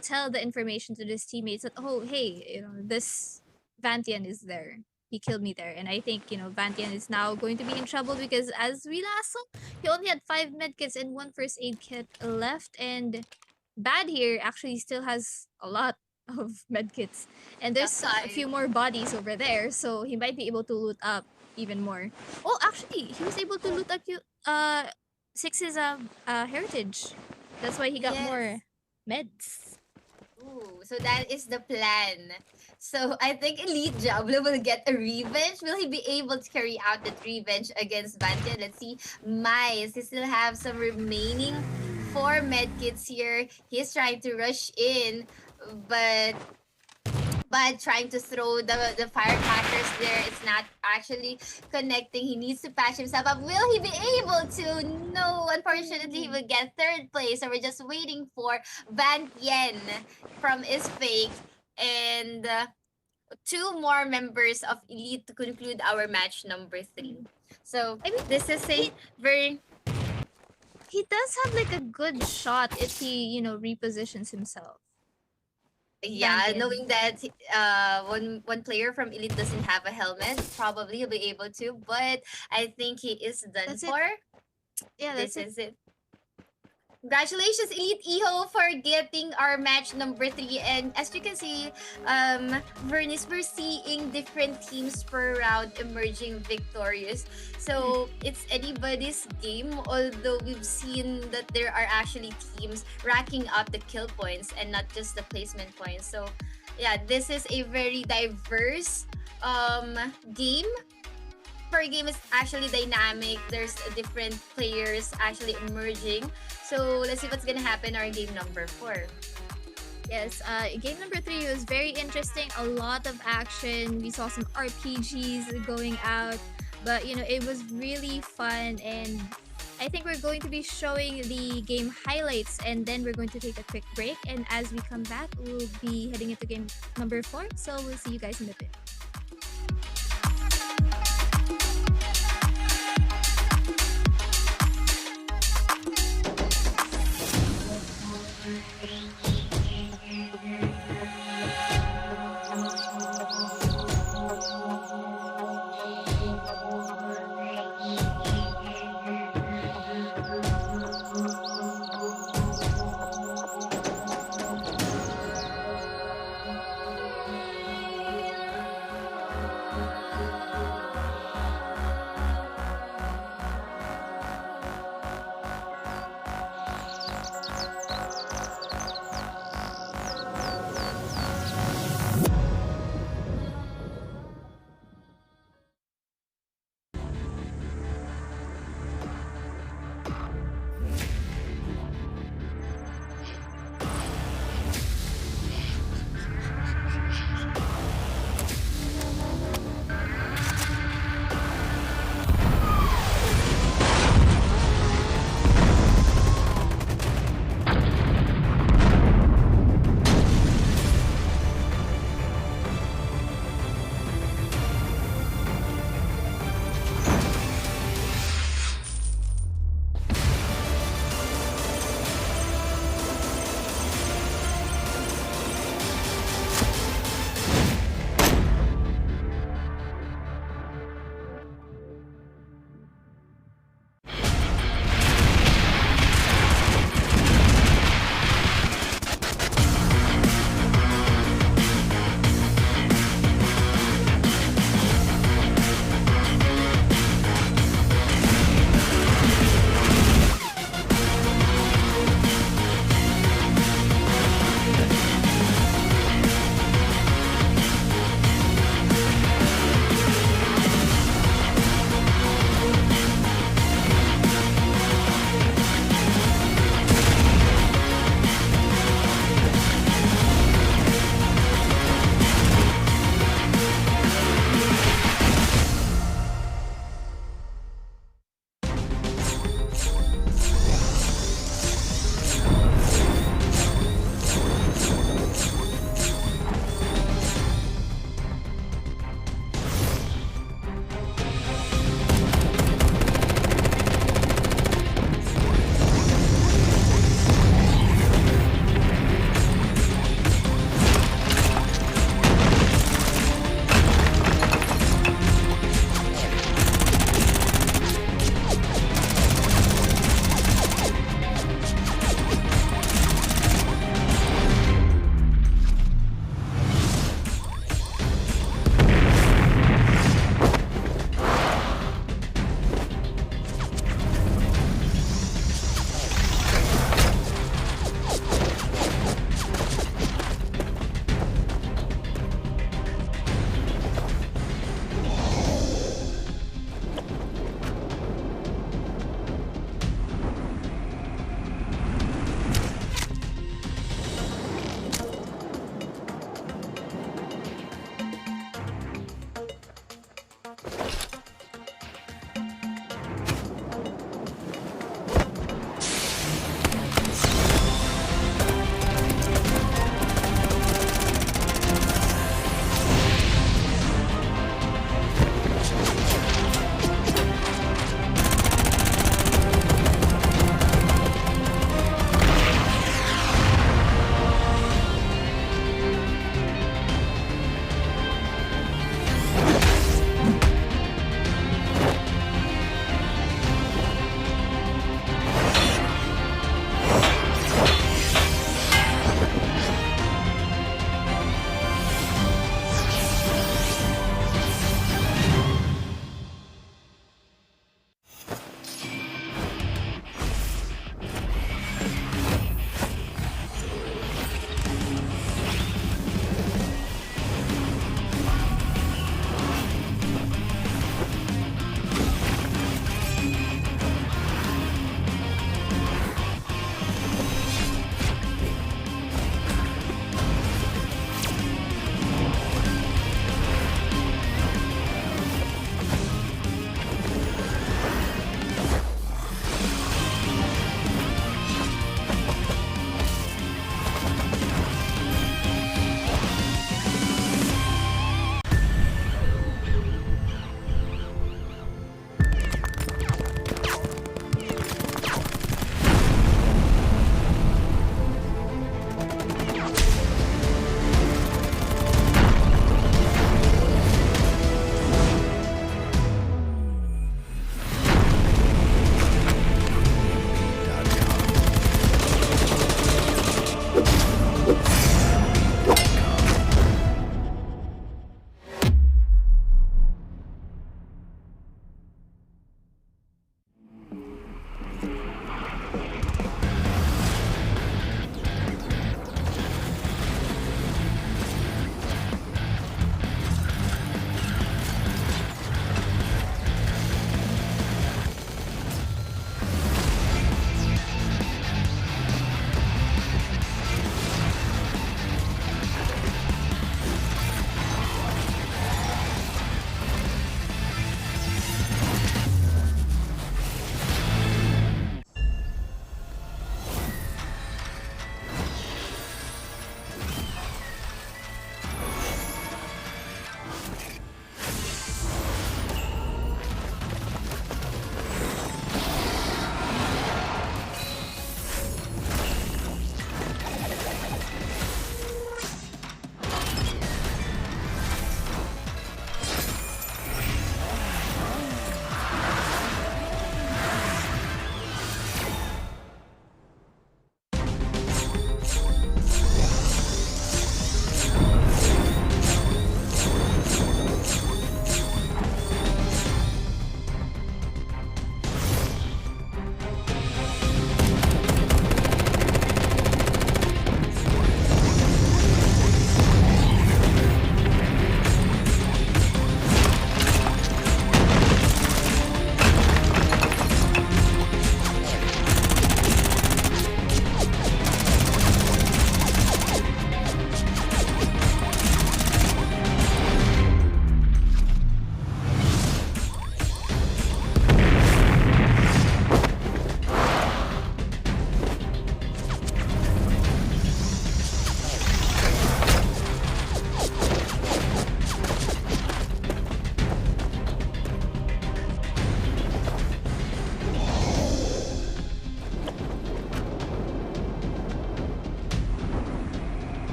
tell the information to his teammates that, oh hey, this Vantian is there, he killed me there. And I think, Vantian is now going to be in trouble, because as we last saw, he only had 5 medkits and 1 first aid kit left. And Bad here actually still has a lot of medkits. And there's a few more bodies over there, so he might be able to loot up even more. Oh, actually, he was able to loot up Six's heritage. That's why he got more meds. Ooh, so that is the plan. So I think Elite Diablo will get a revenge. Will he be able to carry out that revenge against Vantian? Let's see. Mice, he still have some remaining 4 medkits here. He's trying to rush in, but trying to throw the firecrackers there, it's not actually connecting. He needs to patch himself up. Will he be able to? No, unfortunately, he will get 3rd place. So we're just waiting for Van Tien from Isfake and 2 more members of Elite to conclude our match number 3. So I mean, this is a very... He does have like a good shot if he, repositions himself. Yeah, Vantian. knowing that one player from Elite doesn't have a helmet, probably he'll be able to, but I think he is done That's it. for. Yeah, This that's it. is it. Congratulations, Elite Iho, for getting our match number 3. And as you can see, Vernis, we're seeing different teams per round emerging victorious. So it's anybody's game, although we've seen that there are actually teams racking up the kill points and not just the placement points. So yeah, this is a very diverse game. Per game is actually dynamic. There's different players actually emerging. So let's see what's gonna happen in our game number 4. Yes, game number 3 was very interesting. A lot of action. We saw some RPGs going out, but it was really fun. And I think we're going to be showing the game highlights, and then we're going to take a quick break. And as we come back, we'll be heading into game number 4. So we'll see you guys in a bit.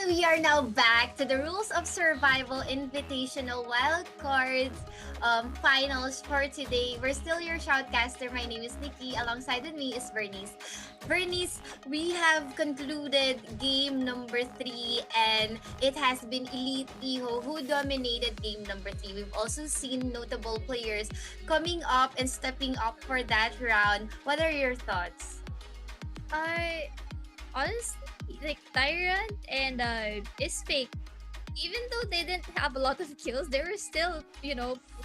And we are now back to the Rules of Survival Invitational Wildcards finals for today. We're still your shoutcaster. My name is Nikki. Alongside with me is Bernice. Bernice, we have concluded game number 3 and it has been Elite Iho who dominated game number 3. We've also seen notable players coming up and stepping up for that round. What are your thoughts? I honestly like Tyrant and is fake. Even though they didn't have a lot of kills, they were still,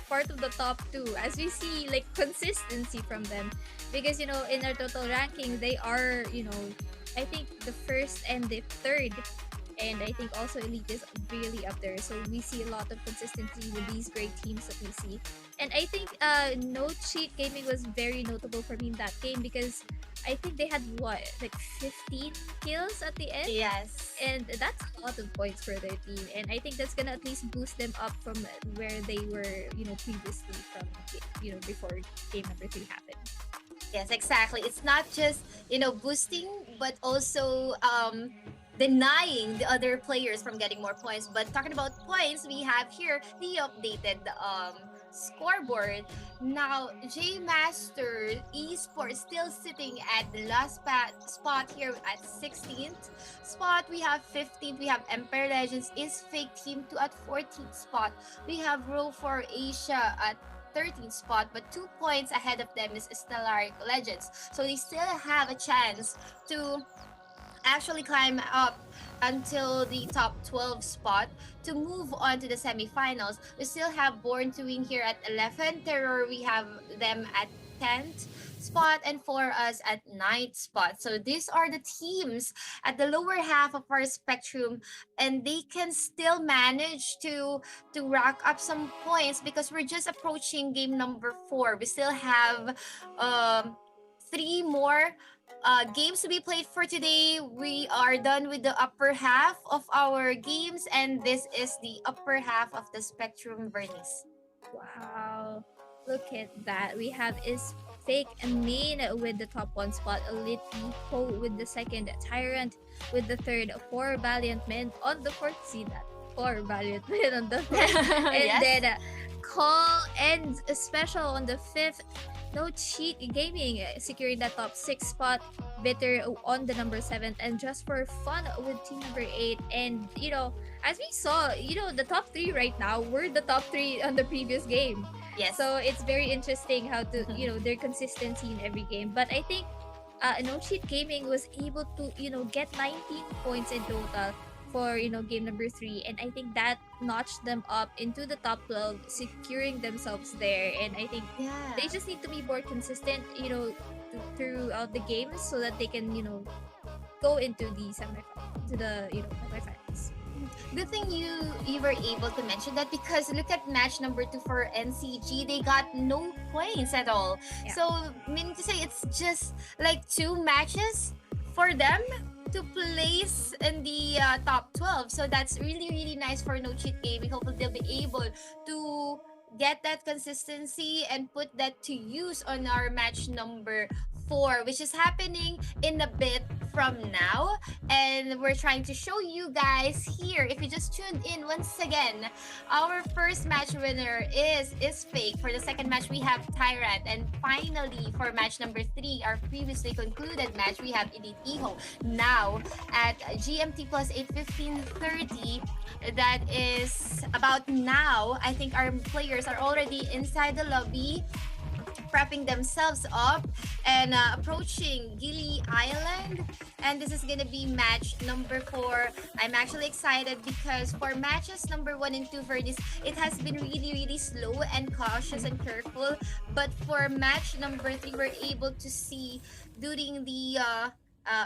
part of the top two. As we see, like consistency from them, because in our total ranking, they are, I think the first and the third, and I think also Elite is really up there. So we see a lot of consistency with these great teams that we see, and I think No Cheat Gaming was very notable for me in that game because I think they had what, like 15 kills at the end. Yes. And that's a lot of points for their team, and I think that's gonna at least boost them up from where they were, previously from, before game number 3 happened. Yes, exactly. It's not just, boosting, but also denying the other players from getting more points. But talking about points, we have here the updated scoreboard. Now, J Master Esports still sitting at the last spot here at 16th spot. We have 15th. We have Empire Legends is fake team 2 at 14th spot. We have Row for Asia at 13th spot, but 2 points ahead of them is Stellaric Legends. So they still have a chance to actually climb up until the top 12 spot to move on to the semifinals. We still have Born to Win here at 11. Terror, we have them at 10th spot, and For Us at 9th spot. So these are the teams at the lower half of our spectrum, and they can still manage to rack up some points because we're just approaching game number 4. We still have 3 more games to be played for today. We are done with the upper half of our games, and this is the upper half of the spectrum, Bernice. Wow, look at that. We have is fake and main with the top 1 spot, Elite Ho with the second, Tyrant with the third, 4 Valiant Men on the fourth. See that? 4 Valiant Men on the fourth. And Yes. then Call and Special on the fifth. No Cheat Gaming securing that top 6 spot. Bitter on the number 7th, and Just for Fun with team number 8. And as we saw, the top 3 right now were the top 3 on the previous game. Yes. So it's very interesting how to their consistency in every game. But I think No Cheat Gaming was able to get 19 points in total for game number 3, and I think that notched them up into the top 12, securing themselves there. And I think yeah. they just need to be more consistent throughout the games so that they can go into the semifinals. Good thing you were able to mention that, because look at match number 2 for NCG. They got no points at all. Yeah. So meaning to say, it's just like 2 matches for them to place in the top 12. So that's really, really nice for No Cheat Gaming. Hopefully they'll be able to get that consistency and put that to use on our match number 4, which is happening in a bit from now. And we're trying to show you guys here, if you just tuned in once again, our first match winner is fake. For the second match, we have Tyrant. And finally, for match number 3, our previously concluded match, we have Elite Iho. Now, at GMT plus 8:15:30, that is about now. I think our players are already inside the lobby, prepping themselves up and approaching Gili Island. And this is gonna be match number 4. I'm actually excited because for matches number 1 and 2, for this, it has been really, really slow and cautious and careful. But for match number 3, we're able to see during the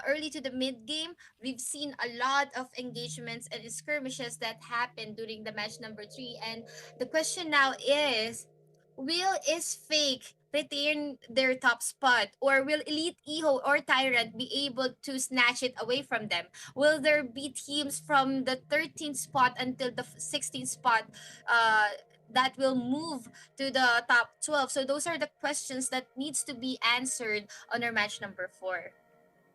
early to the mid game, we've seen a lot of engagements and skirmishes that happened during the match number 3. And the question now is, will is fake retain their top spot, or will Elite Iho or Tyrant be able to snatch it away from them? Will there be teams from the 13th spot until the 16th spot that will move to the top 12? So those are the questions that needs to be answered on our match number 4.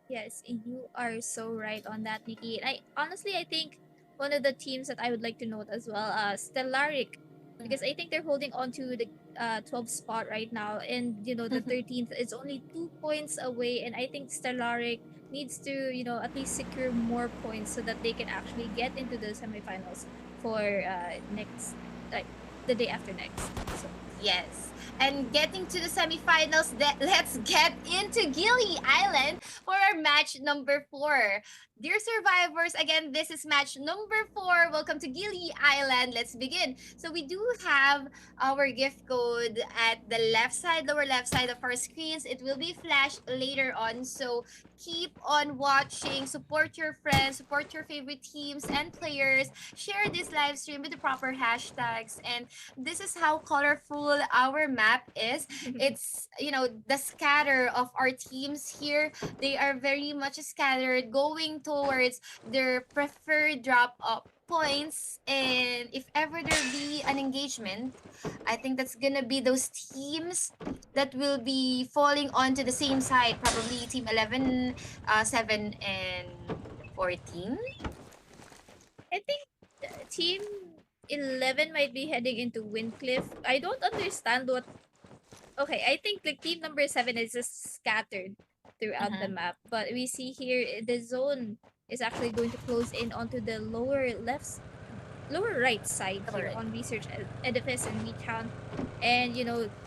Yes, you are so right on that, Nikki. I honestly, I think one of the teams that I would like to note as well, Stellaric, because I think they're holding on to the 12th spot right now, and the 13th is only 2 points away, and I think Stellaric needs to at least secure more points so that they can actually get into the semifinals for next, like, the day after next. So Yes. And getting to the semifinals, let's get into Gili Island for our match number 4. Dear survivors, again, this is match number 4. Welcome to Gili Island. Let's begin. So we do have our gift code at the left side, lower left side of our screens. It will be flashed later on. So keep on watching. Support your friends, support your favorite teams and players. Share this live stream with the proper hashtags, and this is how colorful our map is. It's, the scatter of our teams here. They are very much scattered, going towards their preferred drop up points. And if ever there be an engagement, I think that's gonna be those teams that will be falling onto the same side. Probably team 11, 7, and 14. I think Team 11 might be heading into Windcliff. I don't understand what. Okay, I think like team number 7 is just scattered throughout the map, but we see here the zone is actually going to close in onto the lower right side here Correct. on Research Edifice and Recount, and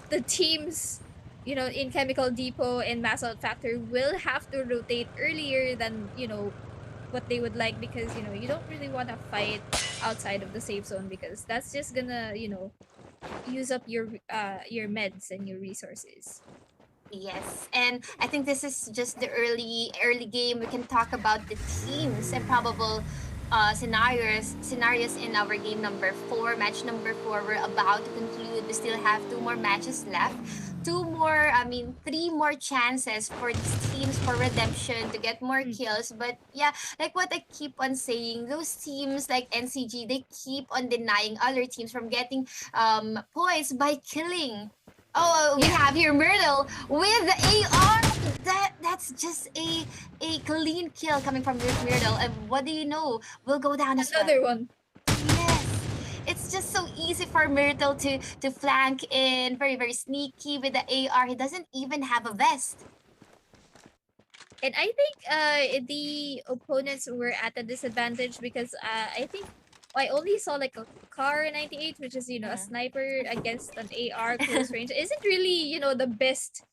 the teams in Chemical Depot and Mass Out Factor will have to rotate earlier than what they would like, because you don't really want to fight outside of the safe zone, because that's just gonna use up your meds and your resources. Yes, and I think this is just the early game. We can talk about the teams and probable scenarios in our game number 4, match number 4. We're about to conclude. We still have 2 more matches left. Three more chances for these teams for redemption to get more kills. But yeah, like what I keep on saying, those teams like NCG, they keep on denying other teams from getting points by killing. Oh, we have here Myrtle with the AR. That's just a clean kill coming from Myrtle. And what do you know? We'll go down as well. Another one. Yes. It's just so easy for Myrtle to flank in. Very, very sneaky with the AR. He doesn't even have a vest. And I think the opponents were at a disadvantage because I think I only saw like a Car 98, which is a sniper against an AR close range. Isn't really the best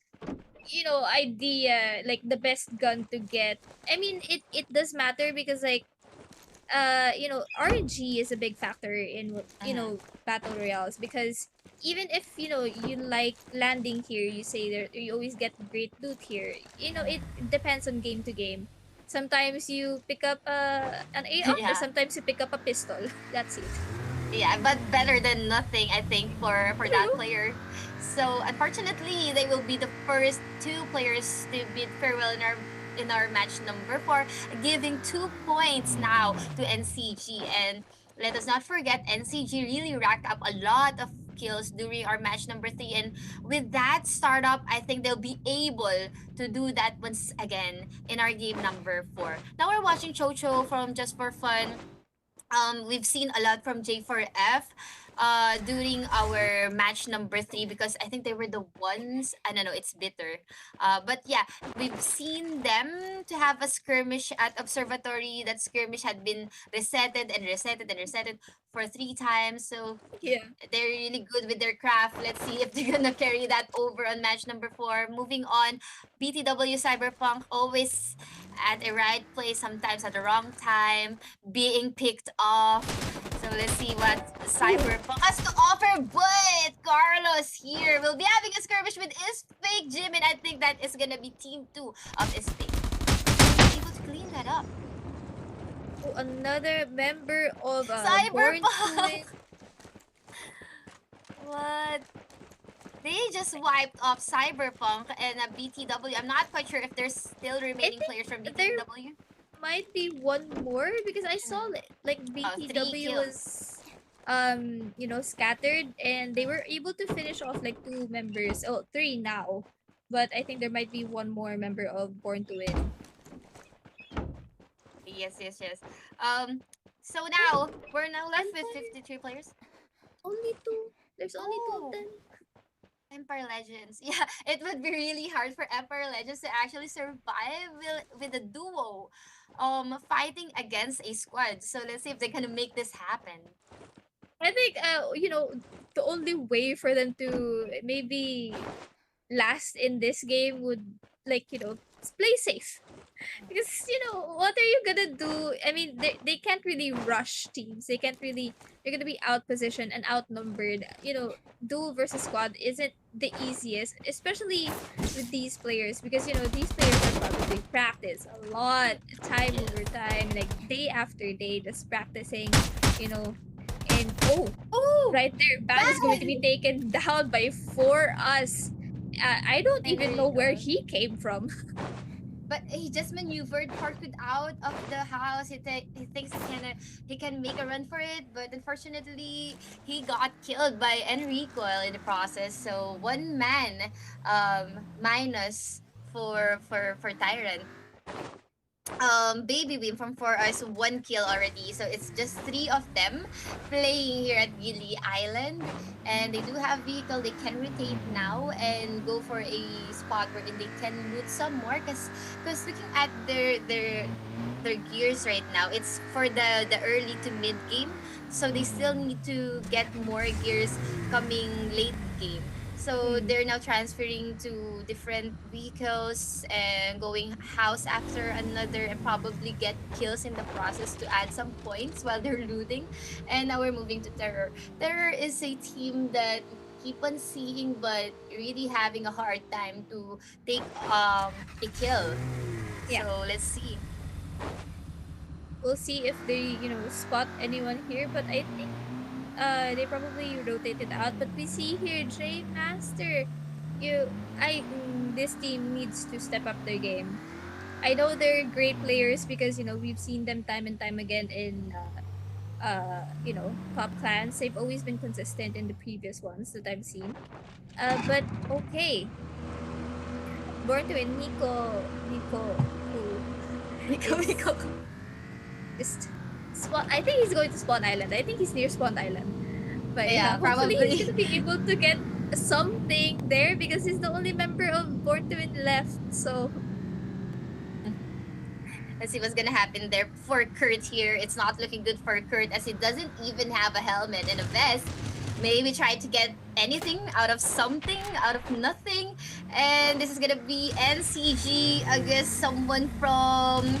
idea, like the best gun to get. I mean, it does matter because like RNG is a big factor in battle royales, because even if you like landing here, you say there you always get great loot here. It depends on game to game. Sometimes you pick up an AR, or Yeah. sometimes you pick up a pistol. That's it. Yeah, but better than nothing, I think, for that True. player. So unfortunately, they will be the first 2 players to bid farewell in our match number 4, giving 2 points now to NCG. And let us not forget, NCG really racked up a lot of kills during our match number 3. And with that startup, I think they'll be able to do that once again in our game number 4. Now we're watching Chocho from Just For Fun. We've seen a lot from J4F during our match number 3, because I think they were the ones. I don't know, it's bitter. But yeah, we've seen them to have a skirmish at Observatory. That skirmish had been resetted and resetted and resetted for 3 times. So Yeah. they're really good with their craft. Let's see if they're gonna carry that over on match number 4. Moving on, BTW Cyberpunk, always at the right place, sometimes at the wrong time, being picked off. So let's see what Cyberpunk has to offer. But Carlos here will be having a skirmish with Isfake Jim, and I think that is gonna be team 2 of Isfake. Able to clean that up. Oh, another member of Born to Cyberpunk! Win. What? They just wiped off Cyberpunk and a BTW. I'm not quite sure if there's still remaining think players from there- BTW. Might be one more, because I saw like 3 BTW kills. was scattered, and they were able to finish off like 2 members. Oh, 3 now. But I think there might be one more member of Born to Win. Yes, yes, yes. So now we're now left with Empire, 53 players. only two. There's only two of Oh, them. Empire Legends. Yeah, it would be really hard for Empire Legends to actually survive with a duo, fighting against a squad. So let's see if they're gonna make this happen. I think the only way for them to maybe last in this game would, like, play safe. Because what are you gonna do? I mean, they can't really rush teams. They can't really. They're gonna be outpositioned and outnumbered. Duo versus squad isn't the easiest, especially with these players, because these players are probably practice a lot, time over time, like day after day, just practicing. You know, and Oh, right there, Ban is going to be man! taken down by 4 us. I don't And there even you know where go. he came from. But he just maneuvered Parkwood out of the house. He thinks he can make a run for it, but unfortunately he got killed by Enrico in the process. So one man minus for Tyrant. Baby Beam from 4 us 1 kill already. So it's just 3 of them playing here at Gili Island. And they do have vehicle, they can rotate now and go for a spot where they can loot some more. Cause looking at their gears right now, it's for the early to mid game. So they still need to get more gears coming late game. So they're now transferring to different vehicles and going house after another and probably get kills in the process to add some points while they're looting. And now we're moving to Terror. Terror is a team that keep on seeing but really having a hard time to take a kill. Yeah. So let's see. We'll see if they, spot anyone here, but I think they probably rotated out. But we see here J Master. This team needs to step up their game. I know they're great players because we've seen them time and time again in top clans. They've always been consistent in the previous ones that I've seen. But okay. Born to win, Nico. just spawn. I think he's going to Spawn Island. I think he's near Spawn Island. But Yeah, hopefully probably. he's gonna be able to get something there because he's the only member of Born to Win left. So Let's see what's gonna happen there for Kurt here. It's not looking good for Kurt as he doesn't even have a helmet and a vest. Maybe try to get anything out of something, out of nothing. And this is gonna be NCG against someone from... he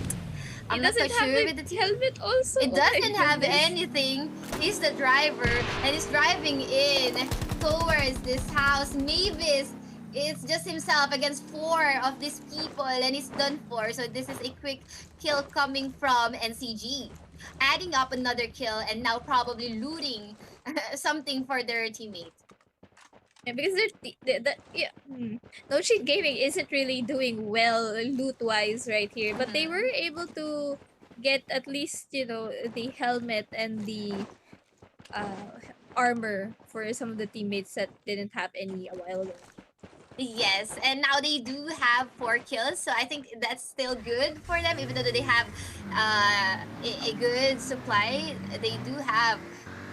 I'm not doesn't quite have sure the with the team. helmet also. It Oh my doesn't have goodness. anything. He's the driver and he's driving in towards this house. Mavis is just himself against 4 of these people and he's done for. So this is a quick kill coming from NCG. Adding up another kill and now probably looting something for their teammate. Yeah, because No Cheat Gaming isn't really doing well loot wise right here, but they were able to get at least the helmet and the armor for some of the teammates that didn't have any a while ago. Yes, and now they do have 4 kills, so I think that's still good for them. Even though they have a good supply, they do have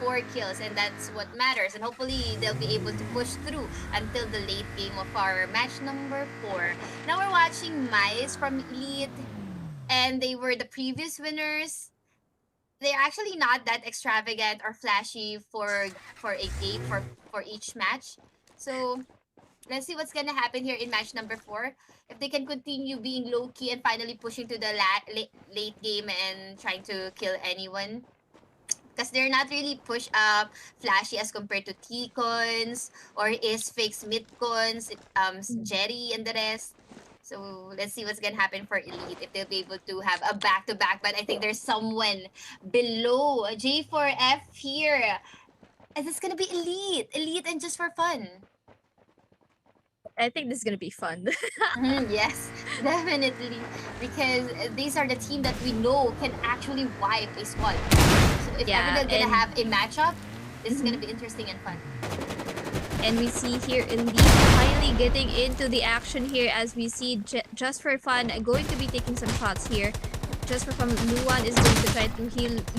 4 kills, and that's what matters. And hopefully, they'll be able to push through until the late game of our match number 4. Now we're watching Mice from Elite, and they were the previous winners. They're actually not that extravagant or flashy for a game for each match. So let's see what's gonna happen here in match number 4. If they can continue being low key and finally pushing to the late game and trying to kill anyone, because they're not really push up flashy as compared to T-Cons or is fix mid-cons, Jerry and the rest. So let's see what's gonna happen for Elite if they'll be able to have a back-to-back. But I think there's someone below J4F here. Is this gonna be Elite and just for fun? I think this is gonna be fun. Yes, definitely. Because these are the team that we know can actually wipe a squad. So if Yeah, ever they're gonna and- have a matchup, this is gonna be interesting and fun. And we see here Elite finally getting into the action here as we see Just for Fun going to be taking some shots here. just for fun, Luan is going to try to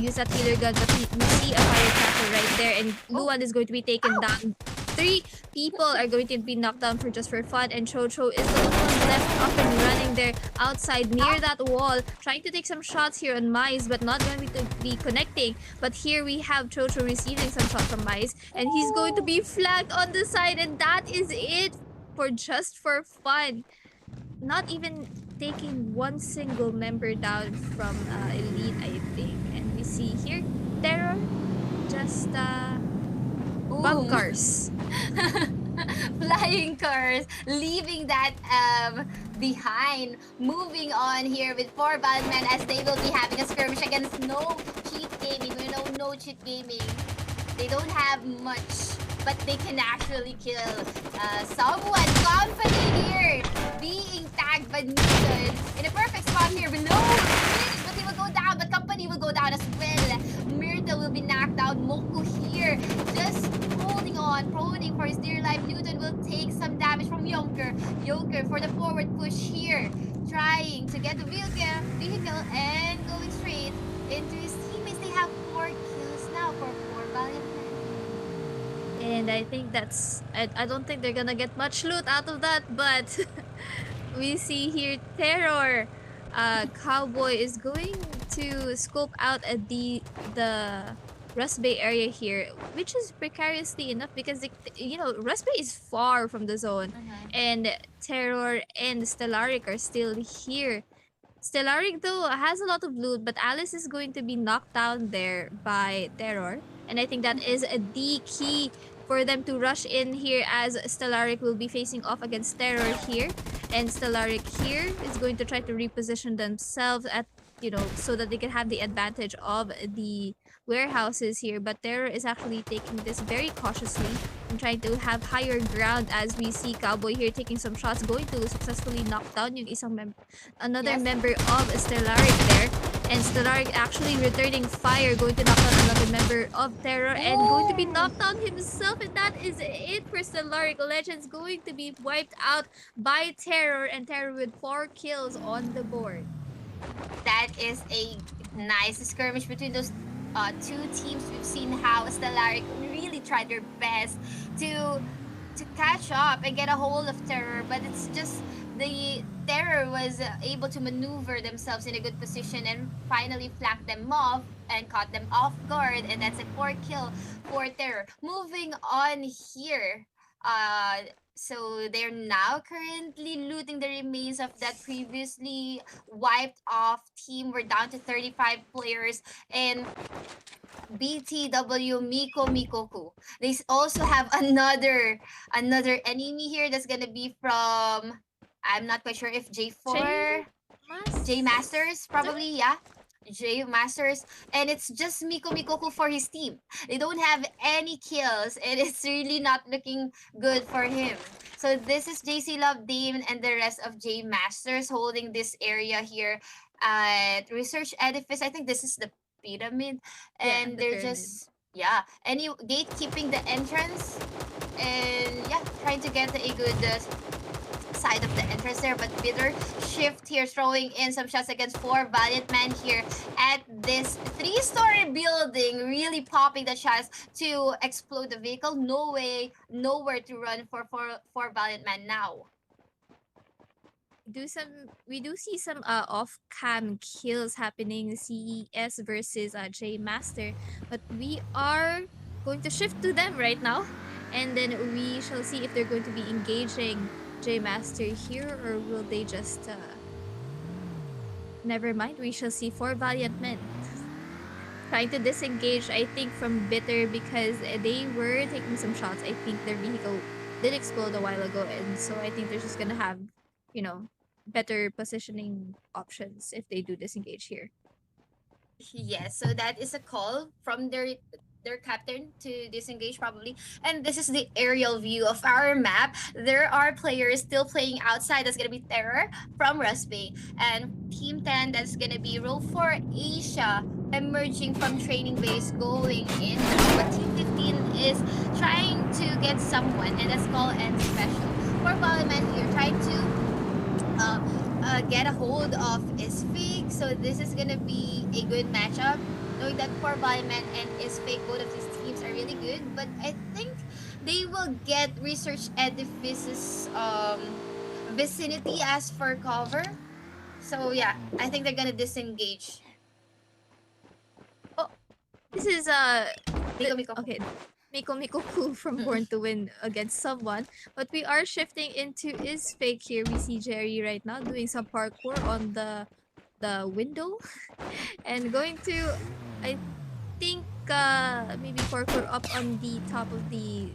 use that healer gun, but we see a firecracker right there, and Luan is going to be taken down. 3 people are going to be knocked down for just for fun, and Chocho is the only one left up and running there outside near that wall, trying to take some shots here on Mice, but not going to be connecting. But here we have Chocho receiving some shot from Mice, and he's going to be flanked on the side, and that is it for just for fun. Not even taking one single member down from Elite, I think. And we see here, Terror just bunkers. Flying cars, leaving that behind. Moving on here with 4 Valiant Men as they will be having a skirmish against No Cheat Gaming. We know No Cheat Gaming. They don't have much, but they can actually kill someone. Company here being tagged by Newton in a perfect spot here below. But he will go down, but Company will go down as well. Myrtle will be knocked out. Moku here just holding on, proning for his dear life. Newton will take some damage from Yonker. Yonker for the forward push here, trying to get the vehicle and going straight into his teammates. They have 4 kills now for 4 Valiant Men. And I think that's... I don't think they're gonna get much loot out of that, but we see here Terror. Cowboy is going to scope out at the Rust Bay area here, which is precariously enough because Rust Bay is far from the zone, and Terror and Stellaric are still here. Stellaric though has a lot of loot, but Alice is going to be knocked down there by Terror, and I think that is the key for them to rush in here, as Stellaric will be facing off against Terror here, and Stellaric here is going to try to reposition themselves at so that they can have the advantage of the warehouses here. But Terror is actually taking this very cautiously and trying to have higher ground, as we see Cowboy here taking some shots, going to successfully knock down yung another member of Stellaric there, and Stellaric actually returning fire, going to knock down another member of Terror and going to be knocked down himself, and that is it for Stellaric. Legends going to be wiped out by Terror, and Terror with 4 kills on the board. That is a nice skirmish between those 2 teams. We've seen how Stellaric really tried their best to catch up and get a hold of Terror, but it's just the Terror was able to maneuver themselves in a good position and finally flank them off and caught them off guard, and that's a 4 kill for Terror. Moving on here, so they're now currently looting the remains of that previously wiped off team. We're down to 35 players, and BTW Mikoku. They also have another enemy here that's gonna be from, I'm not quite sure if J4 J Masters, probably, yeah. J Masters, and it's just Mikoku for his team. They don't have any kills, and it's really not looking good for him. So this is JC Love, Dame, and the rest of J Masters holding this area here at Research Edifice. I think this is the pyramid, and they're just gatekeeping the entrance, and trying to get a good side of the entrance there. But Bitter Shift here throwing in some shots against 4 Valiant Men here at this 3-story building, really popping the shots to explode the vehicle. Nowhere to run for 4 Valiant Men now. We do see some off-cam kills happening, CES versus J Master, but we are going to shift to them right now, and then we shall see if they're going to be engaging J Master here, or will they just never mind. We shall see 4 Valiant Men trying to disengage, I think, from Bitter, because they were taking some shots. I think their vehicle did explode a while ago, and so I think they're just gonna have better positioning options if they do disengage here. Yes, so that is a call from their captain to disengage probably. And this is the aerial view of our map. There are players still playing outside. That's gonna be Terror from Rust Bay, and Team 10, that's gonna be Roll for Asia, emerging from training base going in. But Team 15 is trying to get someone, and that's called N Special. For Valiant here, trying to get a hold of Isfig. So this is gonna be a good matchup. Knowing that for Valiant and Isfig, both of these teams are really good, but I think they will get Research Edifice's vicinity as for cover. So yeah, I think they're gonna disengage. Oh, this is Miko Miko. okay. Miko Miko Cool from Born to Win against someone. But we are shifting into Is Fake here. We see Jerry right now doing some parkour on the window and going to, I think, maybe parkour up on the top of the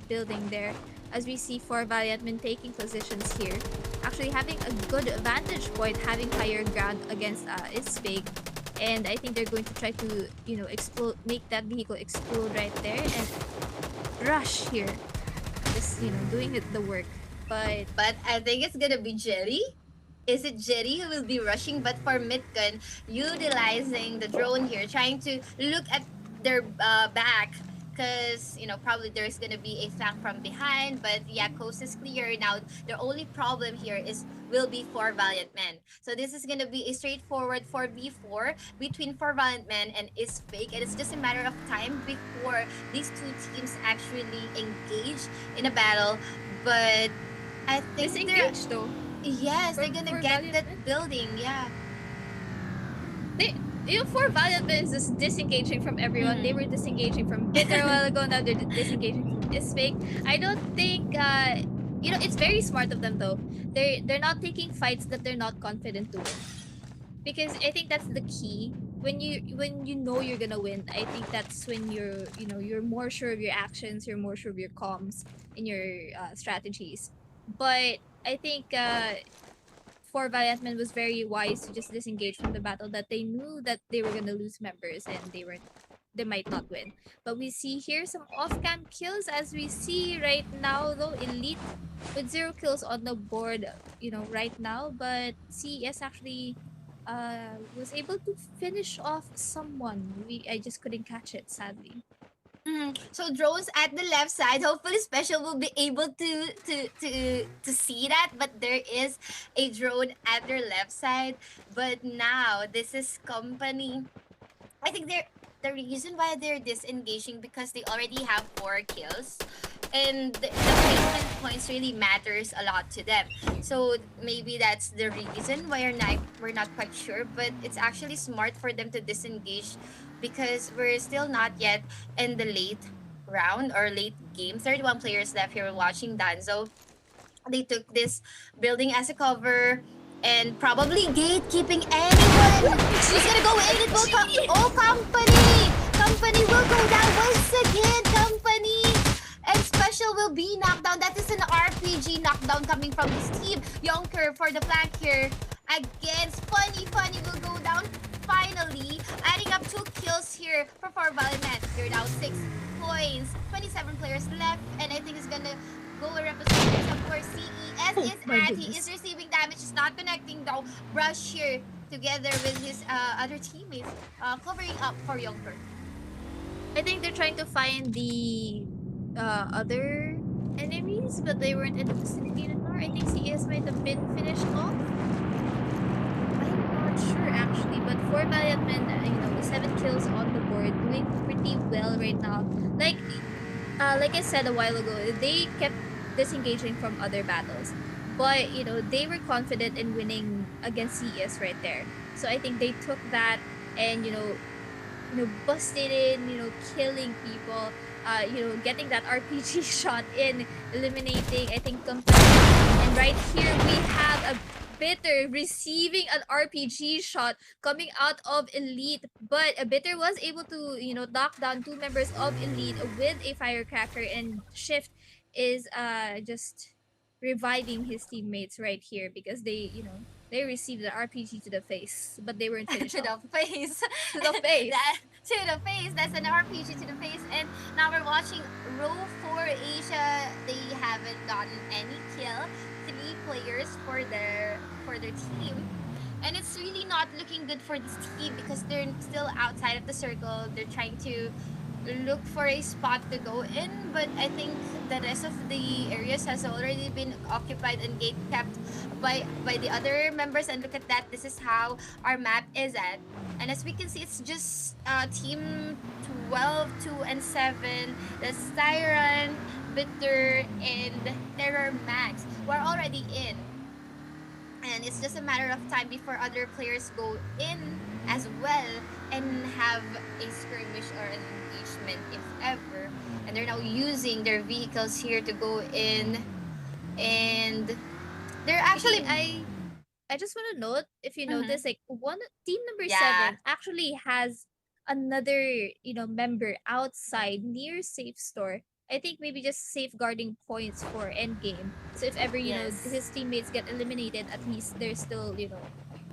building there. As we see four Valiant men taking positions here, actually having a good vantage point, having higher ground against Is Fake. And I think they're going to try to, explode, make that vehicle explode right there and rush here. Just, doing the work. But But I think it's gonna be Jerry. Is it Jerry who will be rushing? But for Mitgun, utilizing the drone here, trying to look at their back. Because, probably there's going to be a flank from behind. But yeah, coast is clear. Now, the only problem here will be four Valiant Men. So this is going to be a straightforward 4v4 between four Valiant Men and Is Fake. And it's just a matter of time before these two teams actually engage in a battle. But I think they're... disengaged though. Yes, they're gonna For get Valiant that Men? building, yeah. For Valiant Men is just disengaging from everyone. They were disengaging from Bitter a while ago. Now they're disengaging from Is Fake. I don't think it's very smart of them though. They're not taking fights that they're not confident to win. Because I think that's the key. When you know you're gonna win, I think that's when you're more sure of your actions, you're more sure of your comms and your strategies. But I think for Valiant Men was very wise to just disengage from the battle, that they knew that they were gonna lose members and they might not win. But we see here some off-cam kills, as we see right now though, Elite with 0 kills on the board, right now. But CES actually was able to finish off someone. I just couldn't catch it, sadly. So drones at the left side. Hopefully, Special will be able to see that. But there is a drone at their left side. But now this is company. I think the reason why they're disengaging because they already have 4 kills. And the placement points really matters a lot to them. So maybe that's the reason why we're not quite sure. But it's actually smart for them to disengage because we're still not yet in the late round or late game. 31 players left here watching Danzo. They took this building as a cover and probably gatekeeping anyone. She's gonna go in. It will come. Oh, company! Company will go down once again. Company! And Special will be knocked down. That is an RPG knockdown coming from this team. Yonker for the flank here. Against Funny will go down. Finally, adding up 2 kills here for 4 Valiant Men. They're now 6 points. 27 players left. And I think it's gonna go a representation for CES is at. He is receiving damage. He's not connecting though. Rush here together with his other teammates covering up for Yonker. I think they're trying to find the other enemies, but they weren't in the vicinity anymore. I think CES might have been finished off. I'm not sure actually, but for Valiant Men, 7 kills on the board, doing pretty well right now. Like I said a while ago, they kept disengaging from other battles, but they were confident in winning against CES right there. So I think they took that and busted in, killing people, getting that RPG shot in, eliminating, I think, company. And right here we have a Bitter receiving an RPG shot coming out of Elite, but Bitter was able to, knock down 2 members of Elite with a firecracker, and Shift is just reviving his teammates right here because they received an RPG to the face, but they weren't finished to off. the face. To the face. To the face. That's an RPG to the face. And now we're watching row 4 Asia. They haven't gotten any kill. 3 players for their team. And it's really not looking good for this team because they're still outside of the circle. They're trying to look for a spot to go in, but I think the rest of the areas has already been occupied and gate kept by the other members. And look at that, this is how our map is at. And as we can see, it's just team 12, 2, and 7. That's Siren, Bitter, and Terror Max. We're already in. And it's just a matter of time before other players go in as well and have a skirmish or an engagement if ever. And they're now using their vehicles here to go in, and they're actually I just want to note, if you Mhm. notice, like one team number Yeah. 7 actually has another, member outside near safe store. I think maybe just safeguarding points for endgame. So if ever, Yes. his teammates get eliminated, at least there's still,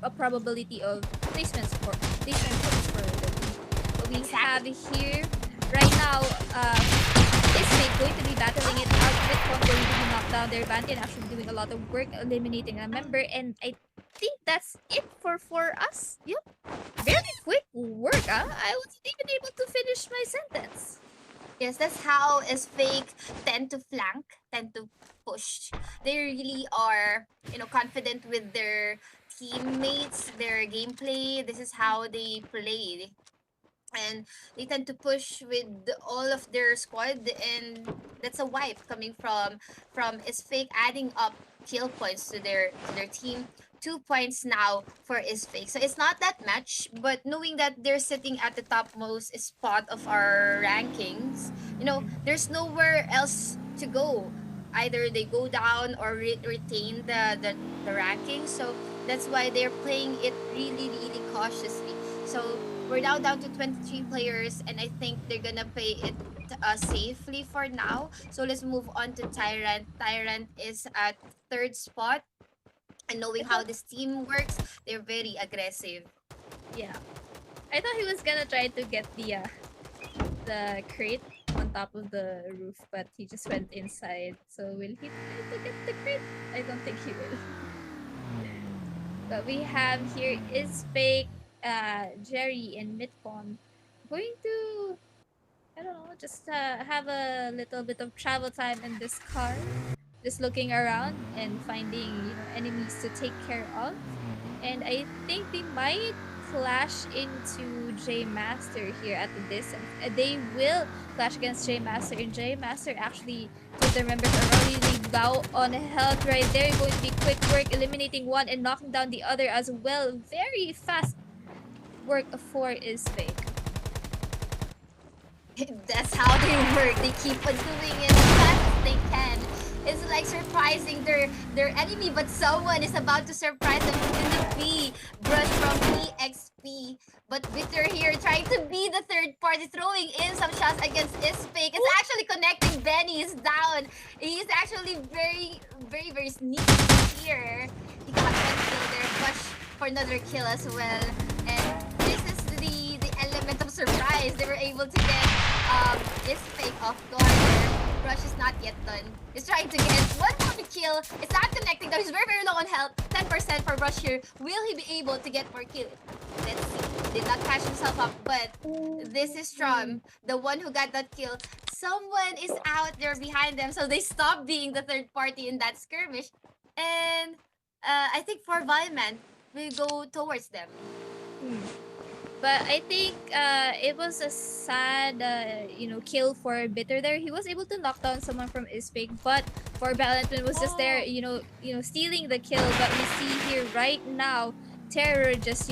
a probability of placement points for the team. But we have here right now, is Fate going to be battling it out with one going to be knocked down. Their Bantian actually doing a lot of work eliminating a member, and I think that's it for us. Yep. Very quick work, huh? I wasn't even able to finish my sentence. Yes, that's how is fake tend to flank, tend to push. They really are, confident with their teammates, their gameplay. This is how they play. And they tend to push with all of their squad, and that's a wipe coming from is fake adding up kill points to their team. 2 points now for is fake, so it's not that much, but knowing that they're sitting at the topmost spot of our rankings, there's nowhere else to go. Either they go down or retain the ranking, so that's why they're playing it really really cautiously. So we're now down to 23 players, and I think they're gonna play it safely for now. So let's move on to Tyrant. Tyrant is at third spot, and knowing how this team works, they're very aggressive. Yeah. I thought he was gonna try to get the crate on top of the roof, but he just went inside. So will he try to get the crate? I don't think he will. But we have here is fake Jerry and Midpon going to, I don't know, just have a little bit of travel time in this car, just looking around and finding enemies to take care of. And I think they might clash into J Master here at the distance. They will clash against J Master, and J Master actually, with the members are already low on health right there. Going to be quick work, eliminating one and knocking down the other as well. Very fast work for is fake. That's how they work. They keep on doing it as fast as they can. It's like surprising their enemy, but someone is about to surprise them. It's gonna be Brush from EXP. But Bitter here trying to be the third party, throwing in some shots against Ispake. It's actually connecting. Benny is down. He's actually very, very, very sneaky here. He got one kill there. Brush for another kill as well. And this is the element of surprise. They were able to get Ispake off guard. Brush is not yet done. He's trying to get one more kill. It's not connecting though. He's very, very low on health. 10% for Brush here. Will he be able to get more kills? Let's see. Did not catch himself up, but this is Strom, the one who got that kill. Someone is out there behind them, so they stop being the third party in that skirmish. And I think for Violman, we go towards them. But I think it was a sad, kill for Bitter there. He was able to knock down someone from Ispig, but for Valentine was just there, stealing the kill. But we see here right now, Terror just,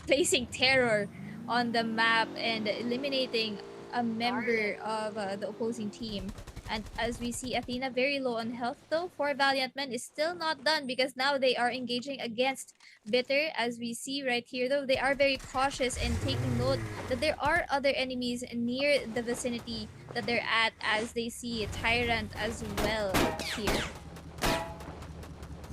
placing terror on the map and eliminating a member of the opposing team. And as we see, Athena very low on health though for Valiant Men is still not done because now they are engaging against Bitter. As we see right here though, they are very cautious and taking note that there are other enemies near the vicinity that they're at, as they see Tyrant as well here.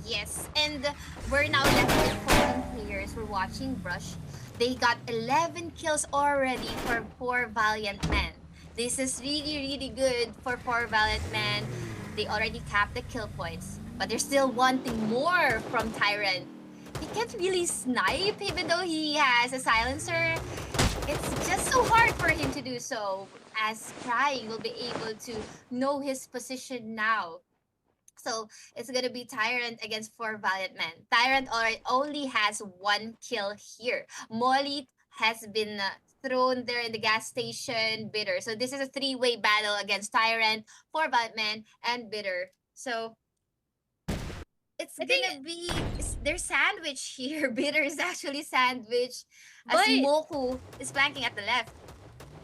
Yes, and we're now left with 14 players. We're watching Brush. They got 11 kills already for 4 Valiant Men. This is really, really good for 4 Valiant Men. They already capped the kill points, but they're still wanting more from Tyrant. He can't really snipe even though he has a silencer. It's just so hard for him to do so, as Crying will be able to know his position now. So it's gonna be Tyrant against four Valiant Men. Tyrant already only has one kill here. Molly has been thrown there in the gas station. Bitter. So this is a three-way battle against Tyrant, four Valiant Men, and Bitter. So it's I think, gonna be their sandwich here. Bitter is actually sandwich as but Moku is flanking at the left.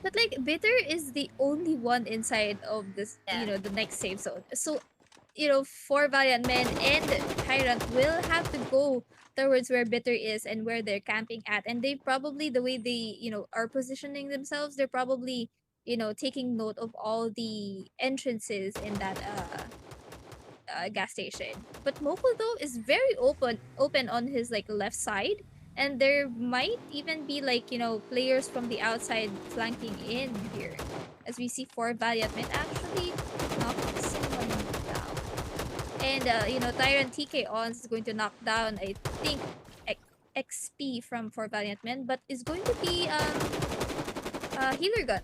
like Bitter is the only one inside of this, Yeah. the next safe zone. So, four Valiant Men and Tyrant will have to go towards where Bitter is and where they're camping at. And they probably, the way they, are positioning themselves, they're probably, taking note of all the entrances in that gas station. But Moko though is very open on his like left side, and there might even be like players from the outside flanking in here, as we see four Valiant Men actually knock someone down, and Tyrant TK Ons is going to knock down I think XP from four Valiant Men, but is going to be healer gun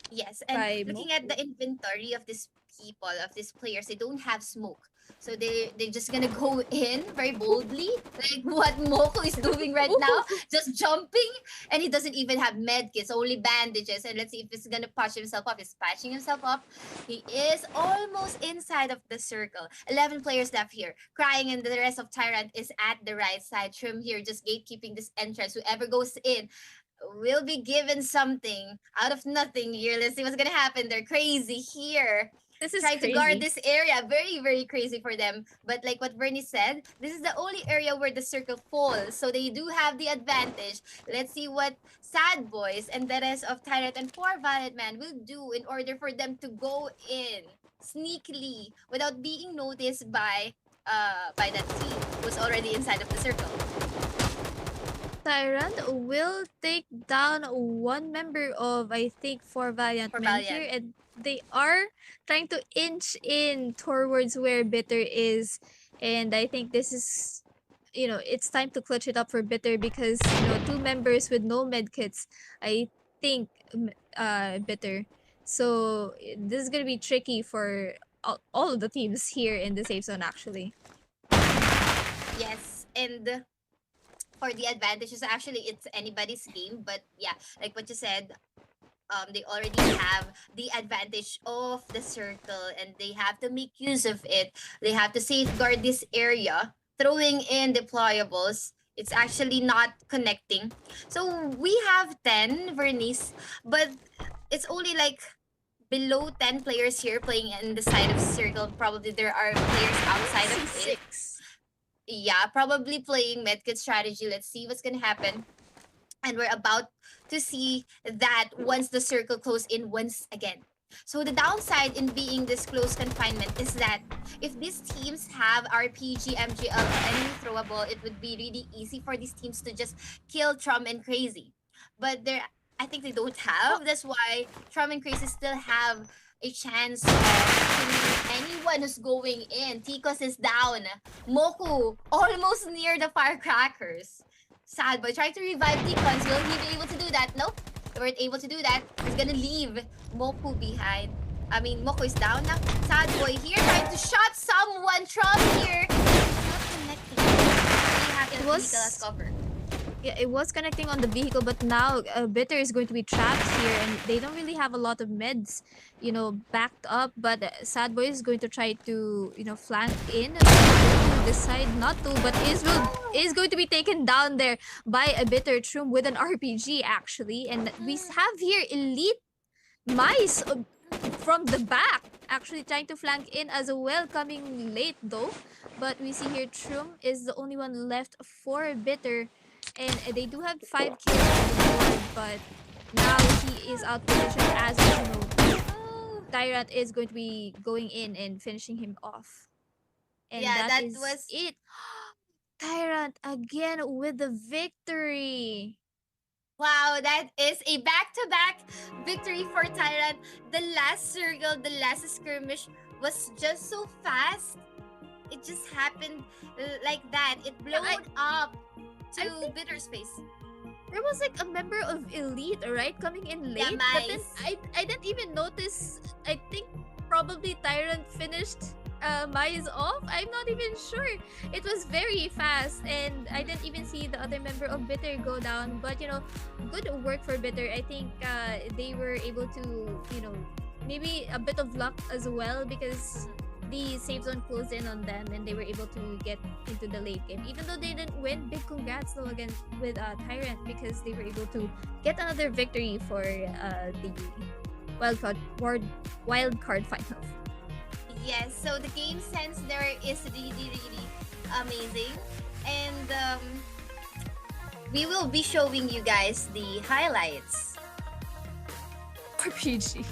Yes, and by looking Moko. at the inventory of these people, of these players, they don't have smoke. So they're just gonna go in very boldly, like what Moko is doing right now, just jumping, and he doesn't even have medkits, only bandages. And let's see if he's gonna patch himself up. He's patching himself up. He is almost inside of the circle. 11 players left here. Crying, and the rest of Tyrant is at the right side. Trim here, just gatekeeping this entrance. Whoever goes in will be given something out of nothing here. Let's see what's gonna happen. They're crazy here. This is Trying to crazy. guard this area. Very, very crazy for them. But like what Bernie said, this is the only area where the circle falls. So they do have the advantage. Let's see what Sad Boys and the rest of Tyrant and four Valiant Man will do in order for them to go in sneakily without being noticed by that team who's already inside of the circle. Tyrant will take down one member of I think four Valiant For Men Valiant. here, and they are trying to inch in towards where Bitter is, and I think this is it's time to clutch it up for Bitter because two members with no medkits I think Bitter, so this is gonna be tricky for all of the teams here in the safe zone actually. Yes, and for the advantages, actually, it's anybody's game. But yeah, like what you said, they already have the advantage of the circle, and they have to make use of it. They have to safeguard this area, throwing in deployables. It's actually not connecting. So we have 10 Vernice, but it's only like below 10 players here playing in the side of circle. Probably there are players outside of it. Six. Yeah, probably playing medkit strategy. Let's see what's gonna happen. And we're about to see that once the circle close in once again. So the downside in being this close confinement is that if these teams have RPG, MGL, or any throwable, it would be really easy for these teams to just kill Trum and Crazy. But I think they don't have. That's why Trum and Crazy still have a chance of killing anyone who's going in. Tikos is down. Moku almost near the firecrackers. Sad Boy trying to revive Tikons. Will he be able to do that? Nope. They weren't able to do that. He's gonna leave Moku behind. I mean, Moku is down now. Sad Boy here trying to shot someone. Trump here. Not connecting. They have the was- vehicle as cover. Yeah, it was connecting on the vehicle, but now Bitter is going to be trapped here, and they don't really have a lot of meds, backed up. But Sad Boy is going to try to, flank in. Decide not to, but is going to be taken down there by a Bitter Trum with an RPG actually, and we have here Elite Mice from the back actually trying to flank in as well, coming late though. But we see here Trum is the only one left for Bitter. And they do have 5 kills on the board, but now he is out positioned as Tyrant is going to be going in and finishing him off. And Yeah, that is was- it. Tyrant again with the victory. Wow, that is a back-to-back victory for Tyrant. The last circle, the last skirmish was just so fast. It just happened like that. It blowed up to think- Bitter space. there was like a member of Elite, right, coming in late. Yeah, But then Mice. I didn't even notice. I think probably Tyrant finished Mai's off. I'm not even sure. It was very fast, and I didn't even see the other member of Bitter go down. But good work for Bitter. I think they were able to, maybe a bit of luck as well, because the save zone closed in on them and they were able to get into the late game. Even though they didn't win, big congrats though again with Tyrant, because they were able to get another victory for the wild card finals. Yes, so the game sense there is really, really amazing. And we will be showing you guys the highlights. RPG.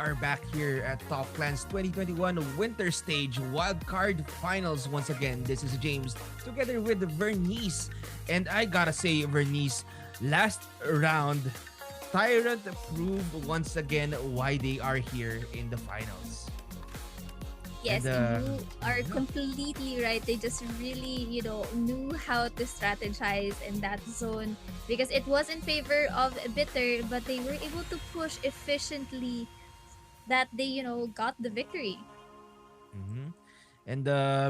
are back here at Top Clans 2021 Winter Stage Wildcard Finals once again. This is James together with Vernice. And I gotta say, Vernice, last round, Tyrant proved once again why they are here in the finals. Yes, And, you are completely right. They just really, knew how to strategize in that zone because it was in favor of Bitter, but they were able to push efficiently that they, got the victory. Mhm. And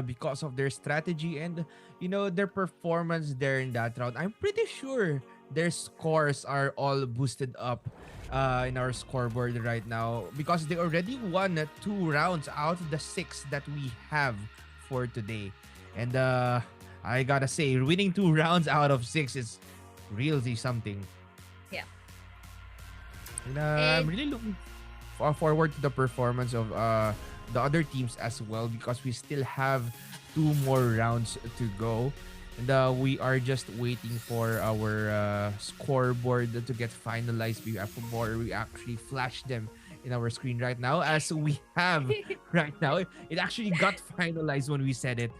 because of their strategy and their performance there in that round, I'm pretty sure their scores are all boosted up in our scoreboard right now because they already won 2 rounds out of the 6 that we have for today. And I gotta say, winning 2 rounds out of 6 is really something. Yeah. And I'm And really looking forward to the performance of the other teams as well because we still have 2 more rounds to go. And we are just waiting for our scoreboard to get finalized before we actually flash them in our screen right now. As we have right now, it actually got finalized when we said it.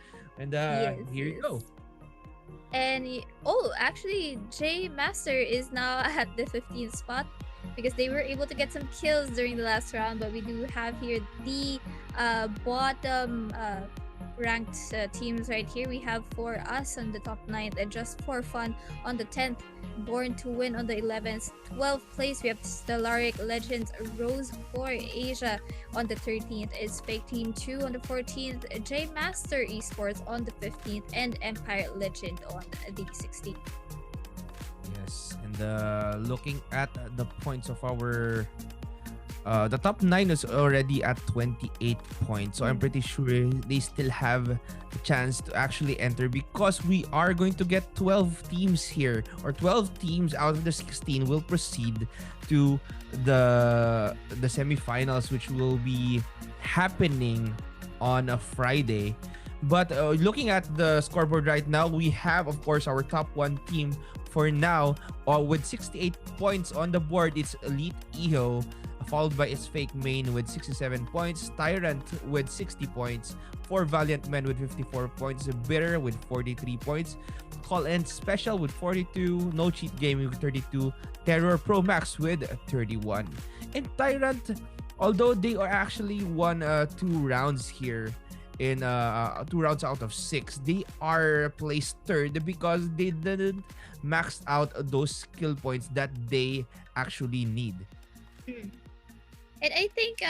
And yes, here you yes. go. And actually, J Master is now at the 15th spot because they were able to get some kills during the last round. But we do have here the bottom ranked teams right here. We have for us on the top 9th and just for fun on the 10th. Born to Win on the 11th. 12th place, we have Stellaric Legends RoS for Asia on the 13th. Is Fake Team 2 on the 14th. J Master Esports on the 15th. And Empire Legend on the 16th. Yes, and looking at the points of our the top 9 is already at 28 points, so I'm pretty sure they still have a chance to actually enter because we are going to get 12 teams here, or 12 teams out of the 16 will proceed to the semifinals, which will be happening on a Friday. But looking at the scoreboard right now, we have, of course, our top 1 team for now with 68 points on the board. It's Elite Iho, followed by its Fake Main with 67 points, Tyrant with 60 points, 4 Valiant Men with 54 points, Bitter with 43 points, Call End Special with 42, No Cheat Gaming with 32, Terror Pro Max with 31. And Tyrant, although they are actually won 2 rounds here, in 2 rounds out of 6, they are placed third because they didn't max out those skill points that they actually need. And I think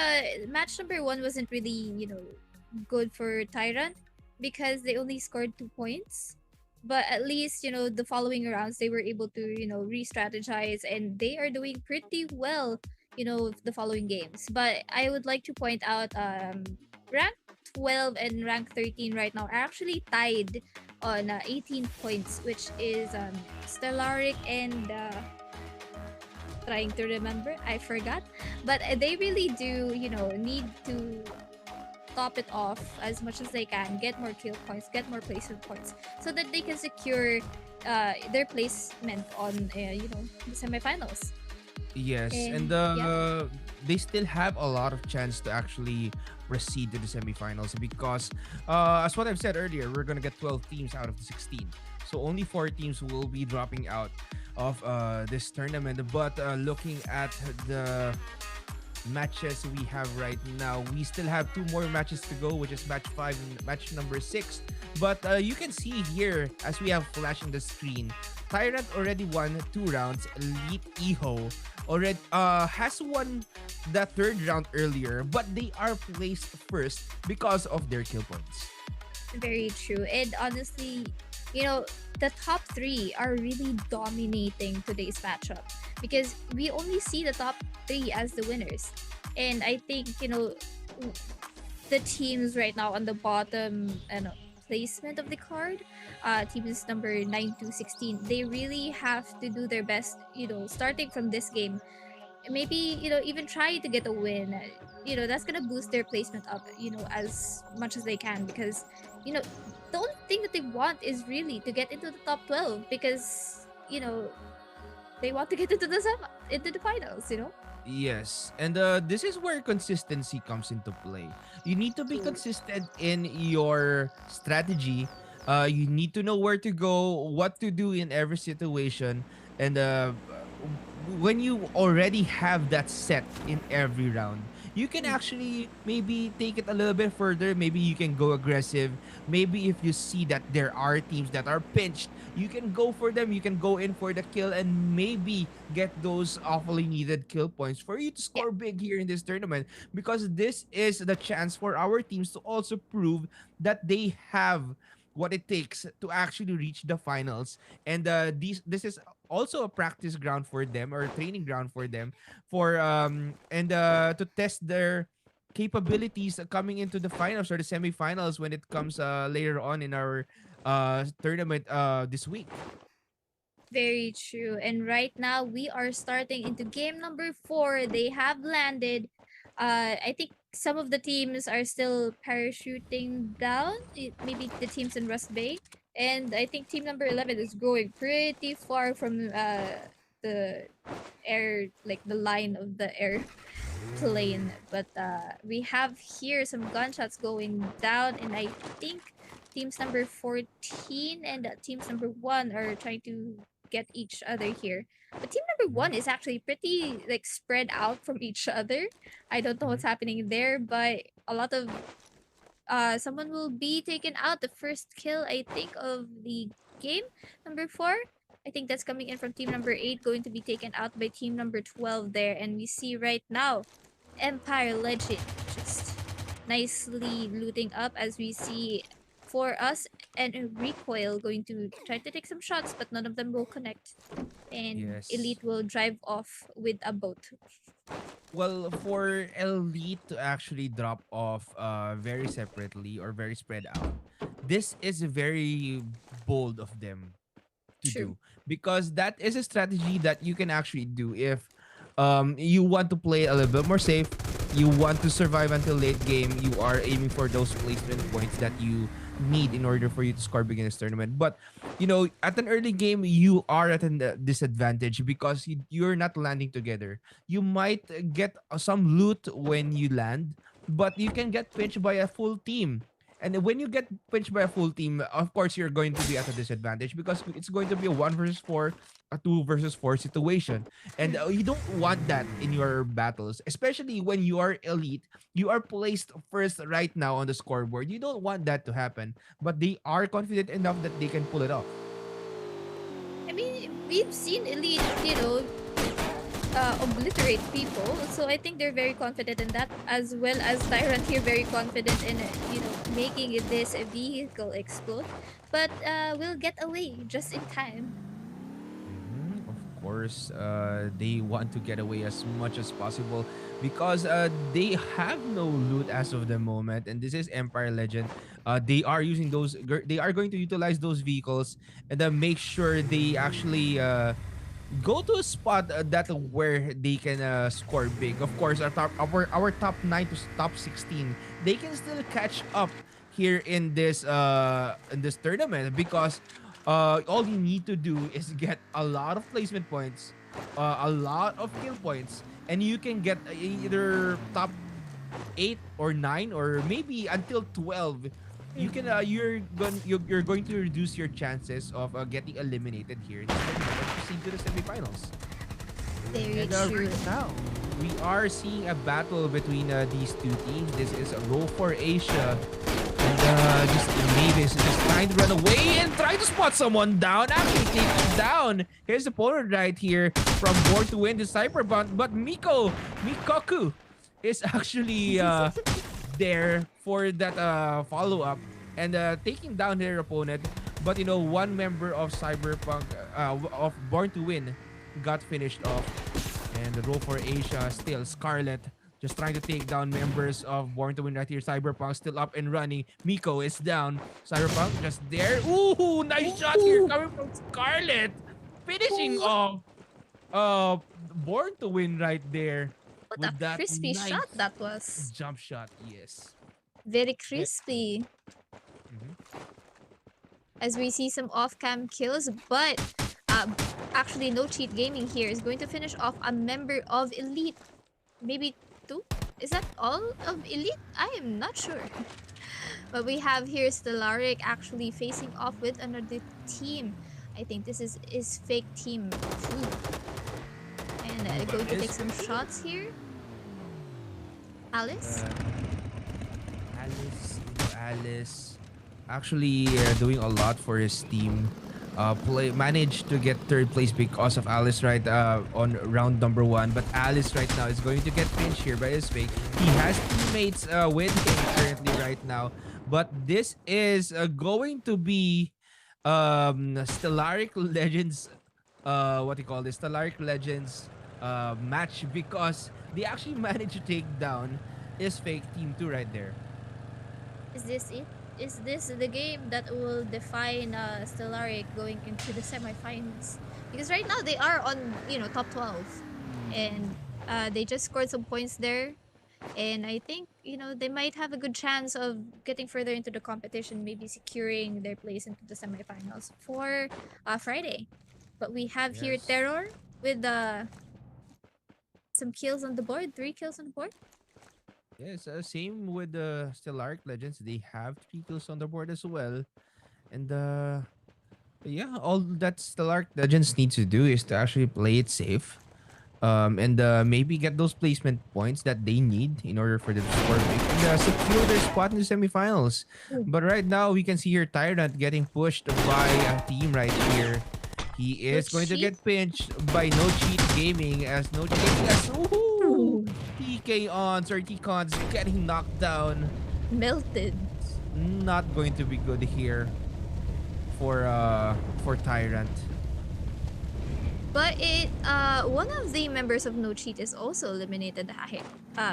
match number 1 wasn't really, good for Tyrant because they only scored 2 points. But at least, the following rounds, they were able to, re-strategize and they are doing pretty well, the following games. But I would like to point out rank 12 and rank 13 right now are actually tied on 18 points, which is Stellaric and trying to remember, I forgot, but they really do need to top it off as much as they can, get more kill points, get more placement points so that they can secure their placement on the semifinals. Yes, and they still have a lot of chance to actually proceed to the semifinals because as what I've said earlier, we're gonna get 12 teams out of the 16, so only 4 teams will be dropping out of this tournament. But looking at the matches we have right now, we still have 2 more matches to go, which is match 5 and match number 6. But you can see here, as we have flash on the screen, Tyrant already won 2 rounds. Elite Iho already has won the 3rd round earlier, but they are placed first because of their kill points. Very true. And honestly, the top 3 are really dominating today's matchup because we only see the top 3 as the winners. And I think, the teams right now on the bottom placement of the card, teams number 9 to 16, they really have to do their best, starting from this game. Maybe, even try to get a win. That's gonna boost their placement up, as much as they can because, the only thing that they want is really to get into the top 12 because, they want to get into the finals. Yes, and this is where consistency comes into play. You need to be True. consistent in your strategy. You need to know where to go, what to do in every situation, and when you already have that set in every round, you can actually maybe take it a little bit further. Maybe you can go aggressive. Maybe if you see that there are teams that are pinched, you can go for them. You can go in for the kill and maybe get those awfully needed kill points for you to Yeah. score big here in this tournament, because this is the chance for our teams to also prove that they have what it takes to actually reach the finals. And this is also a practice ground for them, or a training ground for them, for and to test their capabilities coming into the finals or the semifinals when it comes later on in our tournament this week. Very true. And right now we are starting into game number 4. They have landed. I think some of the teams are still parachuting down. Maybe the teams in Rust Bay. And I think team number 11 is going pretty far from the air, like the line of the airplane. But we have here some gunshots going down, and I think teams number 14 and teams number 1 are trying to get each other here. But team number 1 is actually pretty like spread out from each other. I don't know what's happening there, but a lot of someone will be taken out. The first kill, I think, of the game. Number 4, I think that's coming in from team number 8, going to be taken out by team number 12 there. And we see right now Empire Legend just nicely looting up, as we see for us and a recoil going to try to take some shots, but none of them will connect. And Yes. Elite will drive off with a boat. Well, for Elite to actually drop off very separately or very spread out, this is very bold of them to True. do, because that is a strategy that you can actually do if you want to play a little bit more safe, you want to survive until late game, you are aiming for those placement points that you need in order for you to score big in this tournament. But at an early game, you are at a disadvantage because you're not landing together. You might get some loot when you land, but you can get pinched by a full team. And when you get pinched by a full team, of course you're going to be at a disadvantage because it's going to be a 1 versus 4, a 2 versus 4 situation. And you don't want that in your battles, especially when you are elite. You are placed first right now on the scoreboard. You don't want that to happen, but they are confident enough that they can pull it off. I mean, we've seen Elite, obliterate people, so I think they're very confident in that, as well as Tyrant here very confident in making this vehicle explode. But we'll get away just in time. Of course, they want to get away as much as possible because they have no loot as of the moment, and this is Empire Legend. They are using those. They are going to utilize those vehicles and then make sure they actually go to a spot that where they can score big. Of course, our top 9 to top 16, they can still catch up here in this tournament because all you need to do is get a lot of placement points, a lot of kill points, and you can get either top 8 or 9 or maybe until 12. You can you're going to reduce your chances of getting eliminated here in this tournament and proceed to the semifinals. Very And true. right now, we are seeing a battle between these two teams. This is a roll for Asia. And just Mavis is just trying to run away and trying to spot someone down. Actually taken down. Here's the opponent right here from Born to Win the Cyberpunk. But Mikoku is actually there for that follow-up and taking down their opponent. But one member of Cyberpunk, of Born to Win, got finished off. And the roll for Asia, still Scarlet, just trying to take down members of Born to Win right here. Cyberpunk still up and running. Miko is down. Cyberpunk just there. Ooh, nice shot here coming from Scarlet. Finishing off Born to Win right there What a with that crispy nice shot that was. jump shot. Yes. Very Eh, crispy. mhm. As we see some off-cam kills, but actually no cheat gaming here is going to finish off a member of Elite. maybe two. Is that all of Elite? I am not sure. But we have here Stellaric actually facing off with another team. I think this is fake team 2. And But going to take is some shots here. Alice? uh, Alice actually doing a lot for his team. Managed to get third place because of Alice right on round number 1. But Alice right now is going to get pinched here by his fake. He has teammates with him currently right now. But this is going to be Stellaric Legends what do you call this? Stellaric Legends match because they actually managed to take down his fake team 2 right there. Is this it? Is this the game that will define Stellaric going into the semifinals? Because right now they are on, top 12. And they just scored some points there. And I think, they might have a good chance of getting further into the competition, maybe securing their place into the semifinals for Friday. But we have here Yes. Terror with some kills on the board, 3 kills on the board. Yes, same with the Stellaric Legends. They have 3 kills on the board as well. And yeah, all that Stellaric Legends needs to do is to actually play it safe. And maybe get those placement points that they need in order for them to score big and secure their spot in the semifinals. Ooh. But right now, we can see here Tyrant getting pushed by a team right here. He No is going to cheat? get pinched by No Cheat Gaming as No Cheat Gaming as Ooh. PK on 30 cons getting knocked down. Melted. Not going to be good here for Tyrant. But one of the members of No Cheat is also eliminated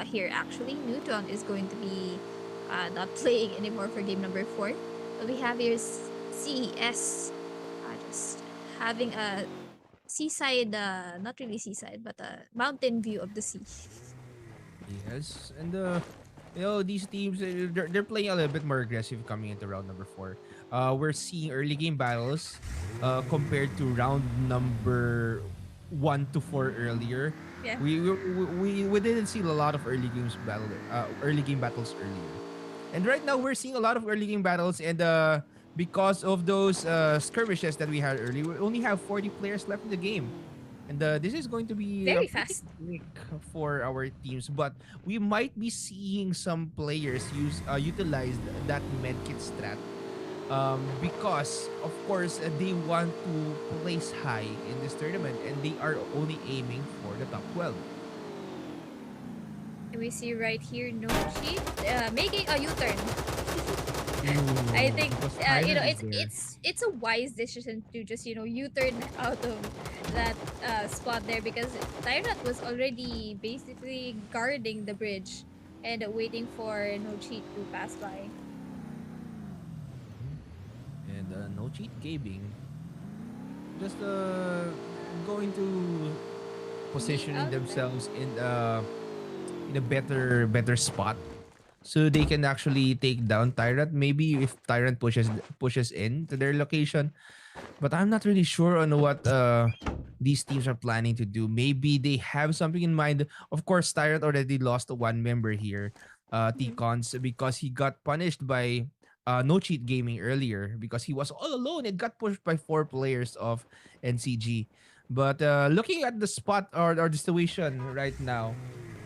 here. Actually, Newton is going to be not playing anymore for game number 4. But we have here CES, just having a seaside, not really seaside, but a mountain view of the sea. Yes, and these teams they're playing a little bit more aggressive coming into round number 4. We're seeing early game battles compared to round number 1 to 4 earlier. Yeah. We didn't see a lot of early game battles earlier, and right now we're seeing a lot of early game battles, and because of those skirmishes that we had earlier, we only have 40 players left in the game. And this is going to be Very pretty fast. quick for our teams, but we might be seeing some players utilize that medkit strat because of course they want to place high in this tournament and they are only aiming for the top 12. And we see right here No Cheat making a U-turn. I think Because it's Tyrant is there. it's a wise decision to just U-turn out of that spot there, because Tyrant was already basically guarding the bridge and waiting for No Cheat to pass by. And No Cheat Gaming just going to positioning out there. themselves in a better spot so they can actually take down Tyrant. Maybe if Tyrant pushes in to their location, but I'm not really sure on what these teams are planning to do. Maybe they have something in mind. Of course, Tyrant already lost one member here, T-Cons, because he got punished by No Cheat Gaming earlier because he was all alone and got pushed by 4 players of NCG. But looking at the spot or the situation right now,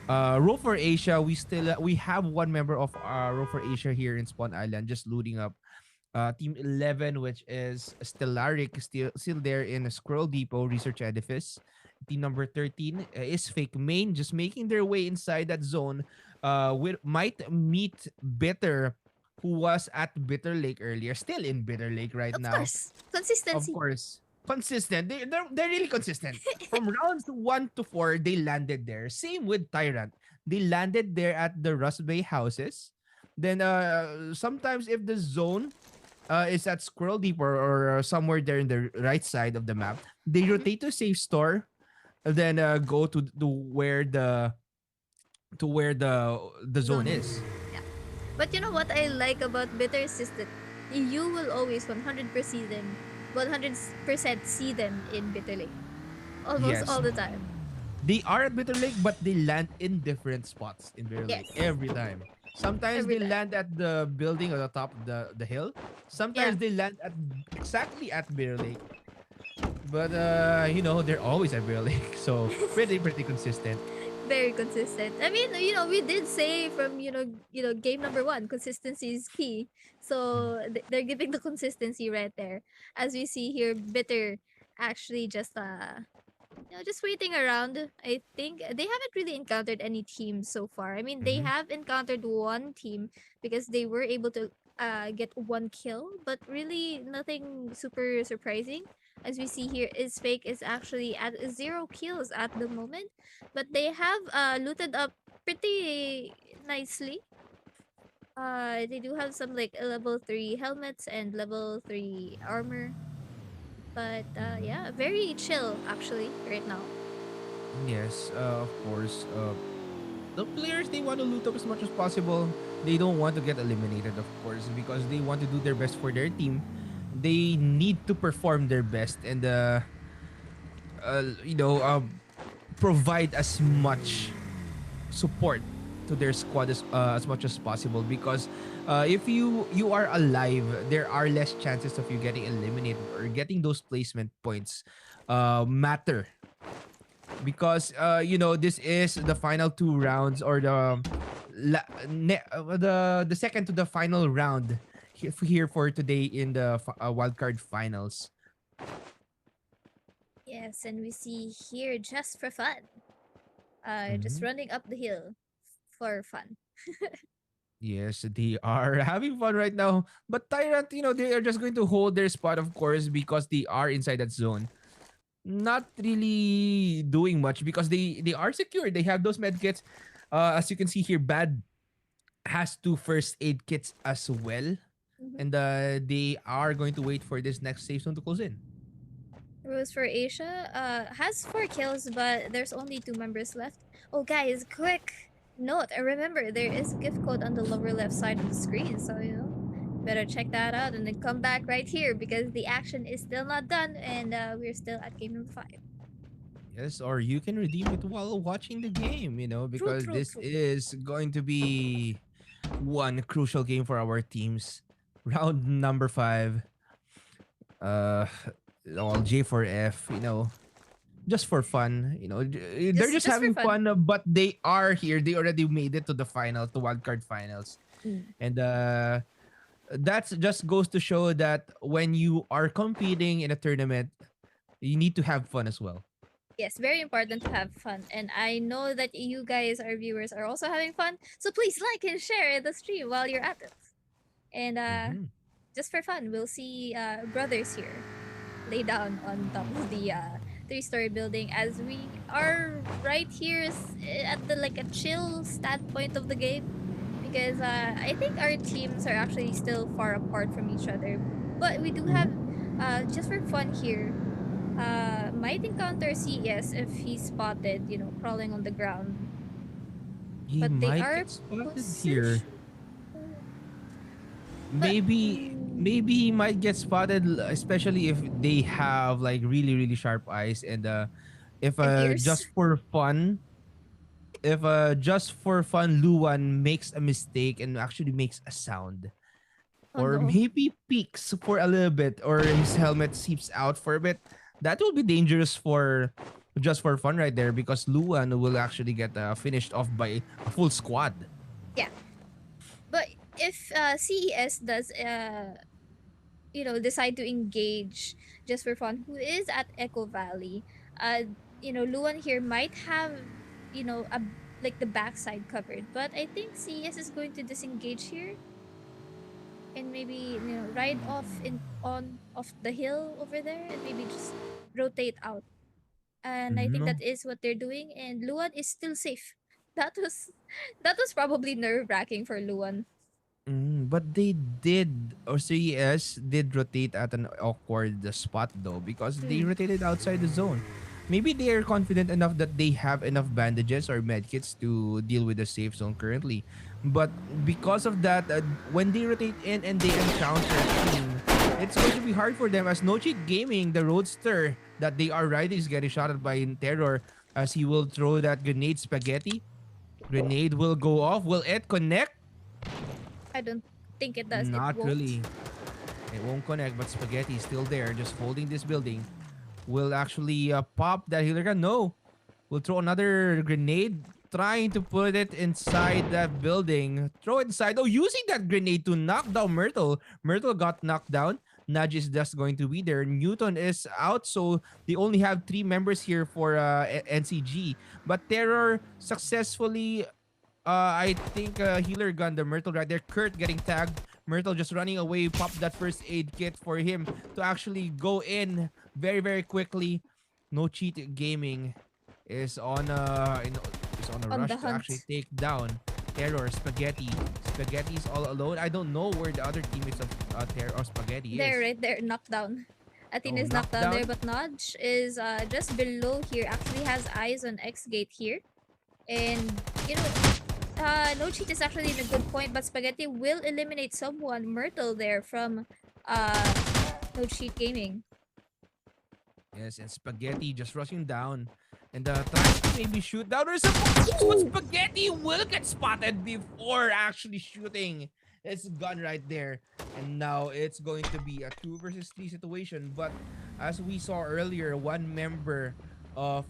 Roll for Asia, we have one member of Roll for Asia here in Spawn Island just looting up. Team 11, which is Stellaric, still there in a Squirrel Depot Research Edifice. Team number 13 is Fake Main, just making their way inside that zone. Might meet Bitter, who was at Bitter Lake earlier, still in Bitter Lake right Of now. course, Of consistency. course. Consistent. They're really consistent. From rounds 1 to 4, they landed there. Same with Tyrant. They landed there at the Rust Bay houses. Then sometimes if the zone is at Squirrel Deep or somewhere there in the right side of the map, they rotate to safe store, then go to where the zone is. Yeah. But you know what I like about Bitters is that you will always 100% see them, 100% see them in Bitter Lake, almost Yes. all the time. They are at Bitter Lake, but they land in different spots in Bitter Lake Yes, every time. Sometimes every they time. land at the building on the top of the hill. Yeah, Sometimes they land at exactly at Bitter Lake. But they're always at Bitter Lake. So pretty consistent. very consistent. I mean, we did say from game number one, consistency is key. Mm. So they're giving the consistency right there. As we see here, Bitter actually just just waiting around. I think they haven't really encountered any teams so far. I mean, they Mm-hmm. have encountered one team because they were able to get one kill, but really nothing super surprising. As we see here, is fake is actually at 0 kills at the moment, but they have looted up pretty nicely. They do have some like level 3 helmets and level 3 armor, but yeah, very chill actually right now. Yes, of course. The players, they want to loot up as much as possible. They don't want to get eliminated, of course, because they want to do their best for their team. They need to perform their best and uh, you know, uh, provide as much support to their squad as much as possible because if you are alive, there are less chances of you getting eliminated or getting those placement points matter because this is the final two rounds or the second to the final round here for today in the wildcard finals. Yes, and we see here just for fun. Just Mhm. running up the hill for fun. Yes, they are having fun right now. But Tyrant, they are just going to hold their spot, of course, because they are inside that zone. Not really doing much because they are secure. They have those med kits. As you can see here, Bad has two first aid kits as well. Mhm. And they are going to wait for this next safe zone to close in. Rose for Asia has 4 kills, but there's only 2 members left. Oh, guys, quick note! Remember, there is a gift code on the lower left side of the screen, so better check that out and then come back right here because the action is still not done and we're still at game number 5. Yes, or you can redeem it while watching the game, True, because true, this true. is going to be one crucial game for our teams. Round number 5. Uh all J for F, just for fun. They're just Just for having fun. fun, but they are here. They already made it to the finals, the wildcard finals. Mm. And that just goes to show that when you are competing in a tournament, you need to have fun as well. Yes, very important to have fun. And I know that you guys, our viewers, are also having fun. So please like and share the stream while you're at it. And Mm-hmm. just for fun, we'll see brothers here lay down on top of the 3-story building as we are right here at the like a chill standpoint of the game because I think our teams are actually still far apart from each other. But we do have just for fun here might encounter CES if he's spotted, crawling on the ground. He But they might are get spotted here. position. But Maybe he might get spotted, especially if they have like really really sharp eyes and if and ears. just for fun Luan makes a mistake and actually makes a sound, Oh or no. maybe peeks for a little bit, or his helmet seeps out for a bit, that will be dangerous for just for fun right there because Luan will actually get finished off by a full squad. Yeah. But if CES does decide to engage just for fun, who is at Echo Valley, Luan here might have, a like the backside covered. But I think CES is going to disengage here and maybe ride off in on off the hill over there and maybe just rotate out. And I think No. that is what they're doing. And Luan is still safe. That was that was probably nerve wracking for Luan. But they did, or CES did rotate at an awkward spot though, because they Mm. rotated outside the zone. Maybe they are confident enough that they have enough bandages or medkits to deal with the safe zone currently. But because of that, when they rotate in and they encounter a team, it's going to be hard for them as No Cheat Gaming, the Roadster that they are riding, is getting shot at by Terror. as he will throw that grenade spaghetti. Grenade will go off. Will it connect? I don't think it does. It Not won't. really. It won't connect, but spaghetti is still there, just holding this building. Will actually pop that healer gun. No. Will throw another grenade, trying to put it inside that building. Throw it inside. Oh, using that grenade to knock down Myrtle. Myrtle got knocked down. Nudge is just going to be there. Newton is out, so they only have three members here for NCG. But Terror successfully, I think, healer gun the Myrtle right there. Kurt getting tagged. Myrtle just running away. Pop that first aid kit for him to actually go in very, very quickly. No Cheat Gaming is on a On rush the to actually hunt. take down Terror. Spaghetti. Spaghetti's all alone. I don't know where the other teammates of Terror or Spaghetti There, is. right there, knocked down. Oh, Athena is knocked knocked down there, down. but Nudge is just below here. Actually has eyes on X gate here. And, you know, no cheat is actually in a good point, but Spaghetti will eliminate someone. Myrtle there from uh, no cheat gaming. Yes, and Spaghetti just rushing down. And trying to maybe shoot down or something. But Spaghetti will get spotted before actually shooting his gun right there. And now it's going to be a 2 versus 3 situation. But as we saw earlier, one member of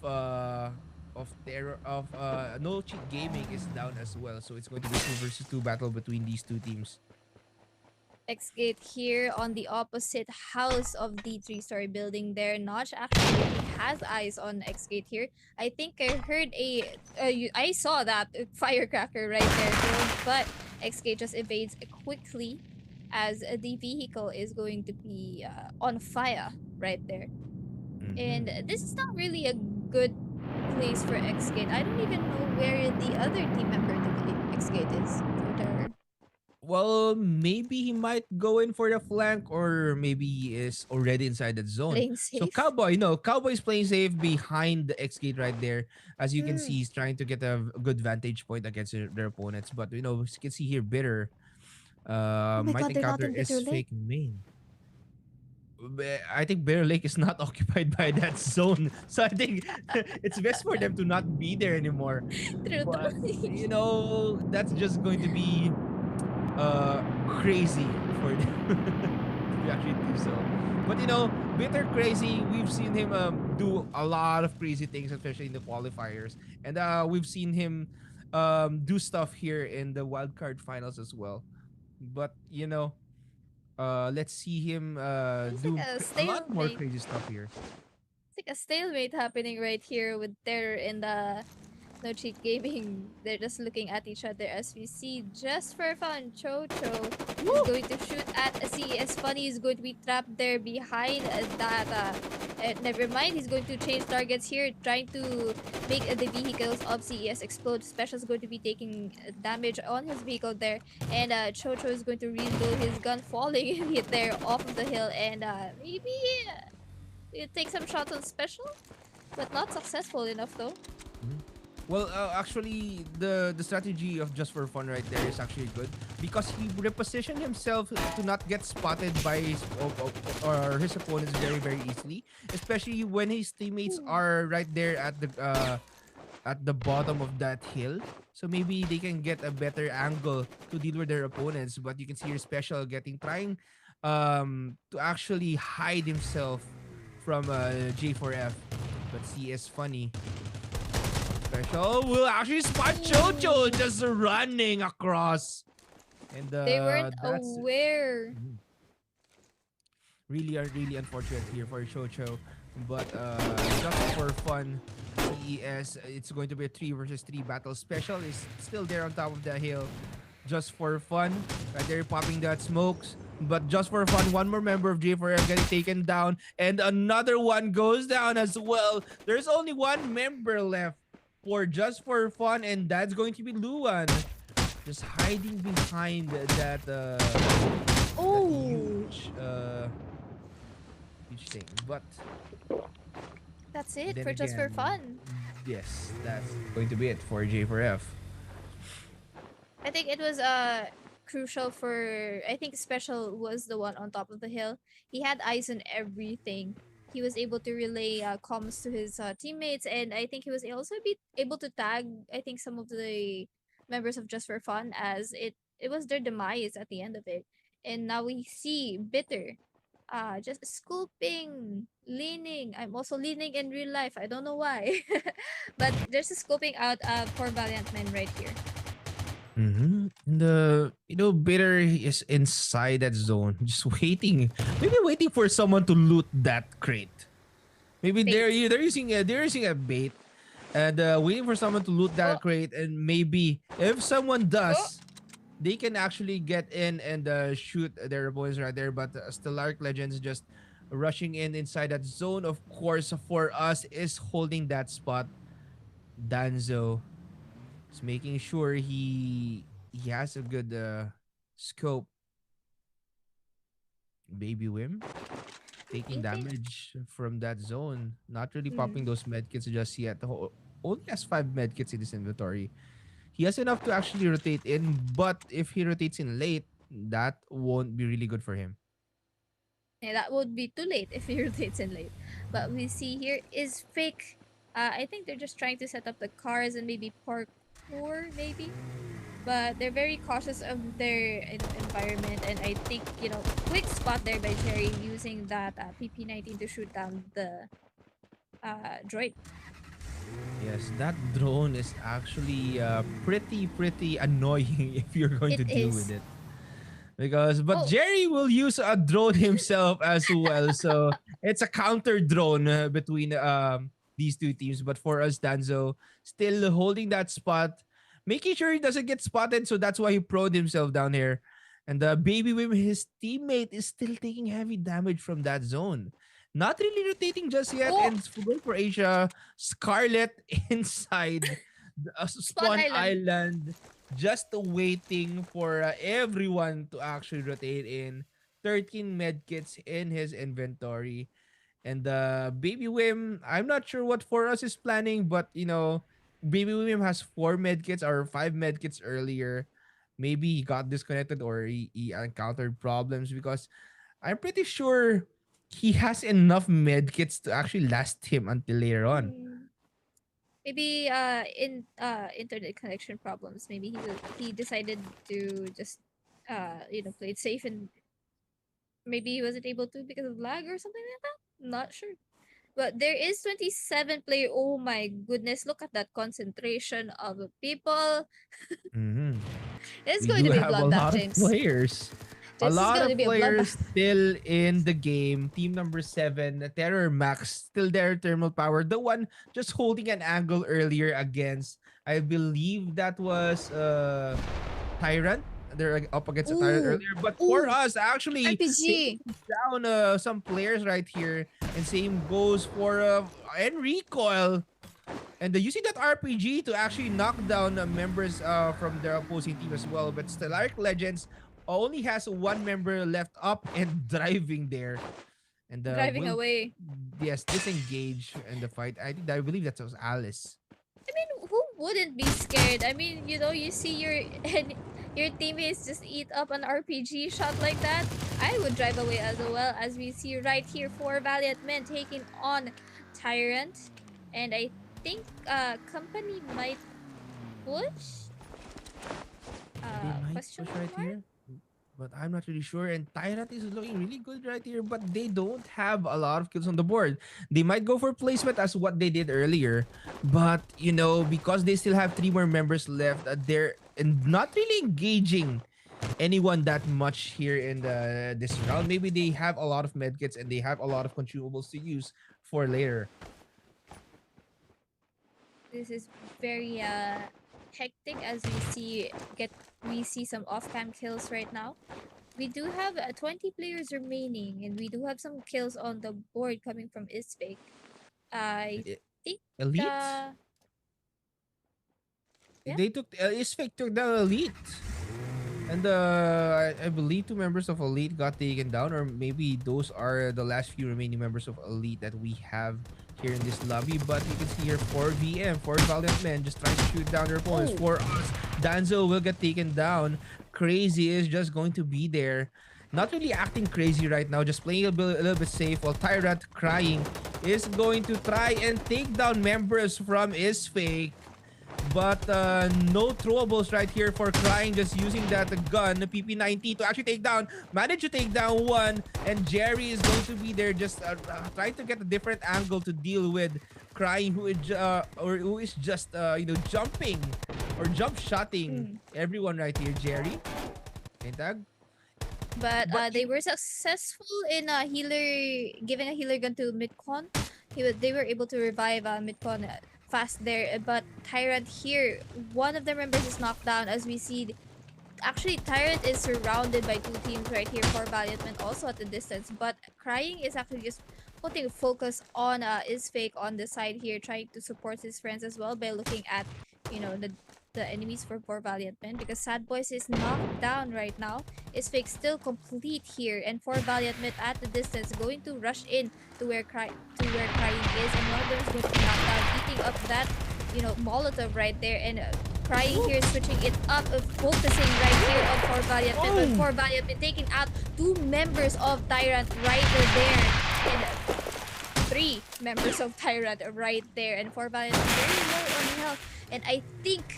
No Cheat Gaming is down as well. So it's going to be 2 versus 2 battle between these two teams. X gate here on the opposite house of the three-story building there. Notch actually has eyes on X gate here. I think I heard I saw that firecracker right there, too, but X gate just evades quickly as the vehicle is going to be on fire right there. Mm-hmm. And this is not really a good place for X gate. I don't even know where the other team member to X gate is. Twitter. Well, maybe he might go in for the flank, or maybe he is already inside that zone. Playing So safe. Cowboy, no, Cowboy's playing safe behind the X gate right there. As you can Hmm. see, he's trying to get a good vantage point against their opponents. But you can see here, Bitter Oh my might god, they're not encounter in is Bitter Lake. fake main. I think Bear Lake is not occupied by that zone. So I think it's best for them to not be there anymore. True, But true. that's just going to be crazy for them to actually do so. But Bitter Crazy, we've seen him do a lot of crazy things, especially in the qualifiers, and we've seen him do stuff here in the wildcard finals as well. But let's see him It's like do a a lot more stalemate. crazy stuff here. It's like a stalemate happening right here with Terror in the No Cheat Gaming. They're just looking at each other as we see just for fun. Cho is going to shoot at CES Funny. Is going to be trapped there behind that. Never mind. He's going to change targets here, trying to make the vehicles of CES explode. Special is going to be taking damage on his vehicle there, and Cho is going to reload his gun, falling hit there off of the hill, and maybe you take some shots on Special, but not successful enough though. Mhm. Well, actually, the strategy of Just for Fun right there is actually good because he repositioned himself to not get spotted by or his opponents very very easily, especially when his teammates are right there at the bottom of that hill. So maybe they can get a better angle to deal with their opponents. But you can see your Special trying to actually hide himself from J4F. But CS Funny Special will actually spot Chocho just running across. And They weren't that's aware. mhm, really unfortunate here for Chocho. But just for fun, CES, it's going to be a 3 versus 3 battle. Special is still there on top of the hill. Just for fun, right there popping that smokes. But just for fun, one more member of J4F getting taken down, and another one goes down as well. There's only one member left for just for fun, and that's going to be Luan, just hiding behind that Oh, huge thing. But that's it then for just for again, fun. yes, that's going to be it for J4F. I think it was crucial for. I think Special was the one on top of the hill. He had eyes on everything. he was able to relay comms to his teammates, and I think he was also able to tag, I think, some of the members of Just for Fun, as it was their demise at the end of it. And now we see Bitter just scooping, leaning. I'm also leaning in real life. I don't know why. But there's a scoping out for Valiant Men right here. And Bitter is inside that zone, just waiting, maybe waiting for someone to loot that crate. Maybe they're Bait. they're using a bait, and waiting for someone to loot Oh, that crate, and maybe if someone oh, does, they can actually get in and shoot their opponents right there. But Stellar Legends just rushing in inside that zone. Of course, for us is holding that spot. Danzo is making sure he has a good scope. Baby Wim taking okay. damage from that zone. Not really popping Mm. those medkits just yet. Only has 5 medkits in his inventory. He has enough to actually rotate in, but if he rotates in late, that won't be really good for him. Yeah, that would be too late if he rotates in late. But we see here is fake. I think they're just trying to set up the cars and maybe parkour, maybe. But they're very cautious of their environment, and I think, quick spot there by Jerry using that PP-19 to shoot down the droid. Yes, that drone is actually pretty annoying if you're going It to deal with is. it. But Oh, Jerry will use a drone himself as well, so it's a counter drone between these two teams. But for us, Danzo still holding that spot, making sure he doesn't get spotted, so that's why he proed himself down here. And Baby Wim, his teammate, is still taking heavy damage from that zone. Not really rotating just yet, oh, and going for Asia, Scarlet inside the Spawn Spawn Island. Island, just waiting for everyone to actually rotate in. 13 medkits in his inventory. And Baby Wim, I'm not sure what For Us is planning, but Baby Wim has 4 medkits or 5 medkits earlier. Maybe he got disconnected or he encountered problems, because I'm pretty sure he has enough medkits to actually last him until later on. Hmm. Maybe in internet connection problems. Maybe he decided to just play it safe, and maybe he wasn't able to because of lag or something like that. Not sure. But there is 27 player. Oh my goodness, look at that concentration of people. Mm-hmm. It's We going do to be have a bloodbath, lot of James. players. A This is lot going of to be a players bloodbath. still in the game. Team number 7, Terror Max, still there, Thermal Power. The one just holding an angle earlier against, I believe that was Tyrant. They're up against a Tyrant Ooh, earlier. But for ooh, us, actually taking RPG. down some players right here. And same goes for Enricoil. And using that RPG to actually knock down members from their opposing team as well. But Stellaric Legends only has one member left up and driving there. And Driving will, away. yes, disengage in the fight. I believe that was Alice. I mean, who wouldn't be scared? I mean, you see your your teammates just eat up an RPG shot like that. I would drive away as well, as we see right here, 4 Valiant Men taking on Tyrant. And I think company might push. They might Question push right mark? here. But I'm not really sure. And Tyrant is looking really good right here, but they don't have a lot of kills on the board. They might go for placement as what they did earlier, but because they still have 3 more members left, they're not really engaging anyone that much here in this round. Maybe they have a lot of medkits and they have a lot of consumables to use for later. This is very hectic, as we see some off-cam kills right now. We do have 20 players remaining, and we do have some kills on the board coming from Isfake. I E- think Elite? uh yeah. They took Isfake took the elite. And I believe 2 members of Elite got taken down, or maybe those are the last few remaining members of Elite that we have here in this lobby. But you can see here 4 VM, 4 Valiant Men just trying to shoot down their opponents. Oh, For us, Danzo will get taken down. Crazy is just going to be there. not really acting crazy right now, just playing a little bit safe, while Tyrant crying is going to try and take down members from Is Fake. But no throwables right here for Crying, just using that gun, PP90, to actually take down, manage to take down one, and Jerry is going to be there just trying to get a different angle to deal with Crying, who is just jumping or jump shotting everyone right here. Jerry, Tag. But But they were successful in giving a healer gun to Midcon. They were able to revive Midcon fast there. But Tyrant here, one of the members is knocked down as we see. Actually, Tyrant is surrounded by two teams right here for Valiantment also at the distance. But Crying is actually just putting focus on Is Fake on the side here, trying to support his friends as well by looking at, the enemies for Valiant Men, because Sad Boys is knocked down right now. Is Fake still complete here, and for Valiant Men at the distance going to rush in to where Crying is, and one of them is going to be knocked down, eating up that Molotov right there, and Crying here switching it up, focusing right here on for Valiant Men, but for Valiant Men taking out two members of Tyrant right there, and three members of Tyrant right there, and for Valiant Men very low on health. And I think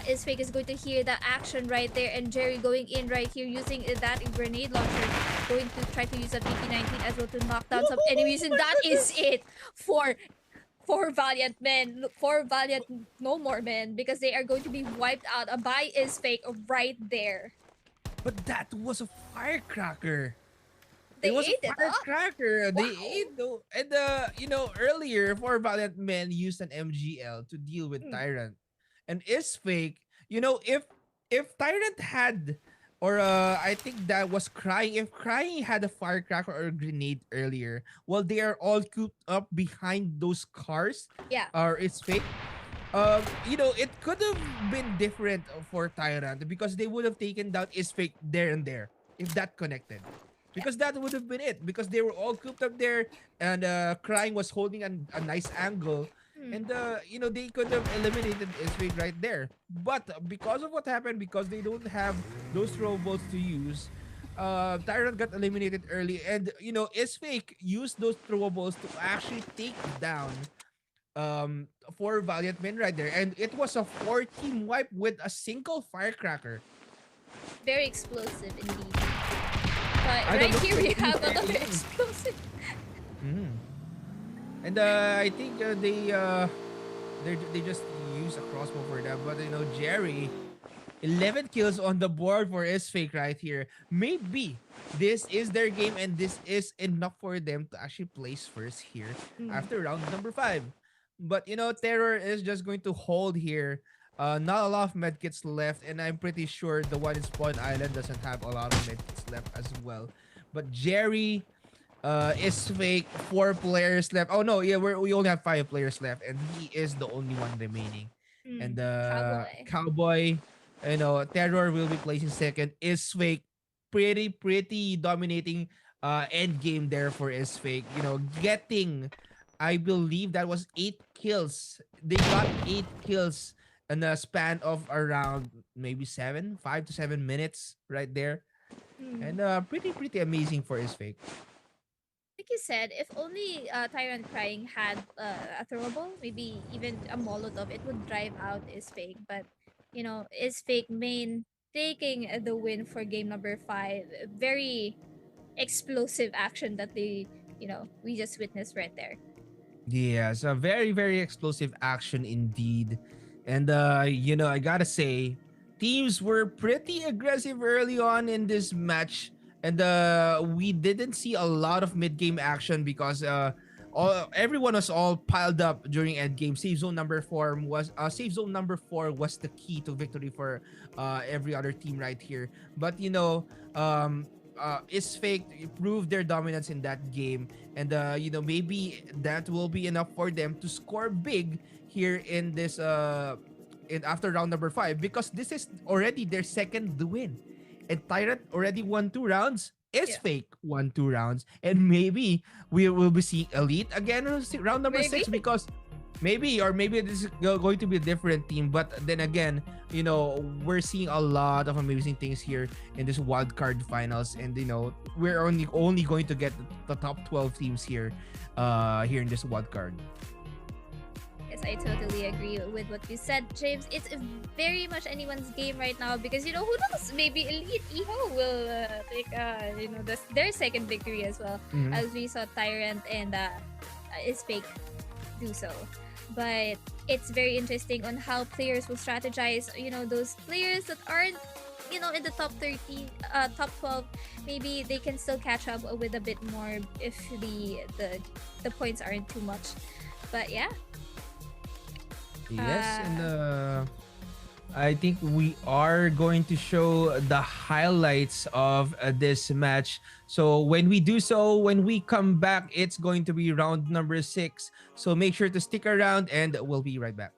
Is Fake is going to hear that action right there, and Jerry going in right here using that grenade launcher, going to try to use a PP19 as well to knock down some enemies, and that is it for Valiant Men. Look, for Valiant no more men, because they are going to be wiped out by Is Fake right there. But that was a firecracker. They It was ate a it up. firecracker. They Wow. ate though. And earlier, four Valiant Men used an MGL to deal with Tyrant. And Is Fake, if Tyrant had, or I think that was Crying, if Crying had a firecracker or a grenade earlier, while they are all cooped up behind those cars, Yeah. or Is Fake, it could have been different for Tyrant, because they would have taken down Is Fake there and there if that connected. Because that would have been it. Because they were all cooped up there, and Crying was holding a nice angle. And they could have eliminated Isfake right there. But because of what happened, because they don't have those throwables to use, Tyrant got eliminated early. And Isfake used those throwables to actually take down four Valiant Men right there. And it was a 4-team wipe with a single firecracker. Very explosive indeed. But I don't right know here we if have they- another explosive. And I think they just use a crossbow for that. But Jerry, 11 kills on the board for Isfake right here. Maybe this is their game, and this is enough for them to actually place first here after round number 5. But Terror is just going to hold here. Not a lot of medkits left, and I'm pretty sure the one in Spawn Island doesn't have a lot of medkits left as well. But Jerry, Is Fake, 4 players left. Oh no, yeah, we only have 5 players left, and he is the only one remaining. And Cowboy, Terror will be placing second. Is Fake, pretty dominating end game there for Is Fake. Getting, I believe that was 8 kills. They got 8 kills in a span of around maybe 5 to 7 minutes right there. And pretty amazing for Is Fake. Like you said, if only Tyrant Crying had a throwable, maybe even a Molotov, it would drive out Is Fake. But Is Fake main taking the win for game number 5. Very explosive action that we just witnessed right there. Yes, a very explosive action indeed. And I gotta say, teams were pretty aggressive early on in this match, and we didn't see a lot of mid-game action because everyone was all piled up during end game. Safe zone number 4 was the key to victory for every other team right here. But Is Fake proved their dominance in that game, and maybe that will be enough for them to score big here in this in after round number 5, because this is already their second win, and Tyrant already won 2 rounds. Is Fake won 2 rounds, and maybe we will be seeing Elite again round number 6, because maybe, or maybe this is going to be a different team. But then again, we're seeing a lot of amazing things here in this wild card finals, and we're only going to get the top 12 teams here, here in this wild card. Yes, I totally agree with what you said, James. It's very much anyone's game right now because who knows? Maybe Elite Evo will take their second victory as well, as we saw Tyrant and is fake do so. But it's very interesting on how players will strategize. Those players that aren't in the top 30, top 12, maybe they can still catch up with a bit more if the points aren't too much. But yeah. Yes, and I think we are going to show the highlights of this match. So when we do so, when we come back, it's going to be round number 6. So make sure to stick around and we'll be right back.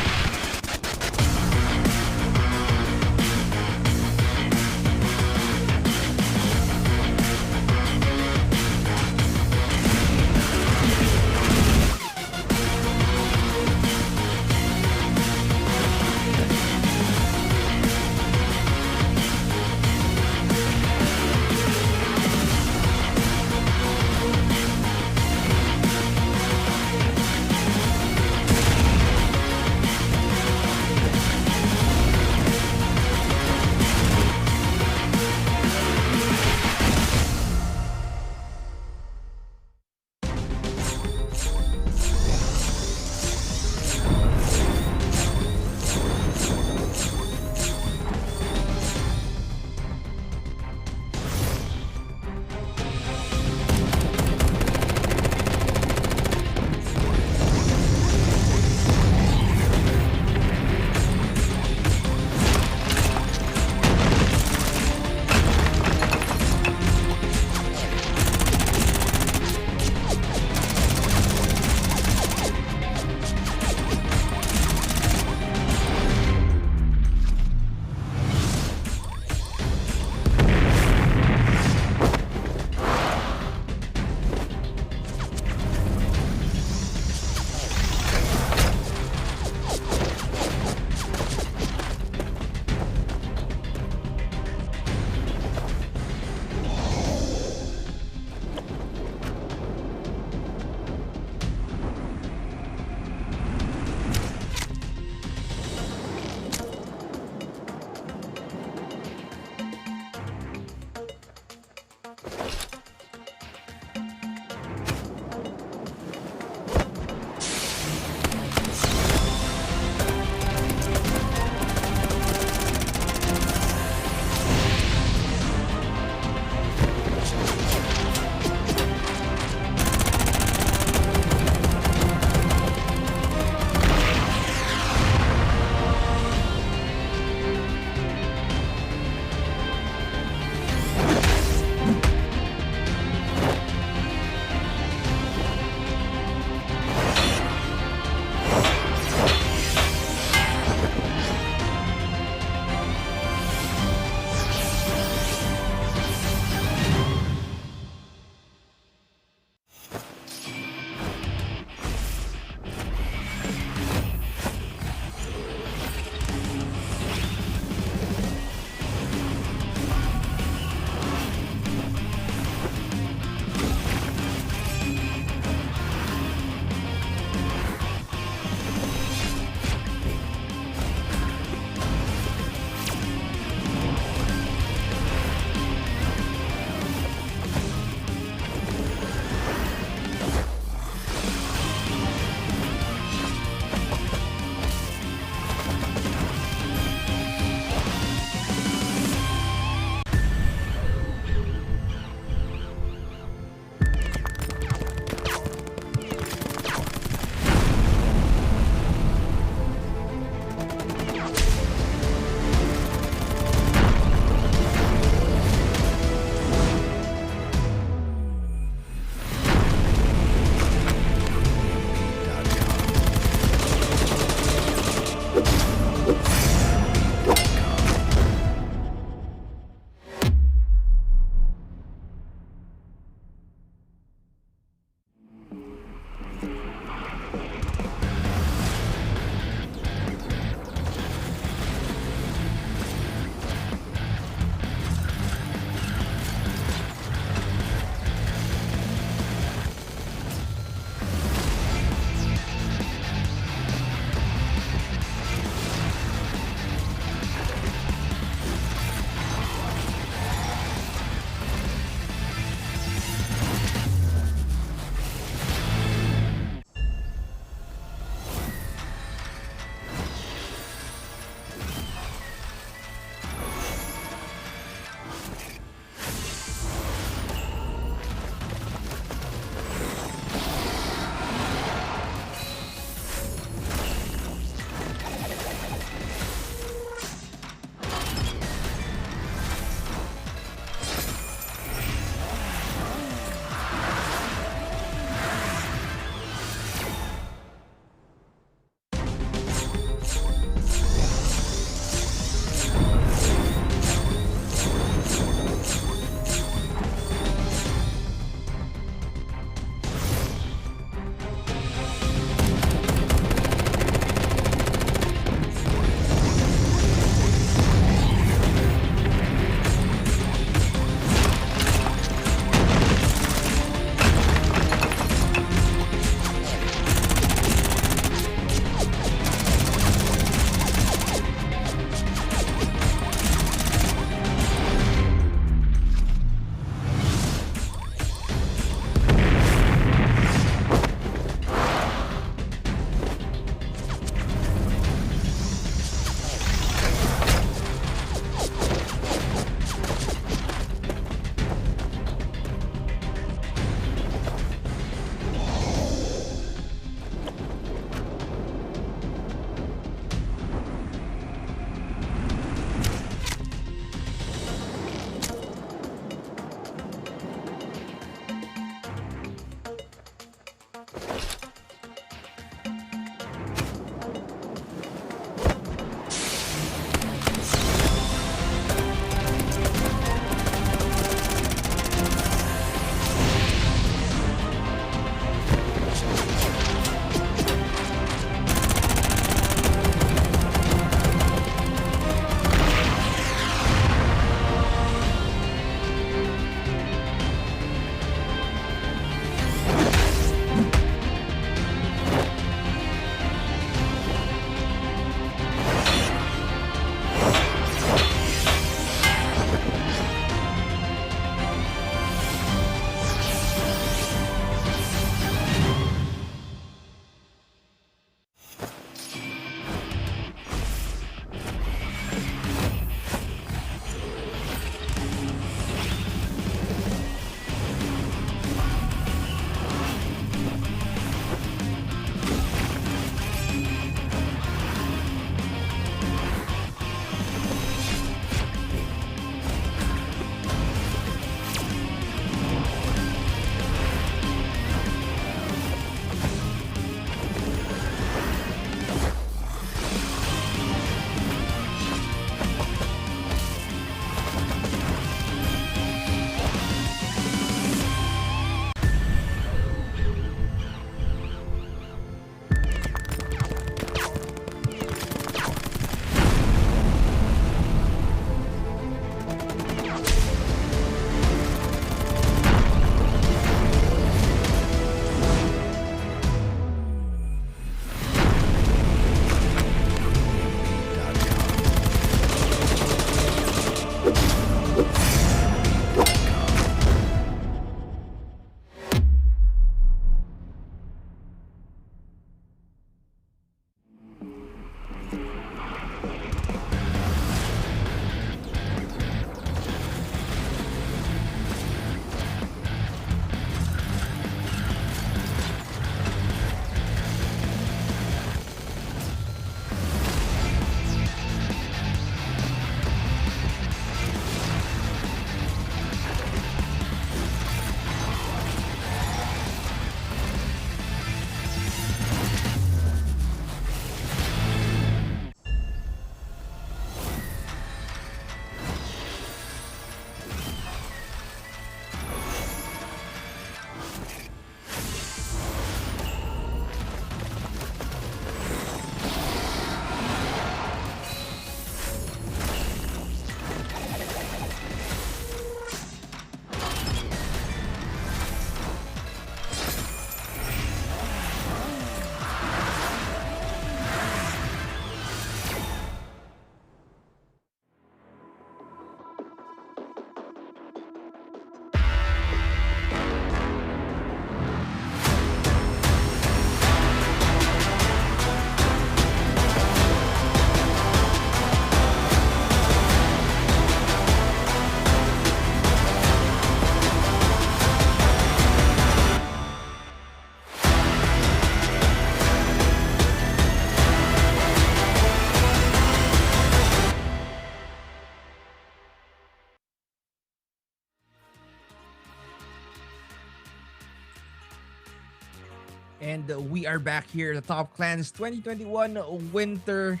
And we are back here, the Top Clans 2021 Winter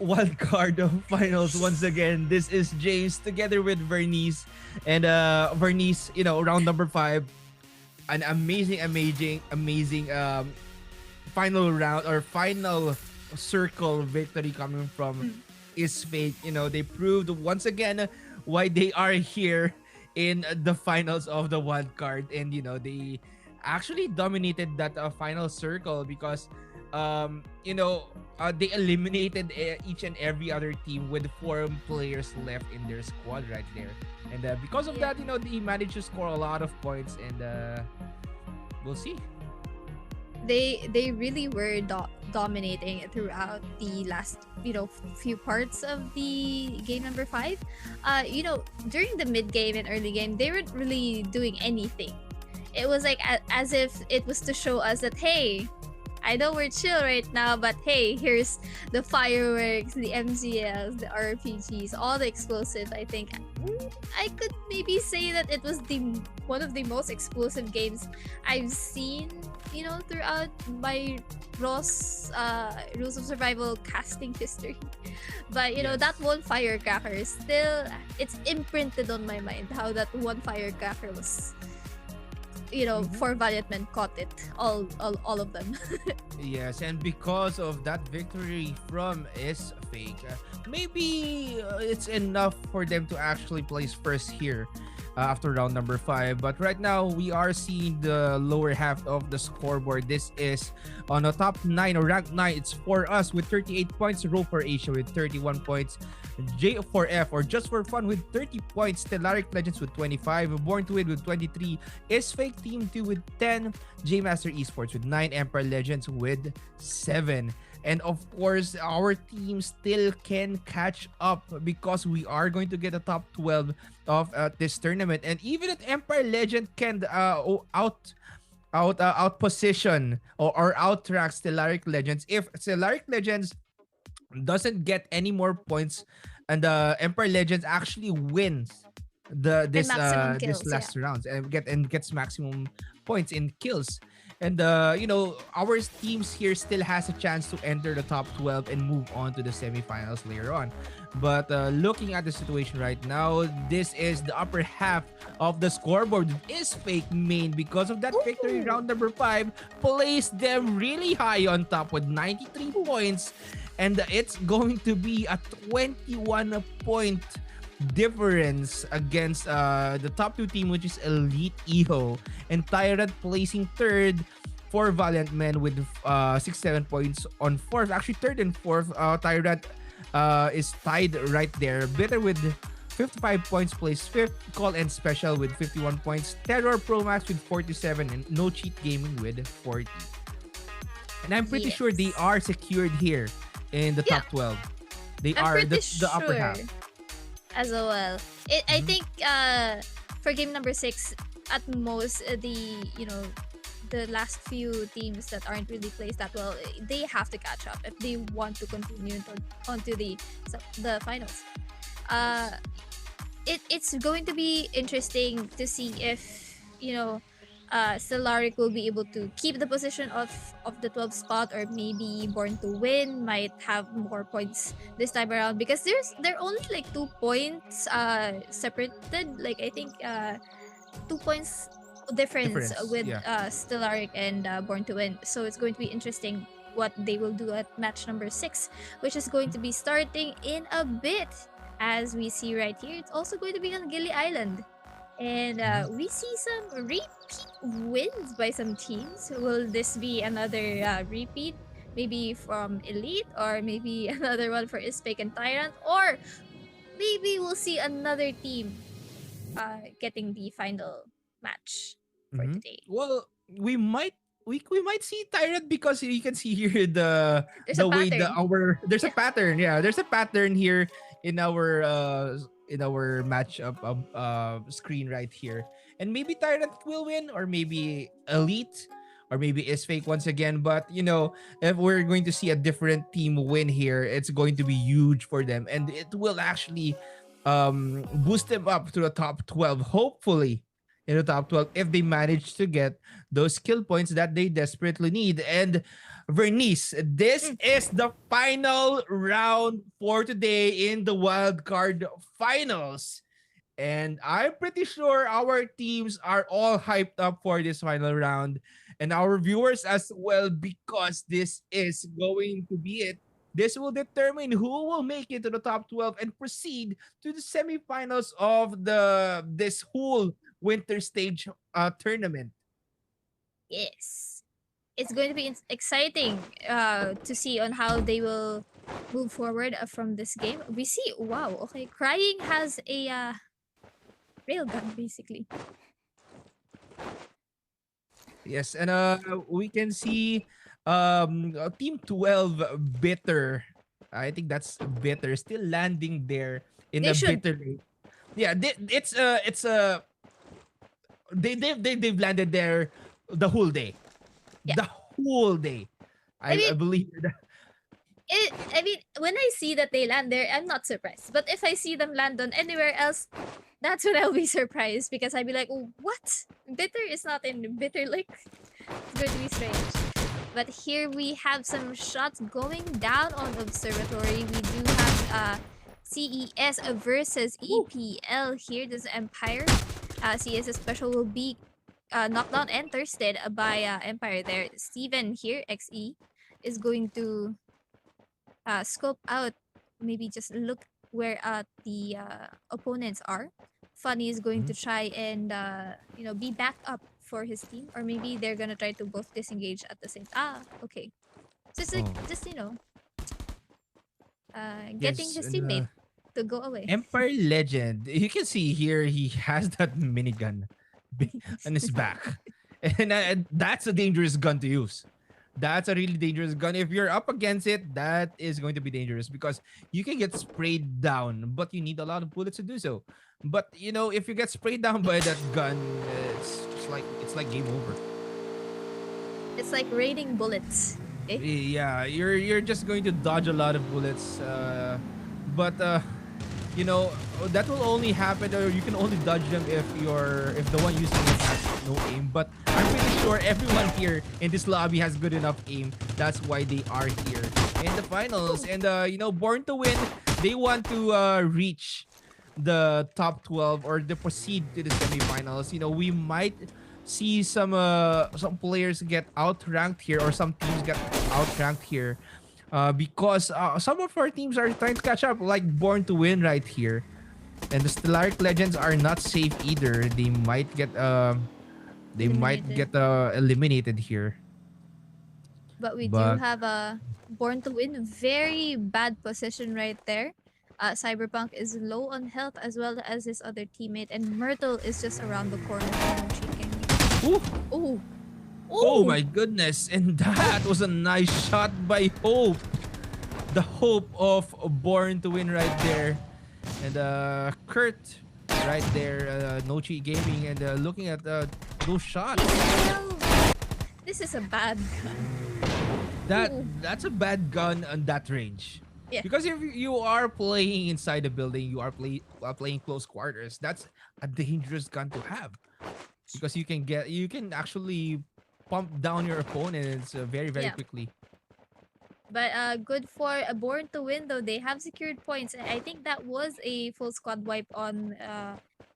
Wildcard Finals once again. This is James together with Vernice. And Vernice, round number 5, an amazing final round or final circle victory coming from is fake. They proved once again why they are here in the finals of the wild card, and they actually dominated that final circle because they eliminated each and every other team with 4 players left in their squad right there, and because of that, they managed to score a lot of points, and we'll see. They really were dominating throughout the last few parts of the game number 5. During the mid game and early game, they weren't really doing anything. It was like as if it was to show us that, hey, I know we're chill right now, but hey, here's the fireworks, the MZLs, the RPGs, all the explosives. I think I could maybe say that it was one of the most explosive games I've seen, throughout my RoS Rules of Survival casting history. But Yes. that one firecracker still, it's imprinted on my mind how that one firecracker was. Four Valiant Men caught it, all of them. Yes, and because of that victory from is fake, maybe it's enough for them to actually place first here after round number 5. But right now, we are seeing the lower half of the scoreboard. This is on the top 9 or rank 9. It's for us with 38 points, Row for Asia with 31 points, J4F or Just for Fun with 30 points, Stellaric Legends with 25, Born to Win with 23, Is Fake Team 2 with 10, J Master Esports with 9, Emperor Legends with 7. And of course, our team still can catch up because we are going to get a top 12 of this tournament. And even if Empire Legend can out position or outrank Stellaric Legends, if Stellaric Legends doesn't get any more points and Empire Legends actually wins this maximum this kills, last rounds and gets maximum points in kills. And our teams here still has a chance to enter the top 12 and move on to the semifinals later on. But looking at the situation right now, this is the upper half of the scoreboard. It is fake main because of that victory round number 5 placed them really high on top with 93 points, and it's going to be a 21 point difference against the top 2 team, which is Elite Eho, and Tyrant placing 3rd for Valiant Men with 67 points on 4th. Actually 3rd and 4th, Tyrant is tied right there. Bitter with 55 points placed 5th, Call and Special with 51 points, Terror Pro Max with 47, and No Cheat Gaming with 40. And I'm pretty sure they are secured here in the top 12. They I'm are pretty the upper half. as well. I think for game number 6, at most the last few teams that aren't really placed that well, they have to catch up if they want to continue onto the finals. It's going to be interesting to see if Stellaric will be able to keep the position of the 12th spot, or maybe Born to Win might have more points this time around, because they're only like 2 points separated. Like I think 2 points difference with Stellaric and Born to Win. So it's going to be interesting what they will do at match number 6, which is going to be starting in a bit. As we see right here, it's also going to be on Gili Island. And we see some repeat wins by some teams. Will this be another repeat? Maybe from Elite, or maybe another one for Ispake and Tyrant, or maybe we'll see another team getting the final match for today. Well, we might see Tyrant, because you can see here the way there's a pattern. Yeah, there's a pattern here in our matchup screen right here. And maybe Tyrant will win, or maybe Elite, or maybe Isfake once again. But if we're going to see a different team win here, it's going to be huge for them, and it will actually boost them up to the top 12, hopefully in the top 12 if they manage to get those skill points that they desperately need. And Vernice, this is the final round for today in the wild card finals. And I'm pretty sure our teams are all hyped up for this final round and our viewers as well because this is going to be it. This will determine who will make it to the top 12 and proceed to the semifinals of this whole winter stage tournament. Yes. It's going to be exciting to see on how they will move forward from this game. We see, wow, okay, Crying has a railgun basically. Yes, and we can see team 12 bitter. I think that's bitter still landing there in They a should. bitter lane. Yeah, it's a they've landed there the whole day. Yeah. The whole day. I I mean, believe that. I mean, when I see that they land there, I'm not surprised. But if I see them land on anywhere else, that's when I'll be surprised because I'll be like, oh, what? Bitter is not in Bitter Lake. It's going to be strange. But here we have some shots going down on Observatory. We do have CES versus EPL here. This is Empire. CES special will be knocked down and thirsted by Empire there. Steven here, XE, is going to scope out, maybe just look where the opponents are. Funny is going to try and be backed up for his team, or maybe they're gonna try to both disengage at the same. Okay. Just like getting Yes, his and, teammate to go away. Empire Legend. You can see here he has that minigun on his back. And that's a dangerous gun to use. That's a really dangerous gun. If you're up against it, that is going to be dangerous because you can get sprayed down, but you need a lot of bullets to do so. But if you get sprayed down by that gun, it's like game over. It's like raining bullets. Eh? Yeah, you're just going to dodge a lot of bullets. But that will only happen, or you can only dodge them if the one using it has no aim. But I'm pretty sure everyone here in this lobby has good enough aim. That's why they are here in the finals. And Born to Win, they want to reach the top 12 or they proceed to the semifinals. We might see some players get outranked here, or some teams get outranked here. Because some of our teams are trying to catch up, like Born to Win right here. And the Stellaric Legends are not safe either. They might get eliminated here. But we do have a Born to Win, very bad position right there. Cyberpunk is low on health as well as his other teammate, and Myrtle is just around the corner from Chicken. Ooh. Oh. Oh my goodness. And that was a nice shot by Hope. The Hope of Born to Win right there. And Kurt right there, No Cheat Gaming, and looking at those shots. This is a bad gun. That's a bad gun on that range. Yeah. Because if you are playing inside the building, you are playing close quarters. That's a dangerous gun to have. Because you can actually pump down your opponents very quickly. But good for a Born to Win though. They have secured points. I think that was a full squad wipe on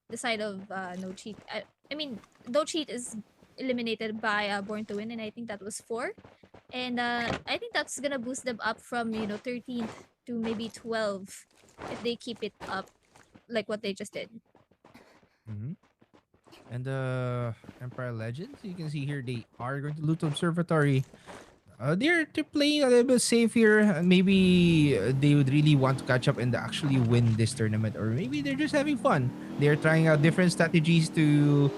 the side of No Cheat. I mean, No Cheat is eliminated by Born to Win, and I think that was 4. And I think that's gonna boost them up from 13th to maybe 12 if they keep it up like what they just did. And Empire Legends, you can see here they are going to loot Observatory. They're playing a little bit safe here. Maybe they would really want to catch up and actually win this tournament, or maybe they're just having fun. They're trying out different strategies to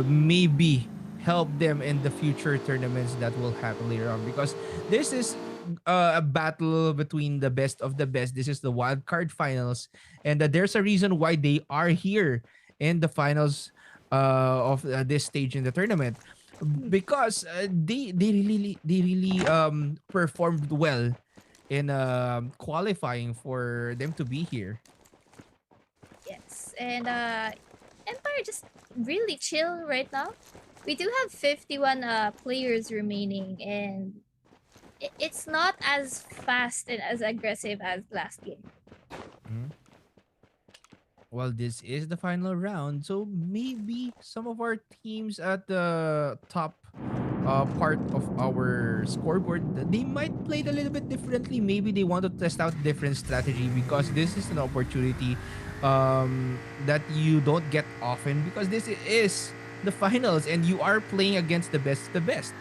maybe help them in the future tournaments that will happen later on, because this is a battle between the best of the best. This is the wild card finals, and there's a reason why they are here in the finals of this stage in the tournament, because they really performed well in qualifying for them to be here. Yes, and Empire just really chill right now. We do have 51 players remaining, and it's not as fast and as aggressive as last game. Mhm. Well, this is the final round, so maybe some of our teams at the top part of our scoreboard, they might play it a little bit differently. Maybe they want to test out different strategy because this is an opportunity that you don't get often because this is the finals and you are playing against the best of the best.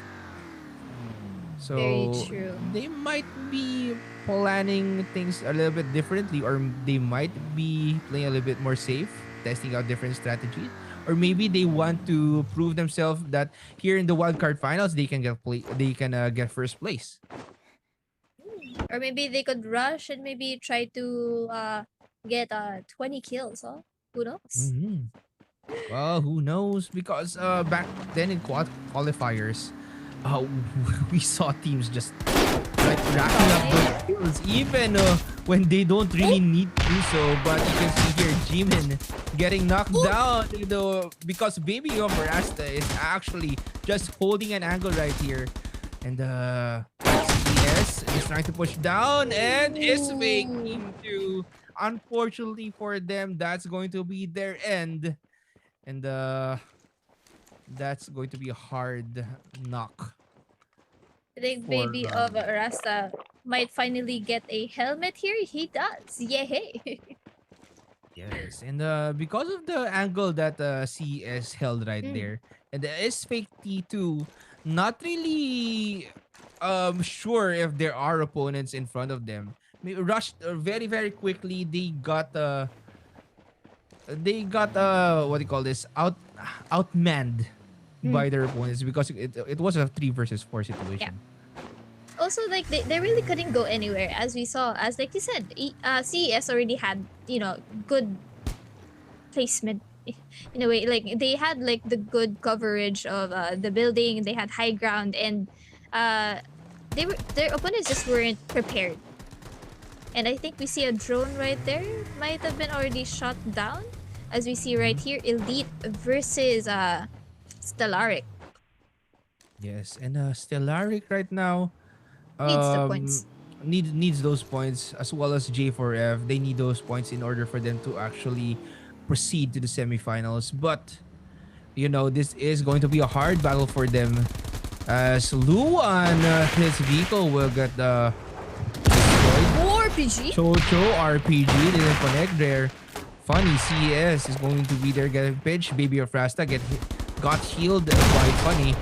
Very So true. they might be planning things a little bit differently, or they might be playing a little bit more safe, testing out different strategies. Or maybe they want to prove themselves that here in the wildcard finals they can get first place. Or maybe they could rush and maybe try to get 20 kills, huh? Who knows? Hmm. Well, who knows? Because back then in qualifiers, uh, we saw teams just like racking up those kills, even when they don't really need to do so. But you can see here Jimin getting knocked down, because Baby of Rasta is actually just holding an angle right here. And CS is trying to push down and is faking too. Unfortunately for them, that's going to be their end. And that's going to be a hard knock I think for baby of Rasta might finally get a helmet here. He does. Yay! yes. And because of the angle that CS held right Mm. there, and the is fake T2, not really sure if there are opponents in front of them. Rushed very very quickly. They got what do you call this, outmanned by their opponents because it was a 3 versus 4 situation. Also, like they really couldn't go anywhere, as we saw. As like you said, CES already had good placement in a way. Like they had like the good coverage of the building. They had high ground, and their opponents just weren't prepared. And I think we see a drone right there. Might have been already shot down. As we see right here, Elite versus Stellaric. Yes, and Stellaric right now Needs the um points. needs those points, as well as J4F. They need those points in order for them to actually proceed to the semifinals. But this is going to be a hard battle for them, as Luan, his vehicle will get destroyed. More RPG. Chocho RPG didn't connect there. Funny CES is going to be there getting pitch. Baby of Rasta got healed by Funny.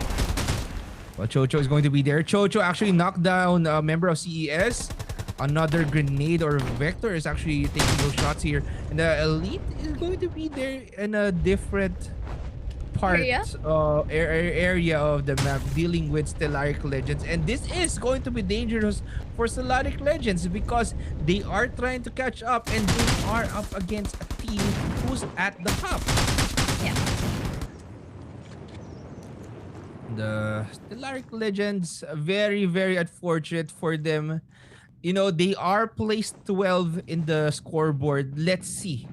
Well, Chocho is going to be there. Chocho actually knocked down a member of CES. Another grenade or vector is actually taking those shots here. And the Elite is going to be there in a different part area of the map, dealing with Stellaric Legends. And this is going to be dangerous for Stellaric Legends because they are trying to catch up and they are up against a team who's at the top. Yeah. The Stellaric Legends, very, very unfortunate for them. They are placed 12 in the scoreboard. Let's see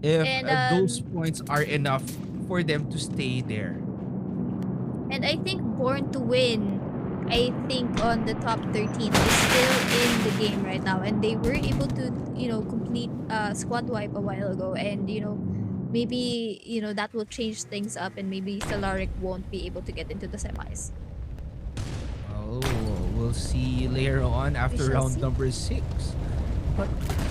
if And those points are enough for them to stay there. And I think Born to Win, I think on the top 13 is still in the game right now, and they were able to complete squad wipe a while ago, and maybe that will change things up, and maybe Stellaric won't be able to get into the semis. Oh, we'll see later on after shall round see. number 6. But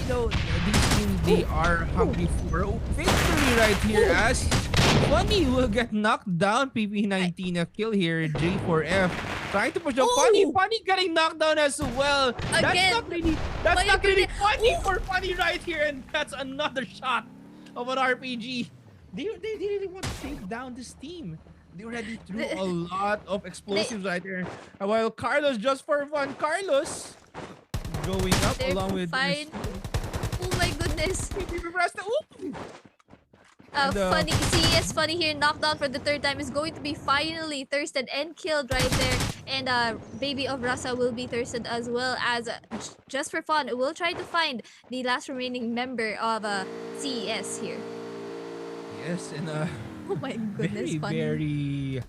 these teams, they are hungry for victory right here, as Funny will get knocked down. PP19 a kill here. J4F trying to push the Funny. Funny getting knocked down as well. That's Again. not really funny for Funny right here, and that's another shot of an RPG. They really want to take down this team. They already threw a lot of explosives right there. While Carlos, just for fun, Carlos going up They're along with fine. Oh my goodness. Oop. And, Funny, CES Funny here, knocked down for the third time, is going to be finally thirsted and killed right there. And Baby of Rasa will be thirsted as well, as just for fun, we'll try to find the last remaining member of CES here. Yes, and Oh my goodness, very, funny. very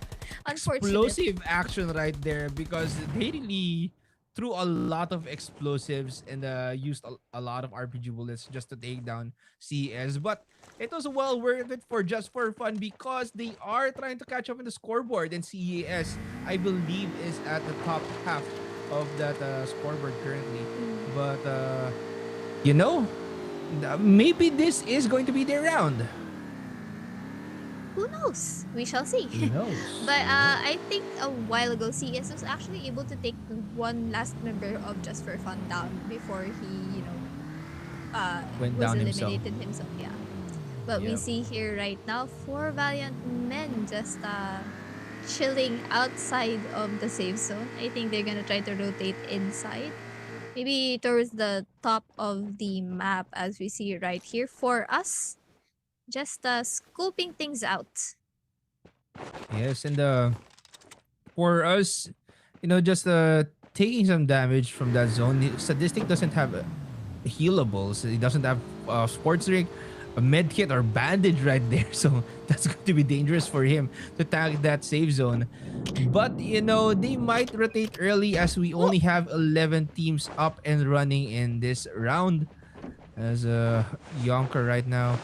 Unfortunate. explosive action right there because they really threw a lot of explosives and used a lot of RPG bullets just to take down CS. But it was well worth it for just for fun because they are trying to catch up in the scoreboard, and CES, I believe, is at the top half of that scoreboard currently. But you know, maybe this is going to be their round. Who knows? We shall see. Who knows? But I think a while ago, CS was actually able to take one last member of Just for Fun down before he, Went was down himself. eliminated himself. Yeah. But we Yep. see here right now four valiant men just chilling outside of the safe zone. I think they're gonna try to rotate inside. Maybe towards the top of the map as we see right here for us. Just scoping things out. Yes, and for us, just taking some damage from that zone. Sadistic doesn't have healables. He doesn't have sports rig, a med kit, or bandage right there. So that's going to be dangerous for him to tag that safe zone. But they might rotate early as we only have 11 teams up and running in this round. As Yonker right now.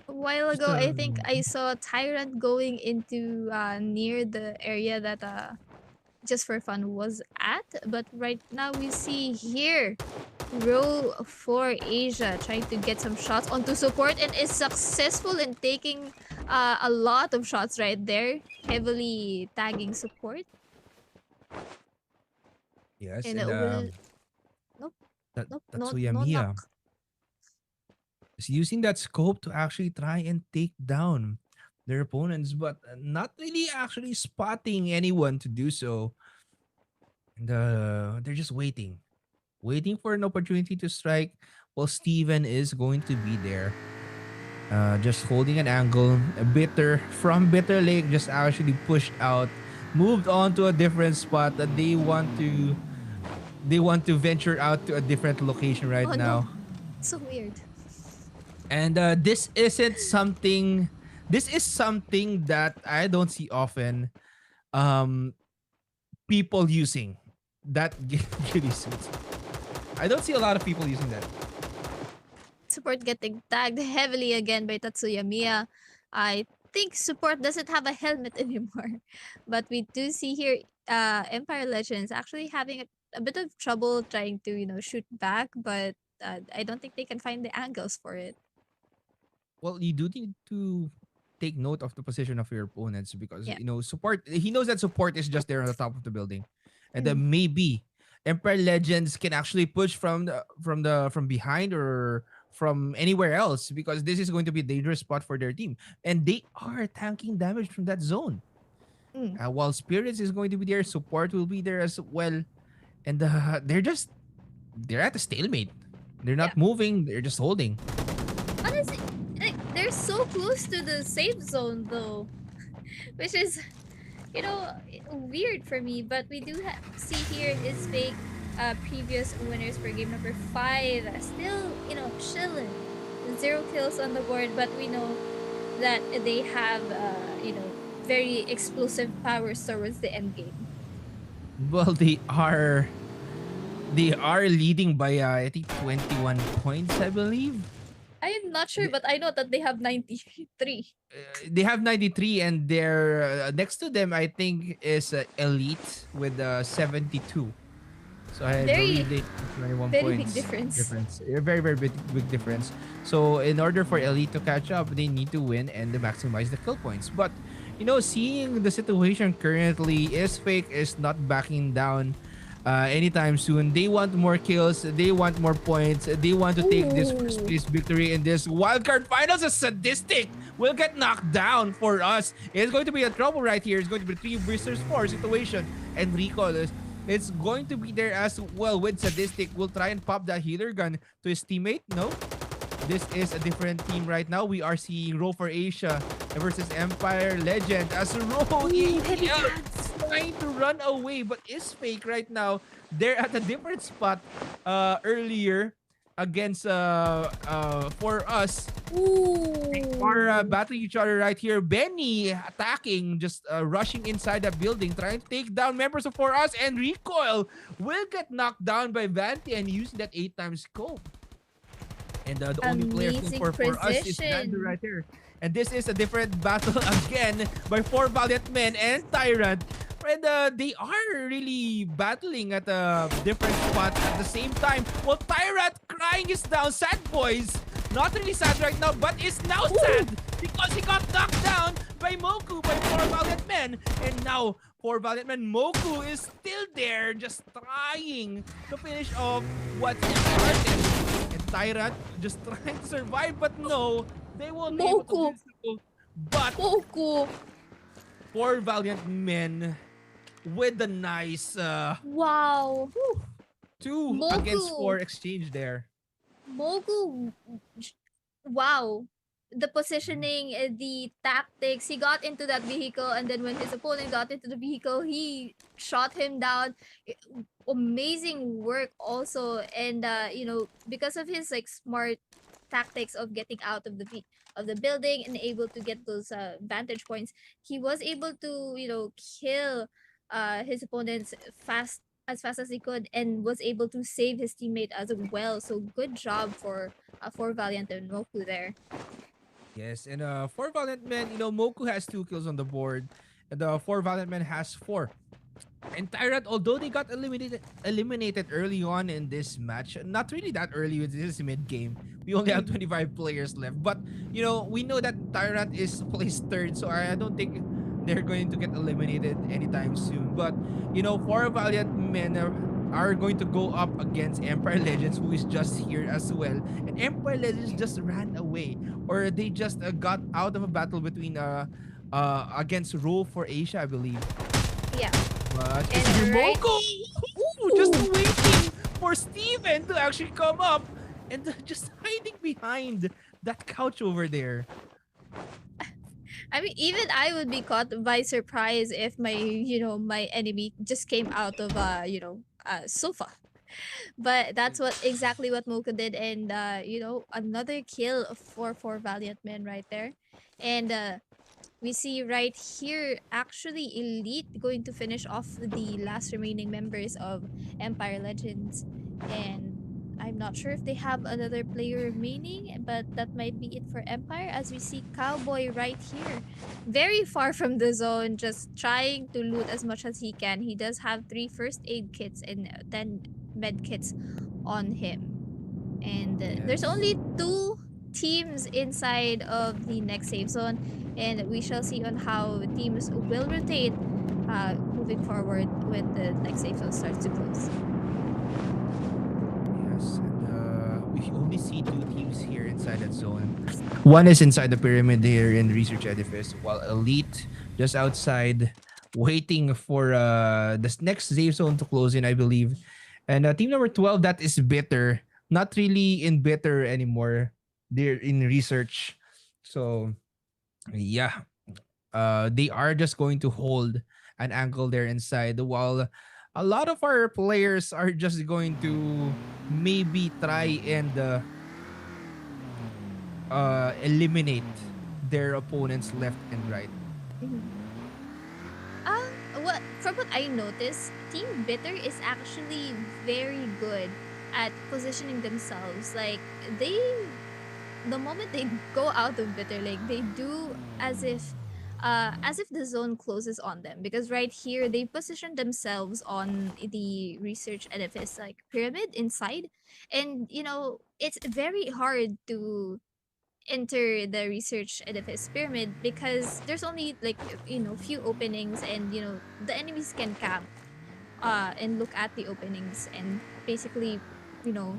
A while Just ago, I think I saw Tyrant going into near the area that Just for Fun was at. But right now we see here Row for Asia trying to get some shots onto support and is successful in taking a lot of shots right there, heavily tagging support. Yes, And and it will nope, nope, no Tatsuyamiya knock. is using that scope to actually try and take down their opponents, but not really actually spotting anyone to do so. And they're just waiting for an opportunity to strike. While Steven is going to be there, just holding an angle. Bitter from Bitter Lake just actually pushed out, moved on to a different spot that they want to venture out to a different location right Oh no, now. so weird. And this is something that I don't see often. Um, People using that ghillie suit. I don't see a lot of people using that. Support getting tagged heavily again by Tatsuya Miya. I think support doesn't have a helmet anymore. But we do see here Empire Legends actually having a bit of trouble trying to, shoot back, but I don't think they can find the angles for it. Well, you do need to take note of the position of your opponents because Yeah. support. He knows that support is just there on the top of the building, and then Mm. maybe Empire Legends can actually push from behind or from anywhere else because this is going to be a dangerous spot for their team, and they are tanking damage from that zone. Mm. While Spirits is going to be there, support will be there as well, and they're at a stalemate. They're Yeah. not moving. They're just holding. Honestly, they're so close to the safe zone though, which is, weird for me. But we do see here is fake previous winners for game number 5 still, chilling. 0 kills on the board, but we know that they have, very explosive powers towards the end game. Well, they are leading by I think 21 points, I believe. I am not sure, but I know that they have 93. They have 93, and they're next to them I think is Elite with 72. So I Very, believe they 21 very big points difference. A very, very big difference. So in order for Elite to catch up, they need to win and to maximize the kill points. But seeing the situation currently, is Fake is not backing down anytime soon. They want more kills. They want more points. They want to take this first Ooh. place victory in this wildcard finals. A Sadistic will get knocked down for us. It's going to be a trouble right here. It's going to be 3 versus 4 situation. And Rico it's going to be there as well with Sadistic. Will try and pop that healer gun to his teammate. No. This is a different team right now. We are seeing Ro for Asia versus Empire Legend as Ro Heavy is tags. trying to run away, but is Fake right now. They're at a different spot earlier. against for us. They are Ooh. battling each other right here. Benny attacking, just rushing inside the building, trying to take down members of For Us, and Recoil will get knocked down by Vanti and using that 8 times scope. And the only player still Amazing for us is Nando precision. right here. And this is a different battle again by four Valiant Men and Tyrant. And they are really battling at a different spot at the same time. While Tyrant crying is down. Sad boys. Not really sad right now, but is now sad because he got knocked down by Moku by four Valiant Men. And now, four Valiant Men, Moku is still there, just trying to finish off what he started. And Tyrant just trying to survive, but no, they won't be able to Moku. do so. But Moku. four Valiant Men with the nice Wow. 2 against Moku. 4 exchange there. Mogu, wow. The positioning, the tactics, he got into that vehicle, and then when his opponent got into the vehicle, he shot him down. I- Amazing work also, and because of his like smart tactics of getting out of of the building and able to get those vantage points, he was able to kill his opponents fast as he could, and was able to save his teammate as well. So good job for Valiant and Moku there. Yes, and for Valiant Men, Moku has 2 kills on the board, and the four Valiant Men has 4. And Tyrant, although they got eliminated early on in this match, not really that early with this mid game. We only have Mhm. 25 players left. But we know that Tyrant is placed third, so I don't think they're going to get eliminated anytime soon. But four Valiant Men are going to go up against Empire Legends, who is just here as well. And Empire Legends just ran away, or they just got out of a battle between against Roll for Asia, I believe. Yeah. But it's And here right. Moko! Ooh, just Ooh. waiting for Steven to actually come up and just hiding behind that couch over there. I mean, even I would be caught by surprise if my enemy just came out of a sofa. But that's what exactly what Mocha did, and another kill for Valiant Men right there. And we see right here actually Elite going to finish off the last remaining members of Empire Legends. And I'm not sure if they have another player remaining, but that might be it for Empire, as we see Cowboy right here. Very far from the zone, just trying to loot as much as he can. He does have 3 first aid kits and 10 med kits on him. And there's Yes. only 2 teams inside of the next safe zone, and we shall see on how teams will rotate moving forward when the next safe zone starts to close. Yes. And we only see 2 teams here inside that zone. One is inside the pyramid here in Research Edifice, while Elite just outside waiting for the next safe zone to close in, I believe. And team number 12, that is Bitter. Not really in Bitter anymore. They're in Research. So, yeah. They are just going to hold an angle there inside, while a lot of our players are just going to maybe try and eliminate their opponents left and right. Mhm. Uh, from what I noticed, Team Bitter is actually very good at positioning themselves. Like they, the moment they go out of Bitter, like they do as if the zone closes on them, because right here they position themselves on the research edifice like pyramid inside, and it's very hard to enter the research edifice pyramid because there's only like few openings, and the enemies can camp and look at the openings and basically you know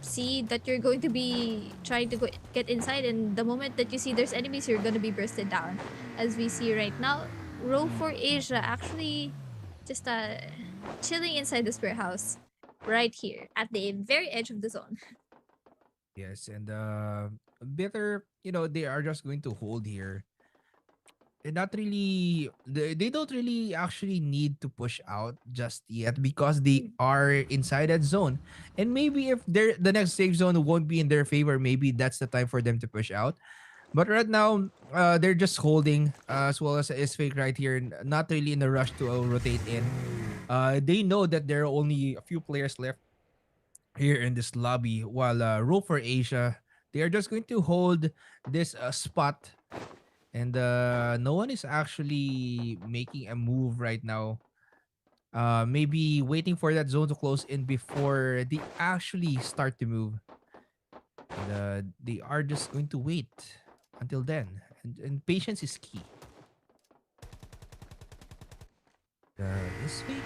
see that you're going to be trying to get inside, and the moment that you see there's enemies, you're going to be bursted down, as we see right now. Row for Asia actually just chilling inside the spirit house right here at the very edge of the zone. Yes, and Bitter, they are just going to hold here. not really they don't really actually need to push out just yet because they Mm. are inside that zone. And maybe if the next safe zone won't be in their favor, maybe that's the time for them to push out. But right now, they're just holding, as well as is fake right here, not really in a rush to rotate in. They know that there are only a few players left here in this lobby, while Rope for Asia, they are just going to hold this spot, and no one is actually making a move right now. Maybe waiting for that zone to close in before they actually start to move. And they are just going to wait until then. And patience is key. This week,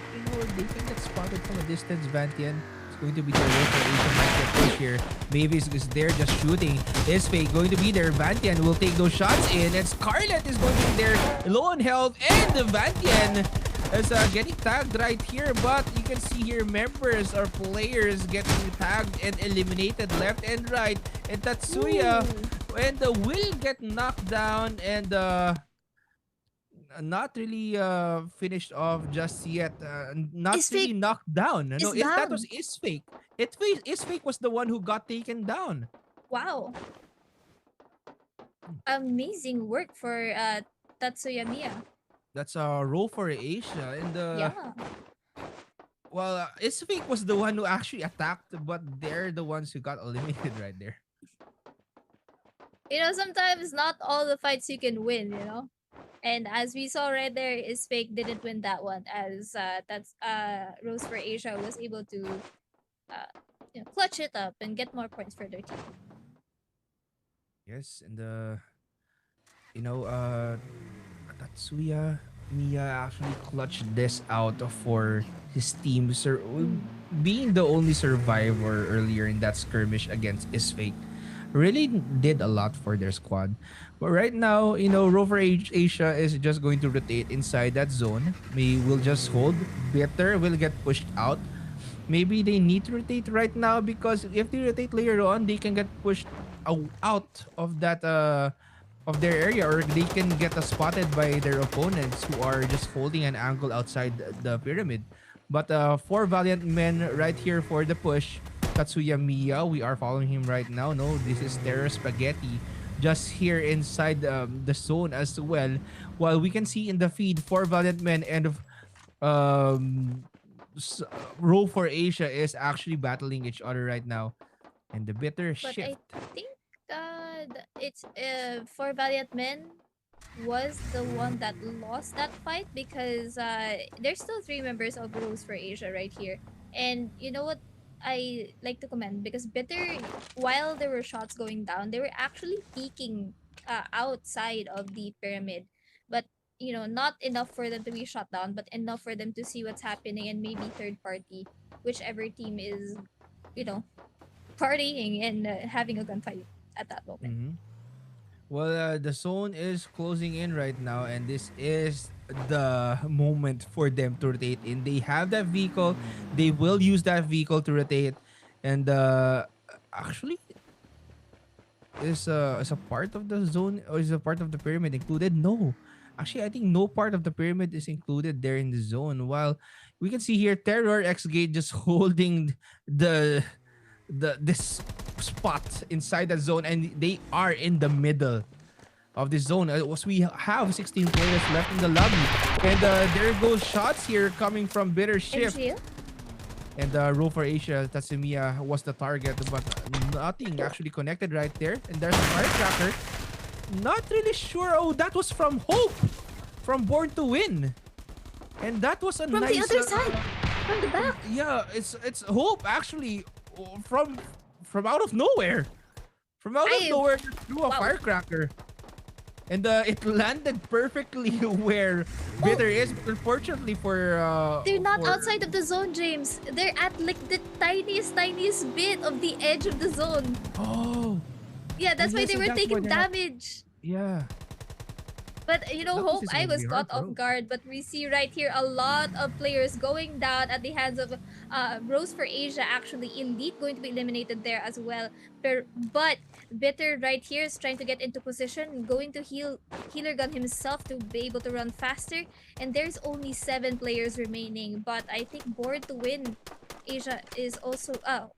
they can get spotted from a distance. Vantian is going to be there. Roll for Asian might get push here. Mavis is there just shooting. Is fake going to be there. Vantian will take those shots in. And Scarlet is going to be there. Low on health. And the Vantian is getting tagged right here. But you can see here members or players getting tagged and eliminated left and right. And Tatsuya and will get knocked down and not really finished off just yet. Not Is really fake knocked down. No, is if that was down. is fake. Is fake was the one who got taken down. Wow. Amazing work for Tatsuya Miya. That's a roll for Asia. And Yeah. well, is fake was the one who actually attacked, but they're the ones who got eliminated right there. Sometimes not all the fights you can win. And as we saw right there, is fake didn't win that one, as that's RoS for Asia was able to clutch it up and get more points for their team. Yes, and you know, Tatsuya Miya actually clutched this out for his team, being the only survivor earlier in that skirmish against Isfake. Really did a lot for their squad. But right now, Rover Asia is just going to rotate inside that zone. We will just hold. Bitter will get pushed out. Maybe they need to rotate right now because if they rotate later on, they can get pushed out of that of their area, or they can get spotted by their opponents who are just holding an angle outside the pyramid. But four valiant men right here for the push. Tatsuya Miya, we are following him right now. No, this is Terror Spaghetti just here inside the zone as well. While we can see in the feed, four valiant men and um, Row for Asia is actually battling each other right now. And the bitter But shift. I think it's for Valiant Men was the one that lost that fight, because there's still three members of RoS for Asia right here. And you know what I like to commend, because Bitter, while there were shots going down, they were actually peeking outside of the pyramid. But not enough for them to be shot down, but enough for them to see what's happening, and maybe third party, whichever team is, you know, partying and having a gunfight at that moment. Mhm. Well, the zone is closing in right now, and this is the moment for them to rotate in. They have that vehicle. They will use that vehicle to rotate. And actually, is a part of the zone, or is a part of the pyramid included? No. Actually, I think no part of the pyramid is included there in the zone. While we can see here Terror X Gate just holding the this spot inside the zone, and they are in the middle of the zone. We have 16 players left in the lobby, and there goes shots here coming from Bitter Shift. MGL? And Roll for Asia, Tatsumiya was the target, but nothing actually connected right there. And there's a firecracker. Not really sure. Oh, that was from Hope, from Born to Win. And that was a From nice, the other side, from the back. yeah, it's Hope actually, from out of nowhere. From out of I- nowhere, just threw a wow. firecracker. And it landed perfectly where Bitter is. But unfortunately for They're not for- outside of the zone, James. They're at like the tiniest bit of the edge of the zone. Oh, Yeah, that's why yes, they and were that's why taking they're not- damage. yeah. But That Hope, is I gonna was be caught hard for off Hope. guard. But we see right here a lot of players going down at the hands of RoS for Asia actually Elite going to be eliminated there as well. But Bitter right here is trying to get into position, going to healer gun himself to be able to run faster. And there's only 7 players remaining. But I think Board to Win Asia is also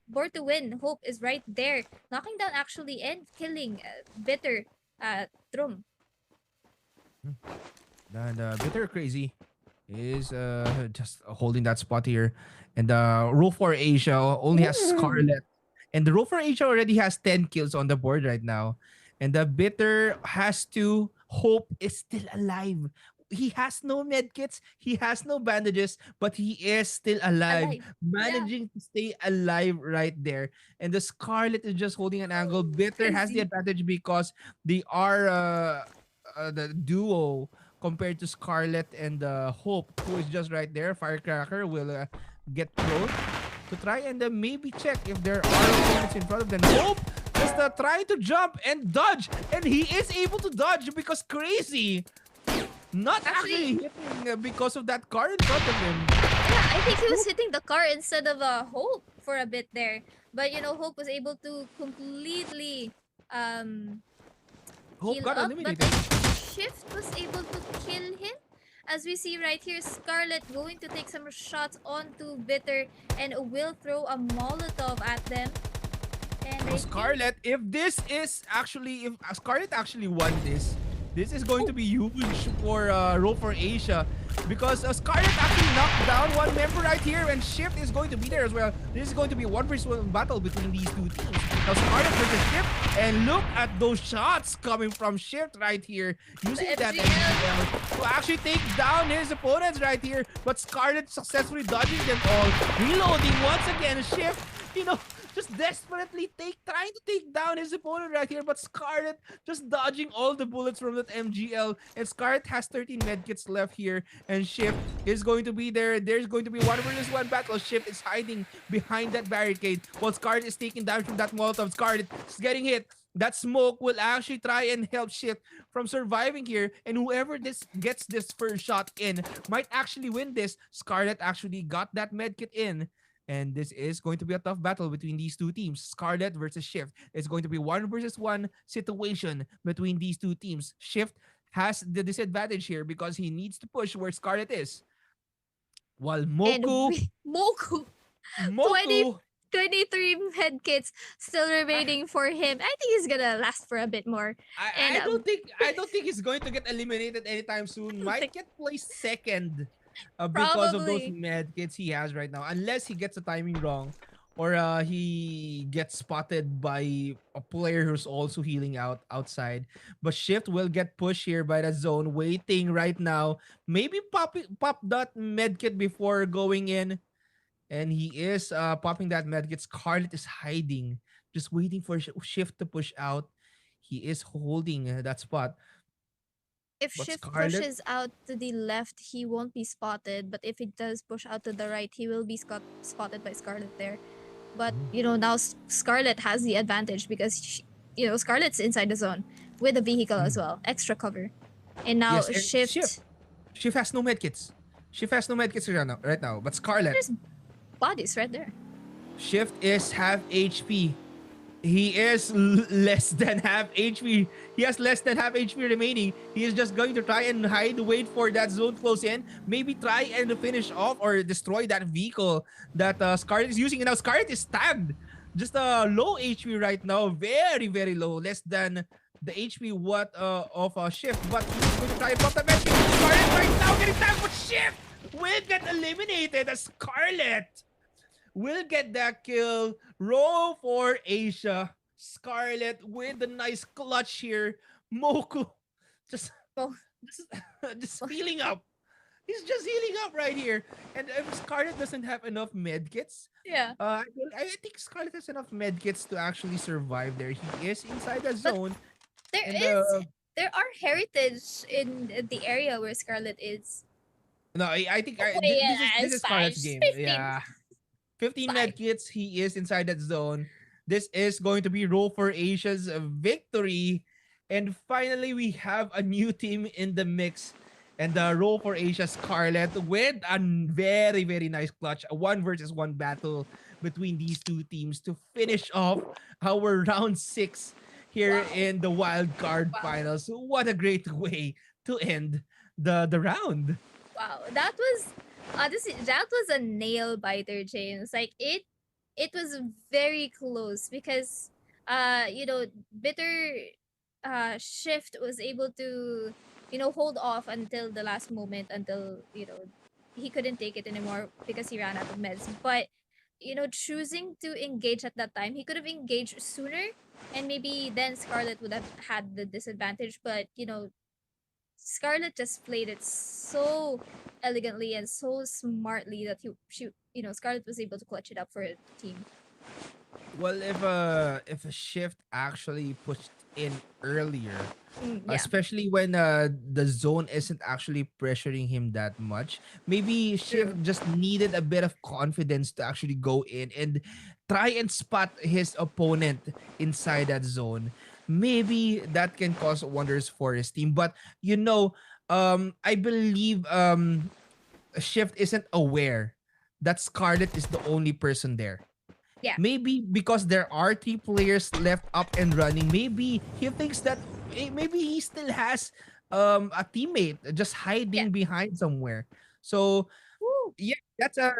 Board to Win Hope is right there, knocking down actually and killing Bitter Drum. And Bitter Crazy is just holding that spot here. And Rule for Asia only has Scarlet. And the Rule for Asia already has 10 kills on the board right now. And the Bitter has to Hope is still alive. He has no medkits, he has no bandages, but he is still alive, Alive. managing to stay alive right there. And the Scarlet is just holding an angle. Bitter has the Crazy. advantage because they are the duo compared to Scarlet and Hope, who is just right there. Firecracker will get close to try and maybe check if there are opponents in front of them. Hope just trying to jump and dodge, and he is able to dodge because Crazy not actually hitting because of that car in front of him. Yeah, I think he was hitting the car instead of Hope for a bit there. But Hope was able to completely Hope heal got up. But eliminated. Shift was able to kill him. As we see right here, Scarlet going to take some shots onto Bitter and will throw a Molotov at them. And I think Scarlet, if Scarlet actually won this is going to be huge for Roll for Asia, because Scarlet actually knocked down one member right here, and Shift is going to be there as well. This is going to be a 1v1 battle between these two teams. Now Scarlet versus Shift, and look at those shots coming from Shift right here, using that FGL. to actually take down his opponents right here. But Scarlet successfully dodging them all, reloading once again. Shift, just desperately trying to take down his opponent right here, but Scarlet just dodging all the bullets from that MGL, and Scarlet has 13 medkits left here, and Shift is going to be there. There's going to be 1v1 battle. Shift is hiding behind that barricade while Scarlet is taking damage from that Molotov. Scarlet is getting hit. That smoke will actually try and help Shift from surviving here, and whoever gets this first shot in might actually win this. Scarlet actually got that medkit in. And this is going to be a tough battle between these two teams. Scarlet versus Shift. It's going to be 1v1 situation between these two teams. Shift has the disadvantage here because he needs to push where Scarlet is. While Moku, Moku, Moku, 23 medkits still remaining for him. I think he's gonna last for a bit more. I don't think he's going to get eliminated anytime soon. Might get placed second. Because of those Probably. medkits he has right now, unless he gets the timing wrong, or he gets spotted by a player who's also healing outside. But Shift will get pushed here by the zone, waiting right now. Maybe pop that medkit before going in, and he is popping that medkit. Scarlet is hiding, just waiting for Shift to push out. He is holding that spot. If But Shift Scarlet, pushes out to the left, he won't be spotted. But if he does push out to the right, he will be spotted by Scarlet there. But now Scarlet has the advantage because Scarlet's inside the zone with a vehicle as well, extra cover. And now yes, and Shift, Shift has no medkits. Shift has no medkits right now. But Scarlet, there's bodies right there. Shift is half HP. He is less than half HP. He has less than half HP remaining. He is just going to try and hide, wait for that zone to close in. Maybe try and finish off or destroy that vehicle that Scarlet is using. And now Scarlet is tagged. Just low HP right now. Very, very low. Less than the HP of Shift. But he's going to try and pop the match. Scarlet right now getting tagged. But Shift will get eliminated as Scarlet will get that kill. Roll for Asia. Scarlet with a nice clutch here. Moku just, Oh. just healing up. He's just healing up right here. And if Scarlet doesn't have enough medkits, Yeah. I think Scarlet has enough medkits to actually survive there. He is inside the zone. And, There are heritage in the area where Scarlet is. no, I think this is it's Scarlet's fine. game. 15. Yeah. 15 Fine. medkits. He is inside that zone. This is going to be Roll for Asia's victory. And finally, we have a new team in the mix. And the role for Asia Scarlet with a very, very nice clutch. A 1 versus 1 battle between these two teams to finish off our round 6 here Wow. in the wild card Wow. finals. What a great way to end the round. Wow, that was honestly that was a nail biter, James. Like it was very close because bitter shift was able to hold off until the last moment until he couldn't take it anymore because he ran out of meds. But choosing to engage at that time, he could have engaged sooner, and maybe then Scarlet would have had the disadvantage. But Scarlett just played it so elegantly and so smartly that Scarlett was able to clutch it up for the team. Well, if a shift actually pushed in earlier, Yeah, especially when the zone isn't actually pressuring him that much, maybe shift true. just needed a bit of confidence to actually go in and try and spot his opponent inside that zone. Maybe that can cause wonders for his team. But I believe shift isn't aware that Scarlet is the only person there. Yeah, Maybe because there are 3 players left up and running, maybe he thinks that maybe he still has a teammate just yeah. hiding behind somewhere. So Woo. yeah, that's a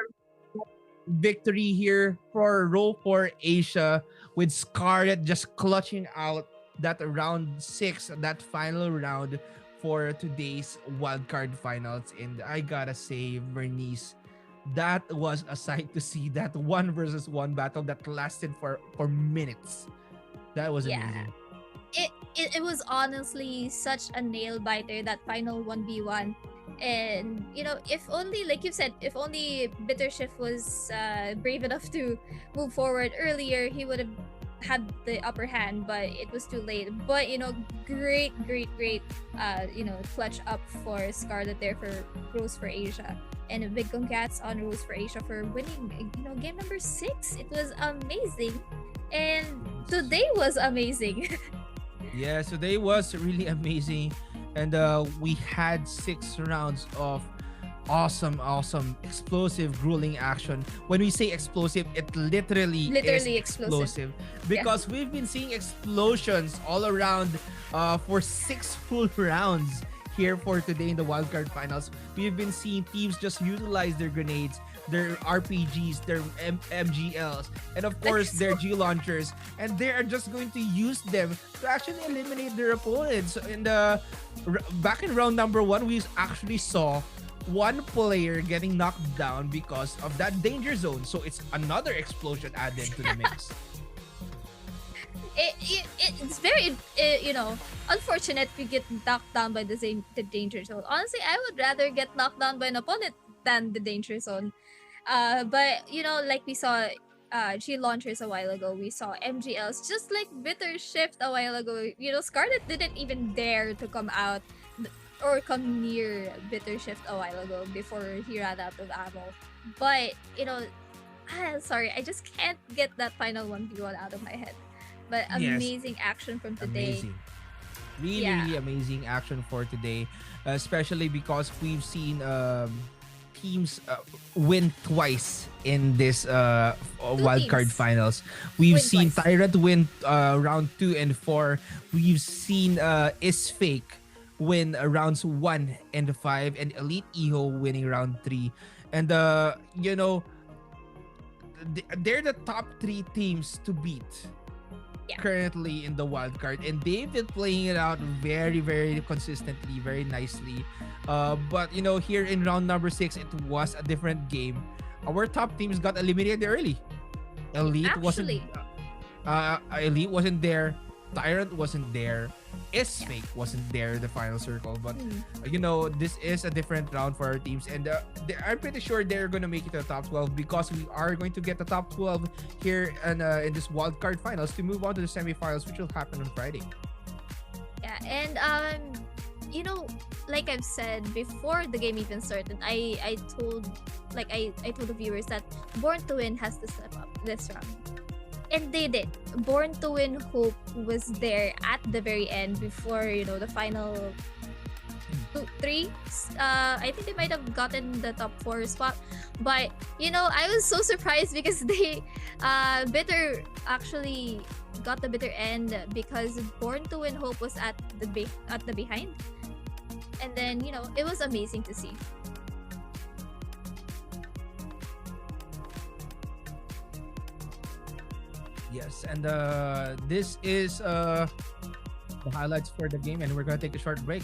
victory here for Roll for Asia, with Scarlet just clutching out that round 6, that final round for today's wildcard finals. And I gotta say, Vernice, that was a sight to see. That 1 versus 1 battle that lasted for minutes. That was Yeah. amazing. It was honestly such a nail biter, that final 1v1. And if only, like you said, if only Bitter Shift was brave enough to move forward earlier, he would have had the upper hand, but it was too late. But great clutch up for Scarlet there for RoS for Asia. And a big congrats on RoS for Asia for winning game number 6. It was amazing. And today was amazing. Yeah, so today was really amazing. And we had 6 rounds of awesome, explosive, grueling action. When we say explosive, it literally is Literally explosive. because we've been seeing explosions all around for 6 full rounds here for today in the wildcard finals. We've been seeing teams just utilize their grenades, their RPGs, their MGLs, and of course their G launchers, and they are just going to use them to actually eliminate their opponents. And back in round number 1, we actually saw one player getting knocked down because of that danger zone. So it's another explosion added to the mix. It's very unfortunate we get knocked down by the danger zone. Honestly, I would rather get knocked down by an opponent than the danger zone. But like we saw G launchers a while ago, we saw MGLs just like Bitter Shift a while ago. Scarlet didn't even dare to come out or come near Bitter Shift a while ago before he ran out of ammo. But sorry, I just can't get that final 1v1 out of my head. But Yes, amazing action from today. amazing. Really, Yeah. really amazing action for today, especially because we've seen teams win twice in this wildcard Teams finals. We've win seen twice. Tyrant win round 2 and 4. We've seen Is Fake win rounds 1 and 5, and Elite Eho winning round 3. And they're the top 3 teams to beat Yeah. currently in the wild card, and they've been playing it out very, very consistently, very nicely. But here in round number 6, it was a different game. Our top teams got eliminated early. Elite wasn't Actually, Elite wasn't there. Tyrant wasn't there. Is Fake wasn't there in the final circle. But this is a different round for our teams, and I'm pretty sure they're gonna make it to the top 12, because we are going to get the top 12 here in this wildcard finals to move on to the semifinals, which will happen on Friday. yeah. And like I've said before the game even started, I told the viewers that Born to Win has to step up this round. And they did. Born to Win hope was there at the very end before the final three. I think they might have gotten the top four spot, but I was so surprised because they Bitter actually got the bitter end because Born to Win Hope was at the behind, and then it was amazing to see. Yes, and this is the highlights for the game, and we're gonna take a short break.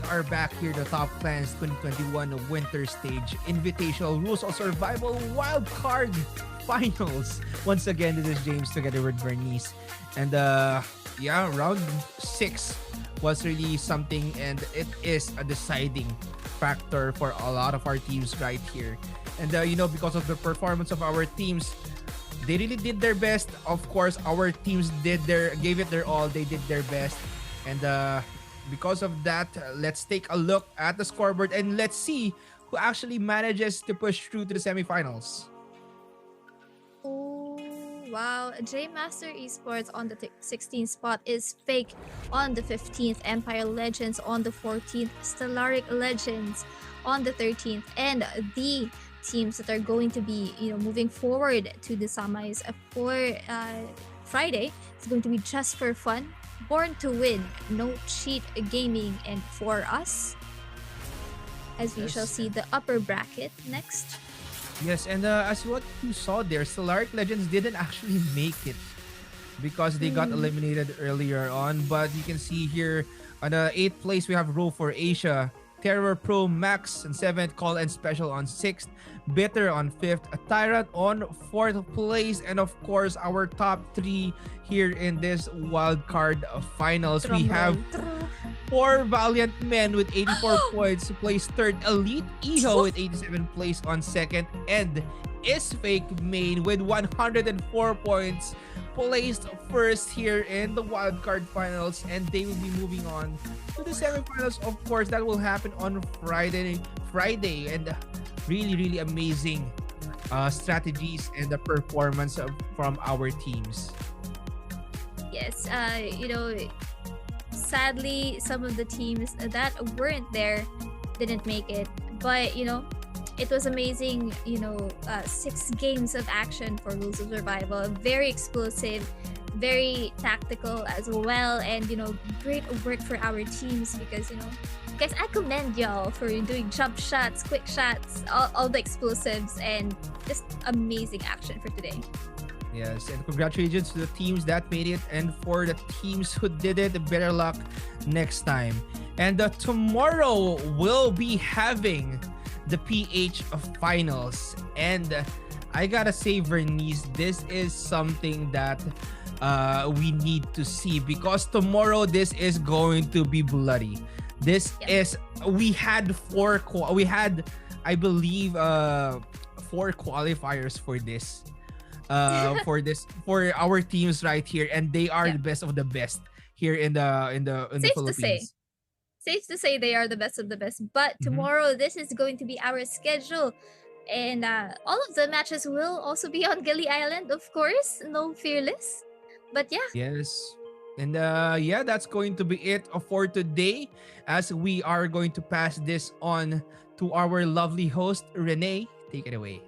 are back here, the Top Clans 2021 Winter Stage Invitational Rules of Survival Wildcard Finals. Once again, this is James together with Bernice. And yeah, round 6 was really something, and it is a deciding factor for a lot of our teams right here. And because of the performance of our teams, they really did their best. Of course, our teams gave it their all. They did their best. And because of that, let's take a look at the scoreboard and let's see who actually manages to push through to the semifinals. Oh, wow. J Master Esports on the 16th spot is Fake on the 15th, Empire Legends on the 14th, Stellaric Legends on the 13th, and the teams that are going to be moving forward to the semis for Friday is going to be Just for Fun, Born to Win, No Cheat Gaming, and For Us, as we shall see the upper bracket next. Yes, and as what you saw there, Stellaric Legends didn't actually make it because they got eliminated earlier on. But you can see here on the 8th place, we have Row for Asia, Terror Pro Max on 7th, Call and Special on 6th, Bitter on 5th, a Tyrant on 4th place, and of course our top 3 here in this wildcard finals. We have 4 Valiant Men with 84 points, placed 3rd, Elite Iho with 87 place on 2nd, and Is Fake Main with 104 points, placed 1st here in the wildcard finals, and they will be moving on to the semifinals. Of course, that will happen on Friday, and really amazing strategies and the performance from our teams. Yes, sadly, some of the teams that weren't there didn't make it, but it was amazing. 6 games of action for Rules of Survival, very explosive, very tactical as well, and great work for our teams because guys, I commend y'all for doing jump shots, quick shots, all the explosives, and just amazing action for today. Yes, and congratulations to the teams that made it, and for the teams who did it, better luck next time. And tomorrow we'll be having the PH finals, and I gotta say, Vernice, this is something that we need to see because tomorrow this is going to be bloody. This is we had I believe 4 qualifiers for this. For our teams right here, and they are the best of the best here in the Philippines. Safe to say they are the best of the best. But tomorrow, this is going to be our schedule, and all of the matches will also be on Gili Island, of course. No Fearless, but yeah. Yes. And that's going to be it for today, as we are going to pass this on to our lovely host, Renee. Take it away.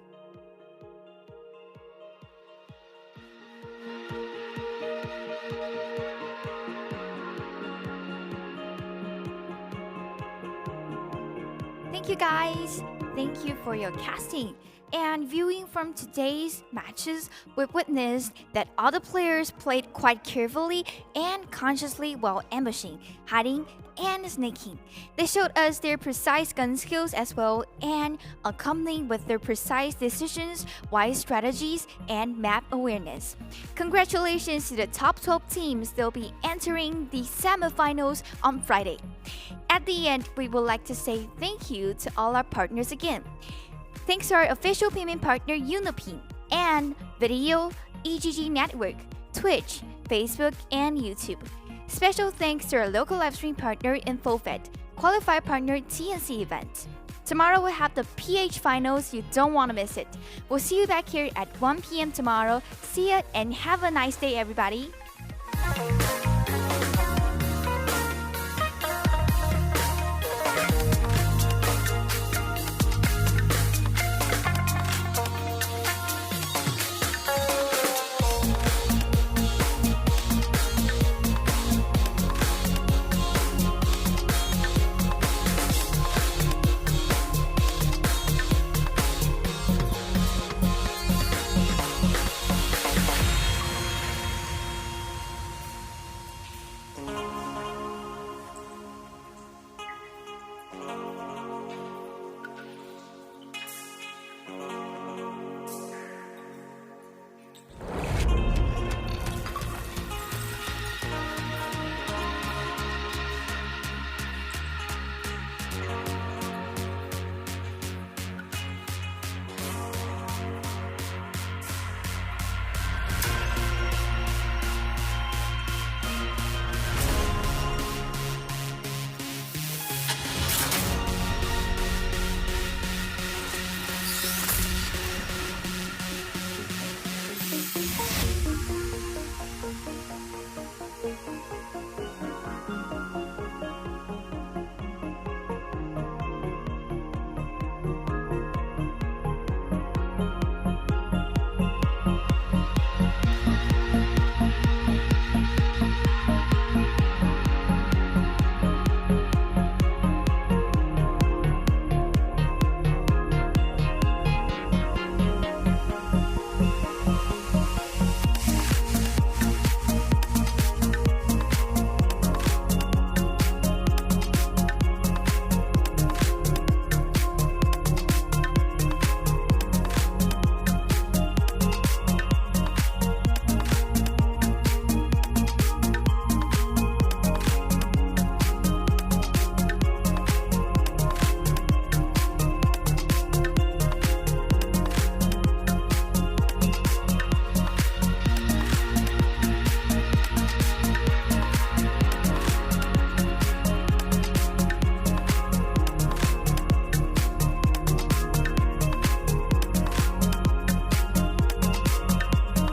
Thank you guys. Thank you for your casting. And viewing from today's matches, we've witnessed that all the players played quite carefully and consciously while ambushing, hiding, and snaking. They showed us their precise gun skills as well, and accompanying with their precise decisions, wise strategies, and map awareness. Congratulations to the top 12 teams. They'll be entering the semifinals on Friday. At the end, we would like to say thank you to all our partners again. Thanks to our official payment partner Unipin and Video, EGG Network, Twitch, Facebook, and YouTube. Special thanks to our local livestream partner InfoFed, qualified partner TNC Event. Tomorrow we'll have the PH finals. You don't want to miss it. We'll see you back here at 1 p.m. tomorrow. See ya and have a nice day, everybody.